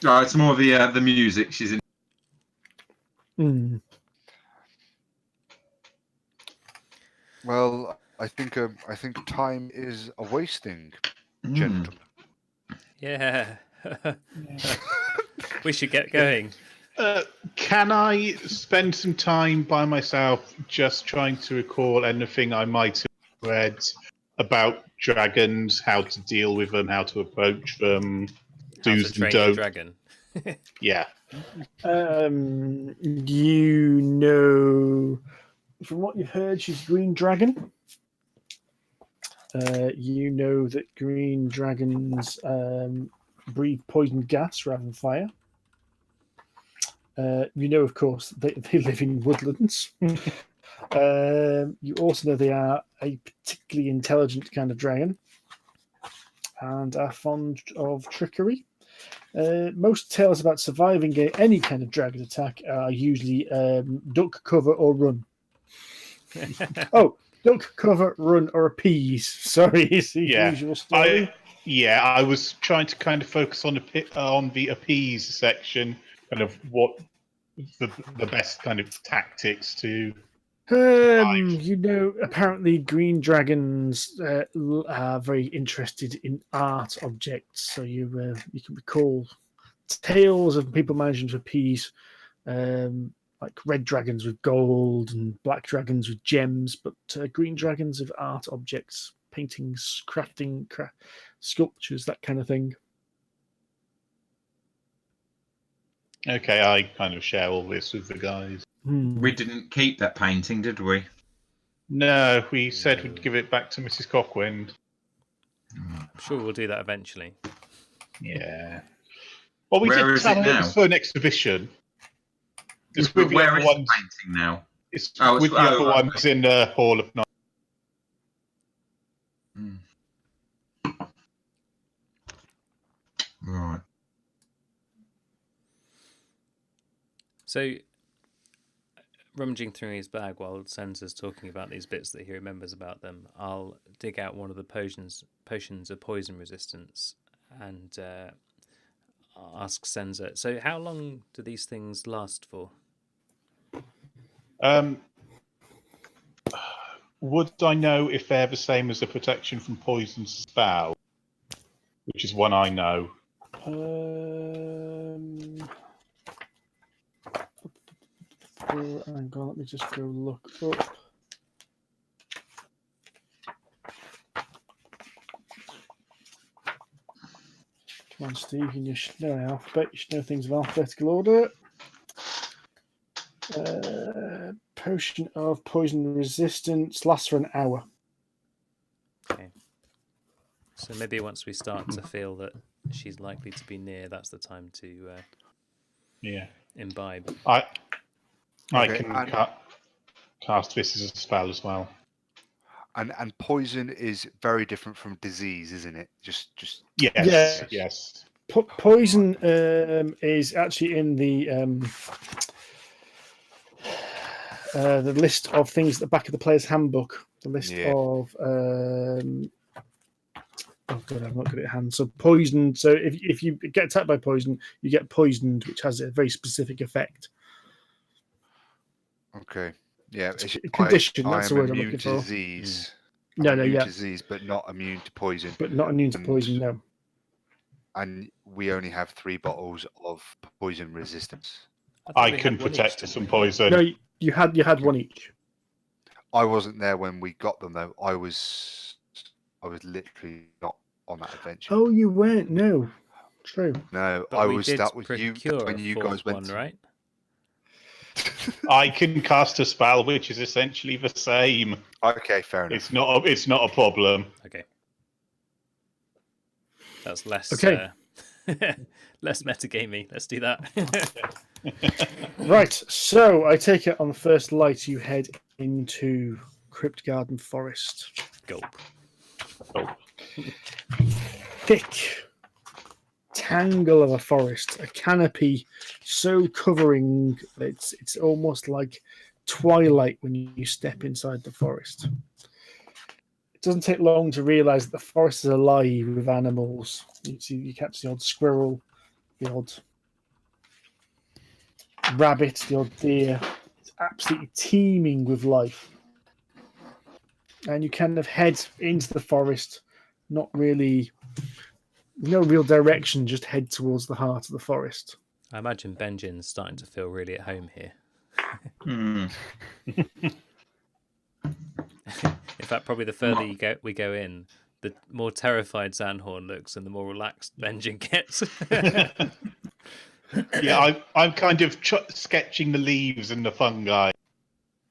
No, it's more the music she's in. Well, I think time is a wasting, gentlemen. Yeah. We should get going. Can I spend some time by myself just trying to recall anything I might have read about dragons, how to deal with them, how to approach them, How do's to train and your don'ts? dragon. Yeah. You know, from what you've heard, she's a green dragon. You know that green dragons breathe poison gas rather than fire. You know, of course, they live in woodlands. You also know they are a particularly intelligent kind of dragon and are fond of trickery. Most tales about surviving any kind of dragon attack are usually duck, cover, or run. Duck, cover, run, or appease. Sorry, it's the usual story. I was trying to kind of focus on the appease section, kind of what the best kind of tactics to. You know, apparently green dragons are very interested in art objects. So you can recall tales of people managing to appease, like red dragons with gold and black dragons with gems, but green dragons with art objects, paintings, crafting, sculptures, that kind of thing. Okay, I kind of share all this with the guys. We didn't keep that painting, did we? No, we said we'd give it back to Mrs. Cockwind. I'm sure we'll do that eventually. Yeah. Well, we Where did is tell it her it now? was for an exhibition. It's with the Where other is ones. the painting now? It's Oh, it's- with the other oh, ones in the Hall of Night. Right. So, rummaging through his bag while Cenza's talking about these bits that he remembers about them, I'll dig out one of the potions of poison resistance and ask Cenza. So, how long do these things last for? Would I know if they're the same as the protection from poison spell, which is one I know? Hang on, let me just go look up. Come on, Steve, you should know alphabet. You should know things of alphabetical order. Potion of poison resistance lasts for an hour. Okay. So maybe once we start to feel that she's likely to be near, that's the time to imbibe. I Okay, can cast this as a spell as well. And poison is very different from disease, isn't it? Just Yes. Poison is actually in the list of things at the back of the player's handbook. The list of oh god, I'm not good at hand. So poison. So if you get attacked by poison, you get poisoned, which has a very specific effect. Okay. Yeah. It's a condition. That's the word I'm looking for. Disease. Immune to disease, but not immune to poison. But not immune to poison. No. And we only have 3 bottles of poison resistance. I can protect us from poison. No, you had one each. I wasn't there when we got them though. I was literally not on that adventure. Oh, you weren't. No, true. No, But I we was. did That was you procure when you a guys fourth went. one, right? I can cast a spell which is essentially the same. Okay, fair enough. It's not a problem. Okay. That's less less metagamey. Let's do that. Right. So I take it on the first light you head into Crypt Garden Forest. Gulp. Thick tangle of a forest, a canopy so covering that it's almost like twilight when you step inside the forest. It doesn't take long to realize that the forest is alive with animals. You catch the odd squirrel, the odd rabbit, the odd deer. It's absolutely teeming with life. And you kind of head into the forest, not really, no real direction, just head towards the heart of the forest. I imagine Benjin's starting to feel really at home here. In fact, probably the further we go in, the more terrified Xanhorn looks and the more relaxed Benjin gets. Yeah, I'm kind of sketching the leaves and the fungi,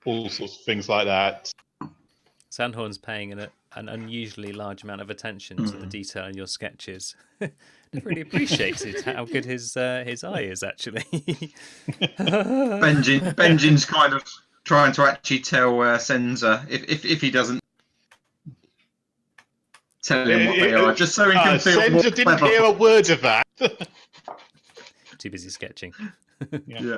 all sorts of things like that. Xanhorn's paying an unusually large amount of attention to the detail in your sketches. Never really appreciated how good his eye is, actually. Benjin's kind of trying to actually tell Cenza if he doesn't tell him what they are, just so he can feel more Cenza didn't clever. hear a word of that. Too busy sketching. Yeah.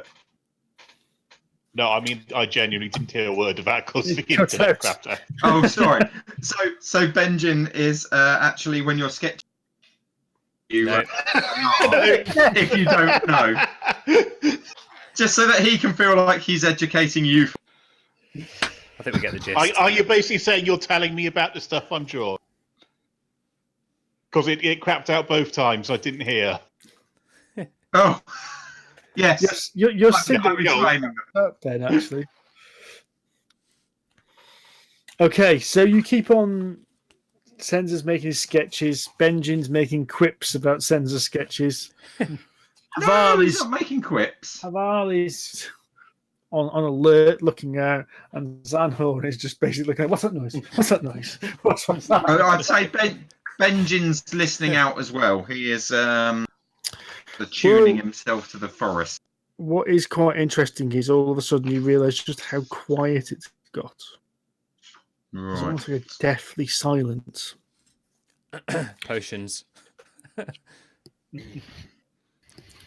No, I mean, I genuinely didn't hear a word of that because the internet crapped out. Oh, sorry. So Benjin is actually when you're sketching. No. If you don't know, just so that he can feel like he's educating you. I think we get the gist. Are you basically saying you're telling me about the stuff I'm drawing? Because it crapped out both times. I didn't hear. Oh, yes. You're That's sitting how he's blaming them. up then, actually. Okay, so you keep on. Cenza's making sketches. Benjin's making quips about Cenza's sketches. No, he's not making quips. Havarl is on alert, looking out, and Xanhorn is just basically looking at, what's that noise? What's that noise? What's that? I'd say Benjin's listening out as well. He is tuning himself to the forest. What is quite interesting is all of a sudden you realise just how quiet it's got. Right. It's almost like a deathly silence. Potions.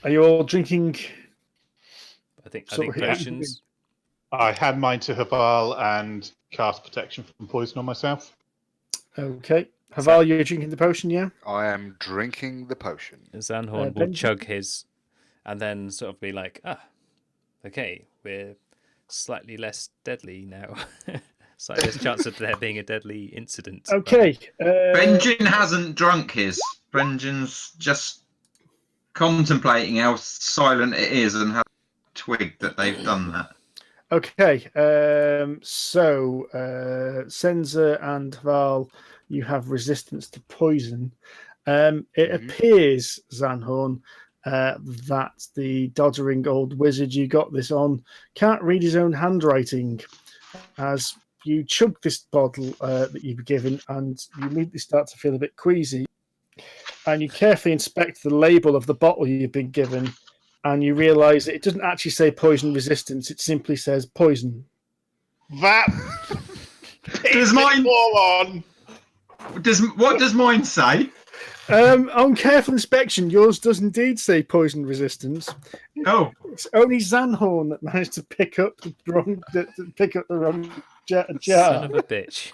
Are you all drinking? I think potions. I had mine to Havarl and cast protection from poison on myself. Okay. Havarl, you're drinking the potion, yeah? I am drinking the potion. Xanhorn will chug his and then sort of be like, okay, we're slightly less deadly now. Slightly less chance of there being a deadly incident. Okay. Benjin hasn't drunk his. Benjin's just contemplating how silent it is and how twig that they've done that. Okay, so Cenza and Havarl, you have resistance to poison. It appears, Xanhorn, that the doddering old wizard you got this on can't read his own handwriting, as you chug this bottle that you've been given, and you immediately start to feel a bit queasy. And you carefully inspect the label of the bottle you've been given, and you realise that it doesn't actually say poison resistance, it simply says poison. That Does mine fall on? What does mine say? On careful inspection, yours does indeed say poison resistance. Oh, It's only Xanhorn that managed to pick up the wrong jar. Son of a bitch.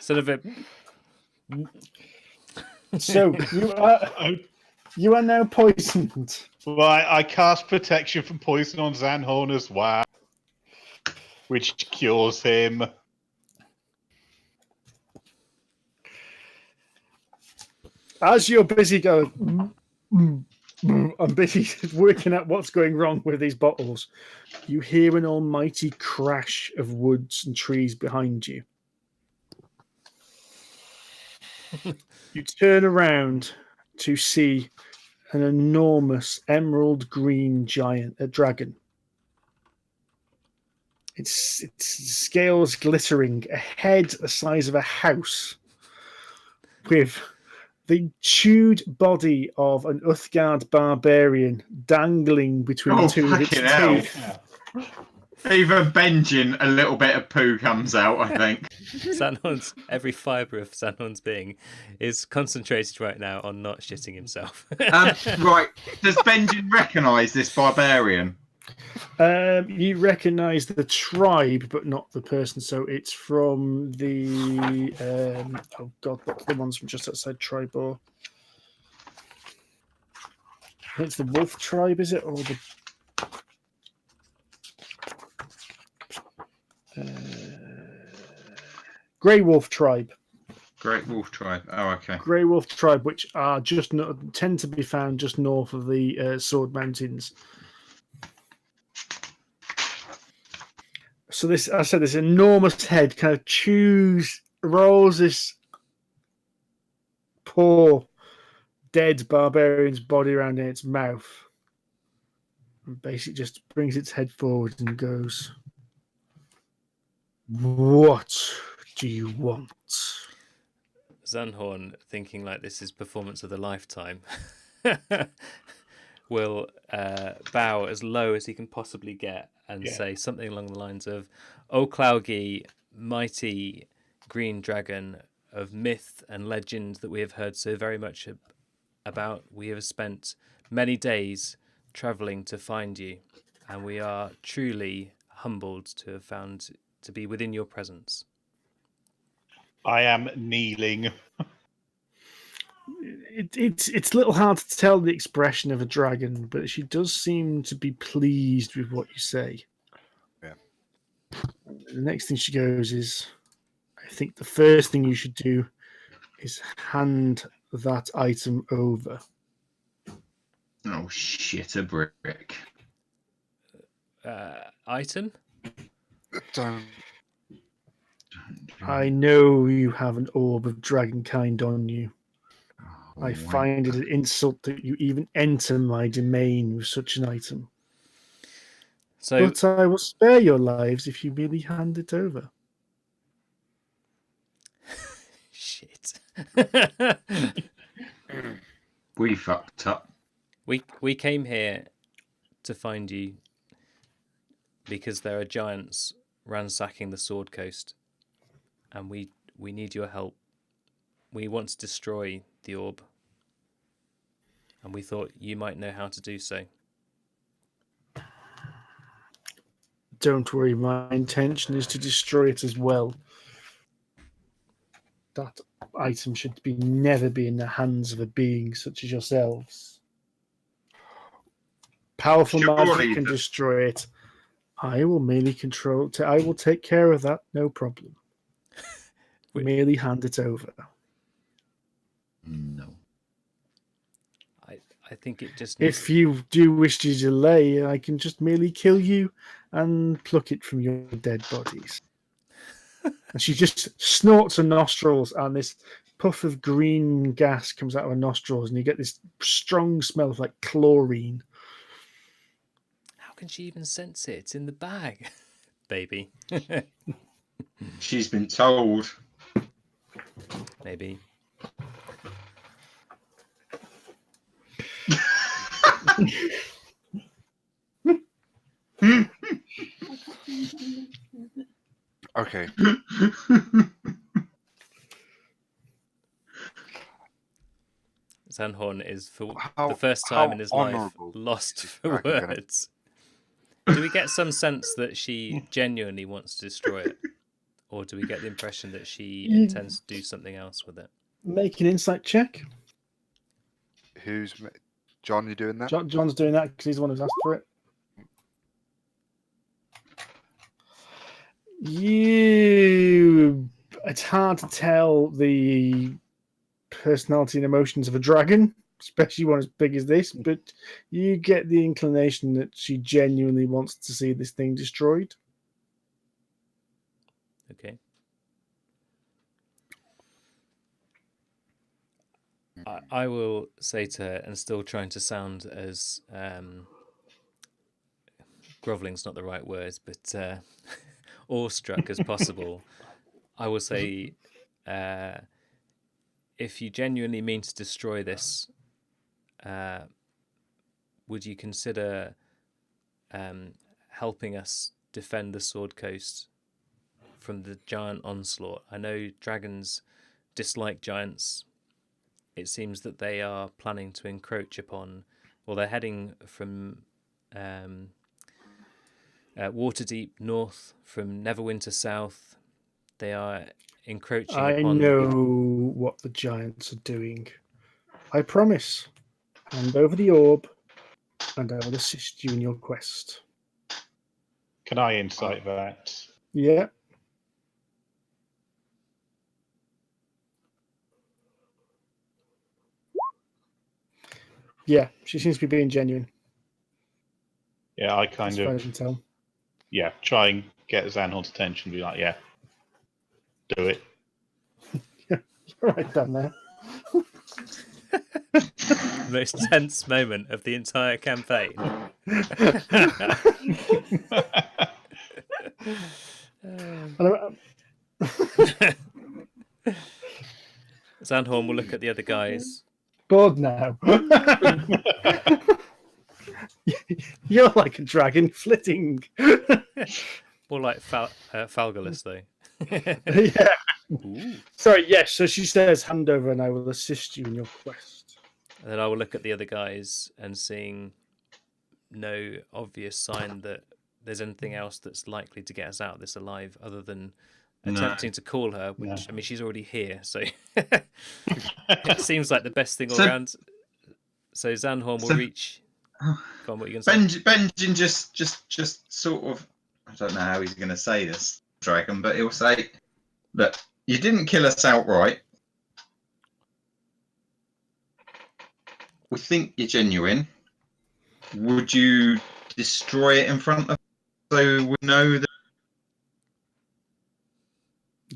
Son of a. So you are now poisoned. Right, I cast protection from poison on Xanhorn as well, which cures him. As you're busy going, I'm busy working out what's going wrong with these bottles, you hear an almighty crash of woods and trees behind you. You turn around to see an enormous emerald green giant, a dragon. Its scales glittering, a head the size of a house, with the chewed body of an Uthgard barbarian dangling between two of its teeth. Even Benjin, a little bit of poo comes out, I think. Xanhorn's, every fibre of Xanhorn's being is concentrated right now on not shitting himself. Right, does Benjin recognise this barbarian? You recognise the tribe, but not the person. So it's from the oh god, what's the ones from just outside Tribor? It's the Wolf tribe, is it, or the? Grey Wolf tribe. Great Wolf tribe. Oh, okay. Grey Wolf tribe, which are tend to be found just north of the Sword Mountains. So this, I said, this enormous head kind of rolls this poor dead barbarian's body around in its mouth, and basically just brings its head forward and goes, "What do you want?" Xanhorn, thinking like this is performance of the lifetime, will bow as low as he can possibly get and say something along the lines of, "O Clowgi, mighty green dragon of myth and legend that we have heard so very much about, we have spent many days travelling to find you, and we are truly humbled to have found to be within your presence." I am kneeling. It's a little hard to tell the expression of a dragon, but she does seem to be pleased with what you say. Yeah. The next thing she goes is, I think the first thing you should do is hand that item over. Oh shit, a brick. Item? I know you have an orb of dragonkind on you. I find it an insult that you even enter my domain with such an item. But I will spare your lives if you merely hand it over. Shit. We fucked up. We came here to find you because there are giants ransacking the Sword Coast, and we need your help. We want to destroy the orb, and we thought you might know how to do so. Don't worry, my intention is to destroy it as well. That item should never be in the hands of a being such as yourselves. Powerful magic can destroy it. I will merely control it. I will take care of that, no problem. Merely hand it over. No. I think it just needs... If you do wish to delay, I can just merely kill you and pluck it from your dead bodies. And she just snorts her nostrils, and this puff of green gas comes out of her nostrils, and you get this strong smell of like chlorine. How can she even sense it? It's in the bag, baby. She's been told. Maybe. Okay. Xanhorn is, for the first time in his life, lost for words. Do we get some sense that she genuinely wants to destroy it? Or do we get the impression that she intends to do something else with it? Make an insight check. Who's John? You doing that? John's doing that because he's the one who's asked for it. It's hard to tell the personality and emotions of a dragon, especially one as big as this, but you get the inclination that she genuinely wants to see this thing destroyed. Okay. I will say to her, and still trying to sound as groveling's not the right word, but awestruck as possible. I will say, if you genuinely mean to destroy this, would you consider helping us defend the Sword Coast from the giant onslaught? I know dragons dislike giants. It seems that they are planning to encroach upon, well, they're heading from Waterdeep north, from Neverwinter south. They are encroaching upon... I know what the giants are doing. I promise. Hand over the orb, and I will assist you in your quest. Can I insight that? Yeah. Yeah, she seems to be being genuine. Yeah, I kind as far of... as I can tell. Yeah, try and get Xanhorn's attention and be like, yeah, do it. You're right down there. The most tense moment of the entire campaign. Xanhorn will look at the other guys. Bored now. You're like a dragon flitting. More like Falgalus, though. Yeah. Ooh. Sorry, yes. So she says, hand over and I will assist you in your quest. And then I will look at the other guys and seeing no obvious sign that there's anything else that's likely to get us out of this alive other than attempting to call her, which, I mean, she's already here, so it seems like the best thing all around. So Xanhorn will reach... Go on, what are you going to say? Benjin just sort of... I don't know how he's going to say this, dragon, but he'll say, look, you didn't kill us outright. We think you're genuine. Would you destroy it in front of us so we know that?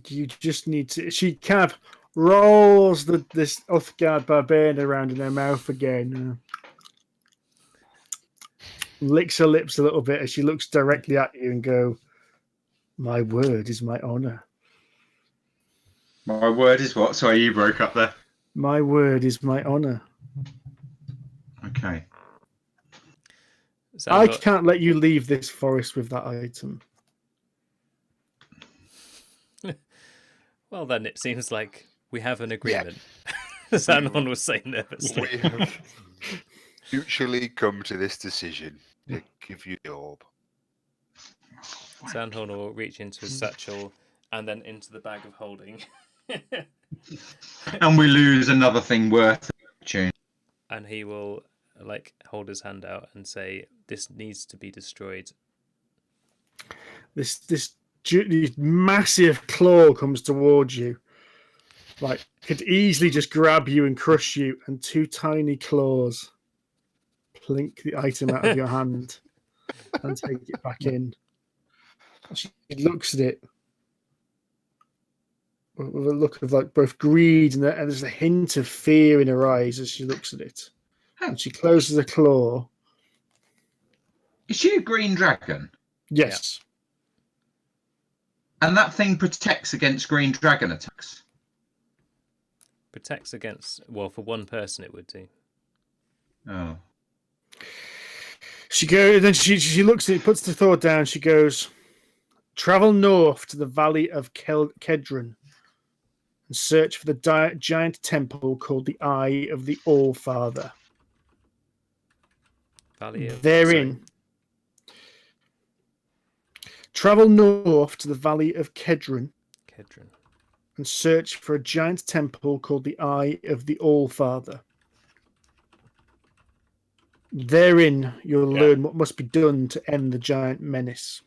You just need to... She kind of rolls this Uthgard barbarian around in her mouth again. Licks her lips a little bit as she looks directly at you and go, my word is my honour. My word is what? Sorry, you broke up there. My word is my honour. Okay. I can't let you leave this forest with that item. Well, then it seems like we have an agreement. Yeah. Xanhorn was saying nervously. We have mutually come to this decision to give you the orb. Xanhorn will reach into his satchel and then into the bag of holding. And we lose another thing worth it. And he will hold his hand out and say, this needs to be destroyed. This massive claw comes towards you. Could easily just grab you and crush you, and two tiny claws plink the item out of your hand and take it back in. She looks at it with a look of like both greed and there's a hint of fear in her eyes as she looks at it. And she closes the claw. Is she a green dragon? Yes. And that thing protects against green dragon attacks? Protects against, well, for one person it would do. Oh. She goes, then she looks at it, puts the sword down. She goes, travel north to the valley of Kedron and search for the giant temple called the Eye of the All-Father. Therein. Travel north to the valley of Kedron and search for a giant temple called the Eye of the All-Father. Therein, you'll learn what must be done to end the giant menace.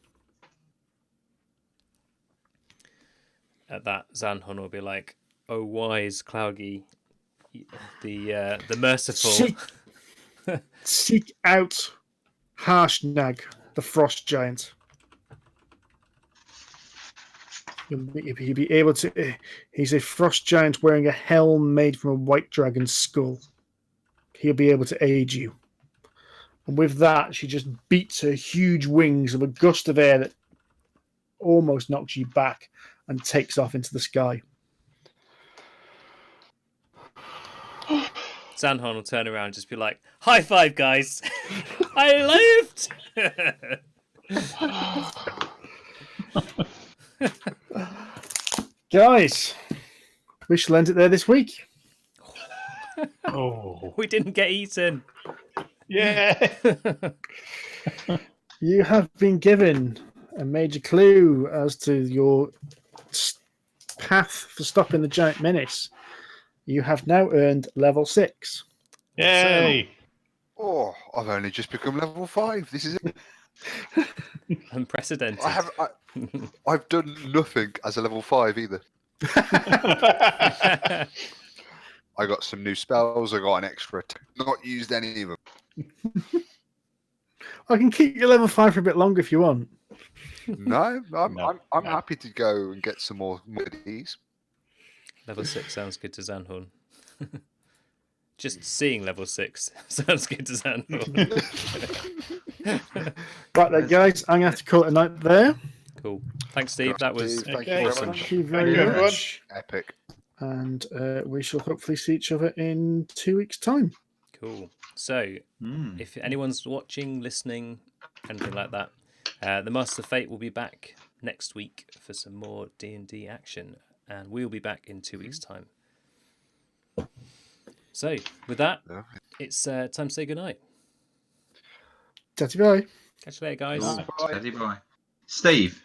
At that, Xanhorn will be like, "Oh, wise Clougie, the merciful." Seek out Harshnag, the frost giant. You'll be able to. He's a frost giant wearing a helm made from a white dragon's skull. He'll be able to aid you. And with that, she just beats her huge wings of a gust of air that almost knocks you back and takes off into the sky. Xanhorn will turn around and just be like, "High five, guys! I lived!" Guys, we shall end it there this week. Oh, We didn't get eaten. yeah. You have been given a major clue as to your path for stopping the giant menace. You have now earned level 6. Yay! Oh, I've only just become level 5. This is it. Unprecedented. I've done nothing as a level 5 either. I got some new spells. I got an extra. Not used any of them. I can keep you level 5 for a bit longer if you want. No, I'm No. happy to go and get some more goodies. Level 6 sounds good to Xanhorn. Just seeing level 6 sounds good to Xanhorn. Right then, guys, I'm going to have to call it a night there. Cool. Thanks, Steve. That was Thank Okay. you very awesome. much. Thank you very Thank you, much. Epic. And we shall hopefully see each other in 2 weeks' time. Cool. So, if anyone's watching, listening, anything like that, the Master of Fate will be back next week for some more D&D action, and we'll be back in 2 weeks' time. So, with that, it's time to say goodnight. Tatty bye. Catch you later, guys. Bye. Steve.